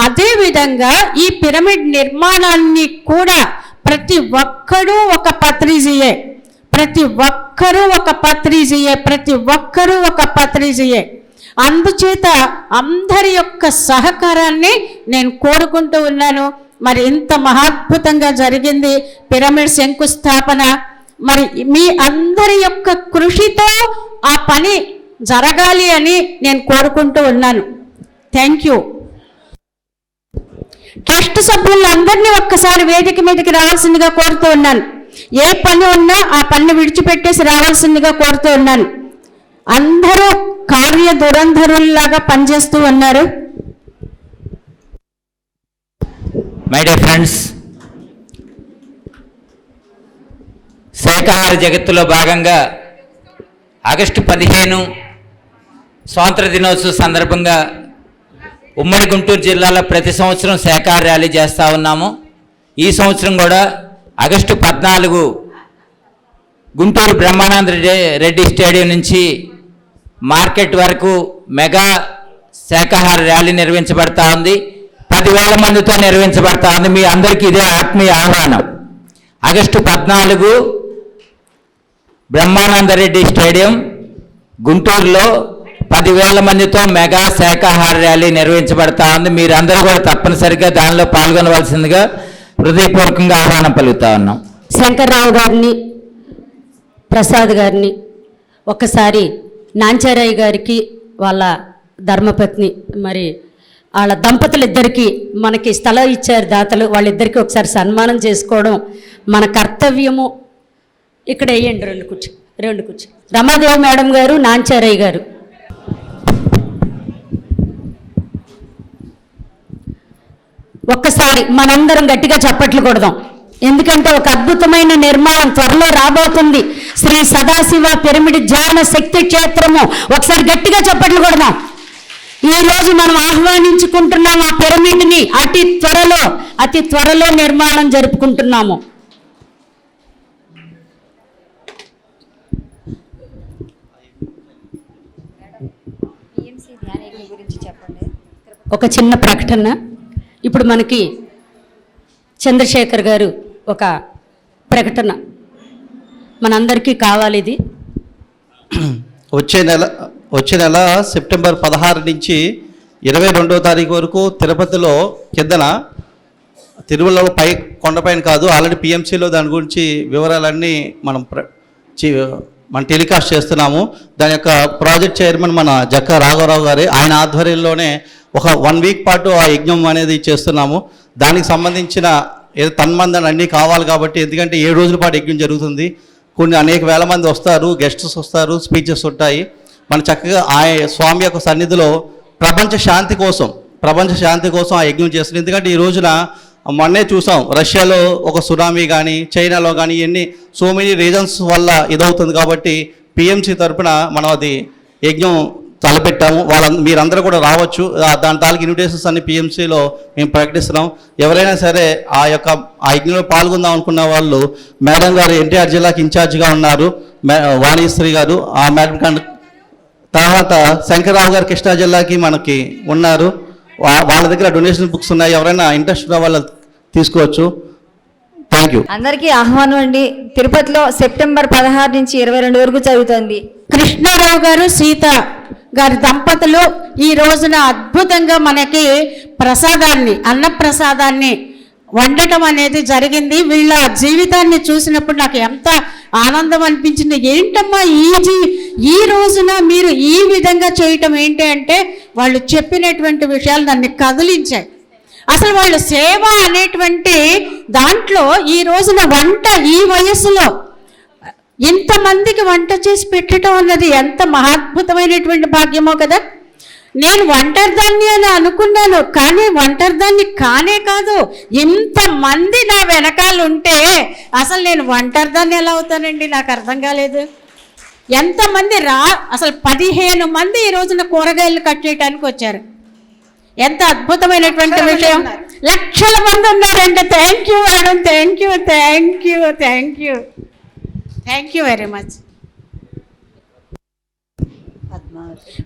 అదే విధంగా ఈ పిరమిడ్ నిర్మాణాన్ని కూడా ప్రతి ఒక్కరూ ఒక పత్రిజీయే, ప్రతి ఒక్కరూ ఒక పత్రిజీయే, ప్రతి ఒక్కరూ ఒక పత్రిజీయే. అందుచేత అందరి యొక్క సహకారాన్ని నేను కోరుకుంటూ ఉన్నాను. మరి ఇంత మహాద్భుతంగా జరిగింది పిరమిడ్ శంకుస్థాపన. మరి మీ అందరి యొక్క కృషితో ఆ పని జరగాలి అని నేను కోరుకుంటూ ఉన్నాను. Thank you. ట్రస్ట్ సభ్యులందరినీ ఒక్కసారి వేదిక మీదకి రావాల్సిందిగా కోరుతూ ఉన్నాను. ఏ పని ఉన్నా ఆ పని విడిచిపెట్టేసి రావాల్సిందిగా కోరుతూ ఉన్నాను. అందరూ కార్య దురంధరుల్లాగా పనిచేస్తూ ఉన్నారు.
మై డియర్ ఫ్రెండ్స్, శాకాహార జగత్తులో భాగంగా ఆగస్టు 15 స్వాతంత్ర దినోత్సవం సందర్భంగా ఉమ్మడి గుంటూరు జిల్లాలో ప్రతి సంవత్సరం శాకాహార ర్యాలీ చేస్తూ ఉన్నాము. ఈ సంవత్సరం కూడా ఆగస్టు 14 గుంటూరు బ్రహ్మానంద రెడ్డి స్టేడియం నుంచి మార్కెట్ వరకు మెగా శాకాహార ర్యాలీ నిర్వహించబడతా ఉంది. 10,000 మందితో నిర్వహించబడతా ఉంది. మీ అందరికీ ఇదే ఆత్మీయ ఆహ్వానం. ఆగస్టు 14 బ్రహ్మానంద రెడ్డి స్టేడియం గుంటూరులో 10,000 మందితో మెగా శాకాహార ర్యాలీ నిర్వహించబడతా ఉంది. మీరందరూ కూడా తప్పనిసరిగా దానిలో పాల్గొనవలసిందిగా హృదయపూర్వకంగా ఆహ్వానం పలుకుతా ఉన్నాం.
శంకర్రావు గారిని, ప్రసాద్ గారిని, ఒక్కసారి నాంచారయ్య గారికి, వాళ్ళ ధర్మపత్ని, మరి వాళ్ళ దంపతులిద్దరికీ మనకి స్థలం ఇచ్చారు దాతలు, వాళ్ళిద్దరికీ ఒకసారి సన్మానం చేసుకోవడం మన కర్తవ్యము. ఇక్కడ వేయండి, రెండు కూర్చో. రమాదేవి మేడం గారు, నాంచారయ్య గారు. ఒక్కసారి మనందరం గట్టిగా చప్పట్లు కొడదాం. ఎందుకంటే ఒక అద్భుతమైన నిర్మాణం త్వరలో రాబోతుంది. శ్రీ సదాశివ పిరమిడ్ ధ్యాన శక్తి క్షేత్రము. ఒకసారి గట్టిగా చప్పట్లు కొడదాం. ఈ రోజు మనం ఆహ్వానించుకుంటున్నాం ఆ పిరమిడ్ని. అతి త్వరలో నిర్మాణం జరుపుకుంటున్నాము. ఒక చిన్న ప్రకటన. ఇప్పుడు మనకి చంద్రశేఖర్ గారు ఒక ప్రకటన మనందరికీ కావాలి. ఇది
వచ్చే నెల సెప్టెంబర్ 16 నుంచి 22వ తారీఖు వరకు తిరుపతిలో కిందన తిరుమలలో కొండపైన కాదు, ఆల్రెడీ పిఎంసిలో దాని గురించి వివరాలన్నీ మనం టెలికాస్ట్ చేస్తున్నాము. దాని యొక్క ప్రాజెక్ట్ చైర్మన్ మన జక్కా రాఘవరావు గారే. ఆయన ఆధ్వర్యంలోనే ఒక 1 వీక్ పాటు ఆ యజ్ఞం అనేది చేస్తున్నాము. దానికి సంబంధించిన తన్మందన అన్నీ కావాలి కాబట్టి, ఎందుకంటే 7 రోజుల పాటు యజ్ఞం జరుగుతుంది. అనేక వేల మంది వస్తారు, గెస్ట్స్ వస్తారు, స్పీచెస్ ఉంటాయి. మన చక్కగా ఆ స్వామి యొక్క సన్నిధిలో ప్రపంచ శాంతి కోసం ఆ యజ్ఞం చేస్తుంది. ఎందుకంటే ఈ రోజున మొన్నే చూసాం, రష్యాలో ఒక సునామీ కానీ, చైనాలో కానీ, ఇవన్నీ సో మెనీ రీజన్స్ వల్ల ఇదవుతుంది. కాబట్టి పిఎంసి తరఫున మనం అది యజ్ఞం తలపెట్టాము. మీరందరూ కూడా రావచ్చు. దాని తాలూకు ఇన్విటేషన్స్ అన్ని పిఎంసిలో మేము ప్రకటిస్తున్నాం. ఎవరైనా సరే ఆ యజ్ఞంలో పాల్గొందాం అనుకున్న వాళ్ళు, మేడం గారు ఎన్టీఆర్ జిల్లాకి ఇన్ఛార్జిగా ఉన్నారు, వాణిశ్రీ గారు, ఆ మేడం తర్వాత శంకర్రావు గారు కృష్ణా జిల్లాకి మనకి ఉన్నారు. వాళ్ళ దగ్గర డొనేషన్ బుక్స్ ఉన్నాయి. ఎవరైనా ఇంట్రెస్ట్ ఉన్న వాళ్ళు తీసుకోవచ్చు. Thank you.
అందరికీ ఆహ్వానం అండి. తిరుపతిలో సెప్టెంబర్ 16 నుంచి 22 వరకు జరుగుతుంది.
కృష్ణారావు గారు, సీత గారి దంపతులు ఈ రోజున అద్భుతంగా మనకి అన్నప్రసాదాన్ని వండటం అనేది జరిగింది. వీళ్ళ జీవితాన్ని చూసినప్పుడు నాకు ఎంత ఆనందం అనిపించింది. ఏంటమ్మా ఈ రోజున మీరు ఈ విధంగా చేయటం ఏంటి అంటే, వాళ్ళు చెప్పినటువంటి విషయాలు నన్ను కదిలించాయి. అసలు వాళ్ళు సేవ అనేటువంటి దాంట్లో ఈ రోజున వంట, ఈ వయస్సులో ఇంతమందికి వంట చేసి పెట్టడం అన్నది ఎంత మహాద్భుతమైనటువంటి భాగ్యమో కదా. నేను ఒంటరిదాన్ని అని అనుకున్నాను, కానీ ఒంటరిదాన్ని కానే కాదు. ఇంతమంది నా వెనకాల ఉంటే అసలు నేను ఒంటరిదాన్ని ఎలా అవుతానండి? నాకు అర్థం కాలేదు. ఎంతమంది అసలు 15 మంది ఈ రోజున కూరగాయలు కట్ చేయడానికి వచ్చారు. ఎంత అద్భుతమైనటువంటి విషయం. లక్షల మంది ఉన్నారండి. Thank you madam, thank you very much.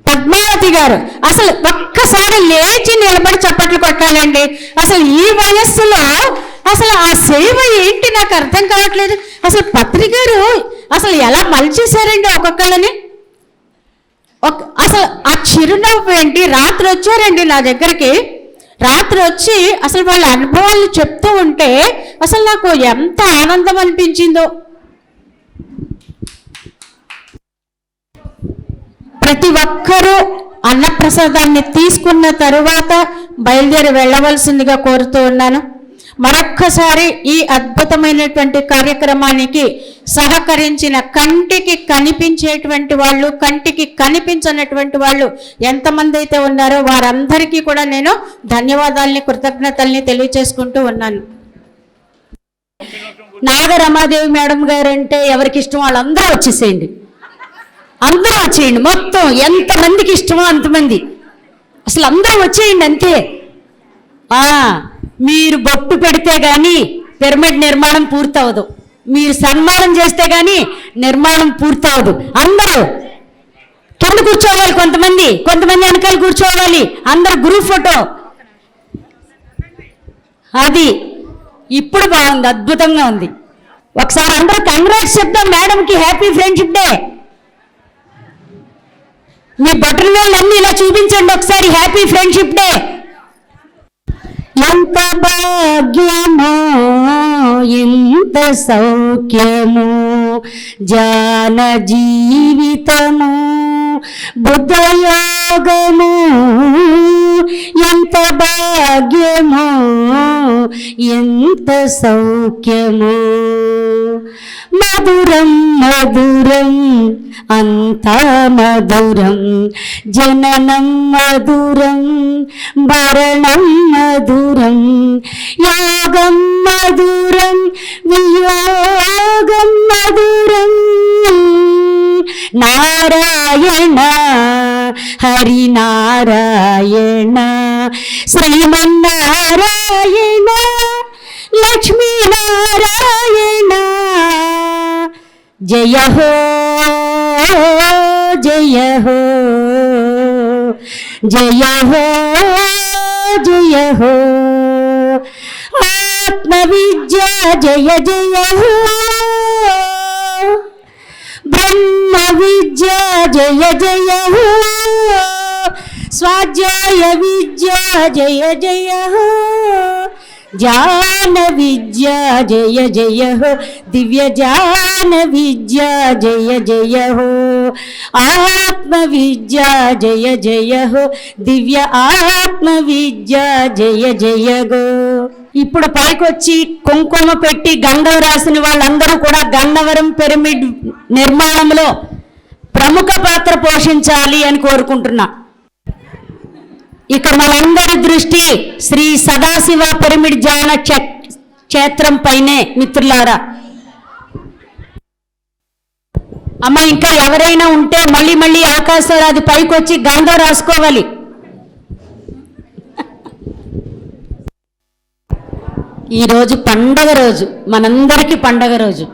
Padmavathi గారు అసలు ఒక్కసారి లేచి నిలబడి చప్పట్లు కొట్టాలండి. అసలు ఈ వయస్సులో అసలు ఆ సేవ ఏంటి నాకు అర్థం కావట్లేదు. అసలు పత్రి గారు అసలు ఎలా మలిచేశారండి ఒక్కొక్కళ్ళని. అసలు ఆ చిరునవ్వు ఏంటి. రాత్రి వచ్చారండి నా దగ్గరికి. రాత్రి వచ్చి అసలు వాళ్ళ అనుభవాలు చెప్తూ ఉంటే అసలు నాకు ఎంత ఆనందం అనిపించిందో. ప్రతి ఒక్కరూ అన్నప్రసాదాన్ని తీసుకున్న తరువాత బయలుదేరి వెళ్ళవలసిందిగా కోరుతూ ఉన్నాను.
మరొక్కసారి ఈ అద్భుతమైనటువంటి కార్యక్రమానికి సహకరించిన కంటికి కనిపించేటువంటి వాళ్ళు, కంటికి కనిపించనటువంటి వాళ్ళు ఎంతమంది అయితే ఉన్నారో వారందరికీ కూడా నేను ధన్యవాదాలని, కృతజ్ఞతల్ని తెలియచేసుకుంటూ ఉన్నాను.
నాగరమాదేవి మేడం గారు అంటే ఎవరికి ఇష్టం వాళ్ళందరూ వచ్చేసేయండి, అందరూ వచ్చేయండి. మొత్తం ఎంతమందికి ఇష్టమో అంతమంది అసలు అందరూ వచ్చేయండి అంతే. మీరు బొట్టు పెడితే కానీ పిరమిడ్ నిర్మాణం పూర్తవదు, మీరు సన్మానం చేస్తే కానీ నిర్మాణం పూర్తవదు. అందరూ కింద కూర్చోవాలి, కొంతమంది వెనకాల కూర్చోవాలి, అందరు గ్రూప్ ఫోటో. అది ఇప్పుడు బాగుంది, అద్భుతంగా ఉంది. ఒకసారి అందరూ కంగ్రాట్స్ చెప్తాం మేడంకి, హ్యాపీ ఫ్రెండ్షిప్ డే. మీ బట్టల వేళ్ళు అన్ని ఇలా చూపించండి ఒకసారి, హ్యాపీ ఫ్రెండ్షిప్ డే. ఎంత భాగ్యమో ఎంత సౌఖ్యము జాన జీవితము బుద్ధయోగము, ఎంత భాగ్యమో ఎంత సౌఖ్యము. మధురం మధురం అంతా మధురం, జననం మధురం మరణం మధురం, యోగం మధురం వియోగం మధురం. నారాయణ హరి నారాయణ శ్రీమన్నారాయణ లక్ష్మీ నారాయణ. జయ హో జయ హో జయ హో జయ హో. ఆత్మవిద్యా జయ జయ హో, బ్రహ్మ విద్యా జయ జయ హో, స్వాధ్యాయ విద్యా జయ జయ హో, జాన విద్యా జయ జయ హో, దివ్య జాన విద్యా జయ జయ హో, ఆత్మ విద్యా జయ జయ హో, దివ్య ఆత్మ విద్యా జయ జయ గో. ఇప్పుడు పైకొచ్చి కుంకుమ పెట్టి గంధం రాసిన వాళ్ళందరూ కూడా గన్నవరం పిరమిడ్ నిర్మాణంలో ప్రముఖ పాత్ర పోషించాలి అని కోరుకుంటున్నా. ఇక మనందరి దృష్టి శ్రీ సదాశివ పిరమిడ్ ధ్యాన క్షేత్రం పైనే మిత్రులారా. అమ్మ ఇంకా ఎవరైనా ఉంటే మళ్ళీ అవకాశాలు పైకొచ్చి గంధం రాసుకోవాలి. ఈరోజు పండగ రోజు, మనందరికీ పండగ రోజు.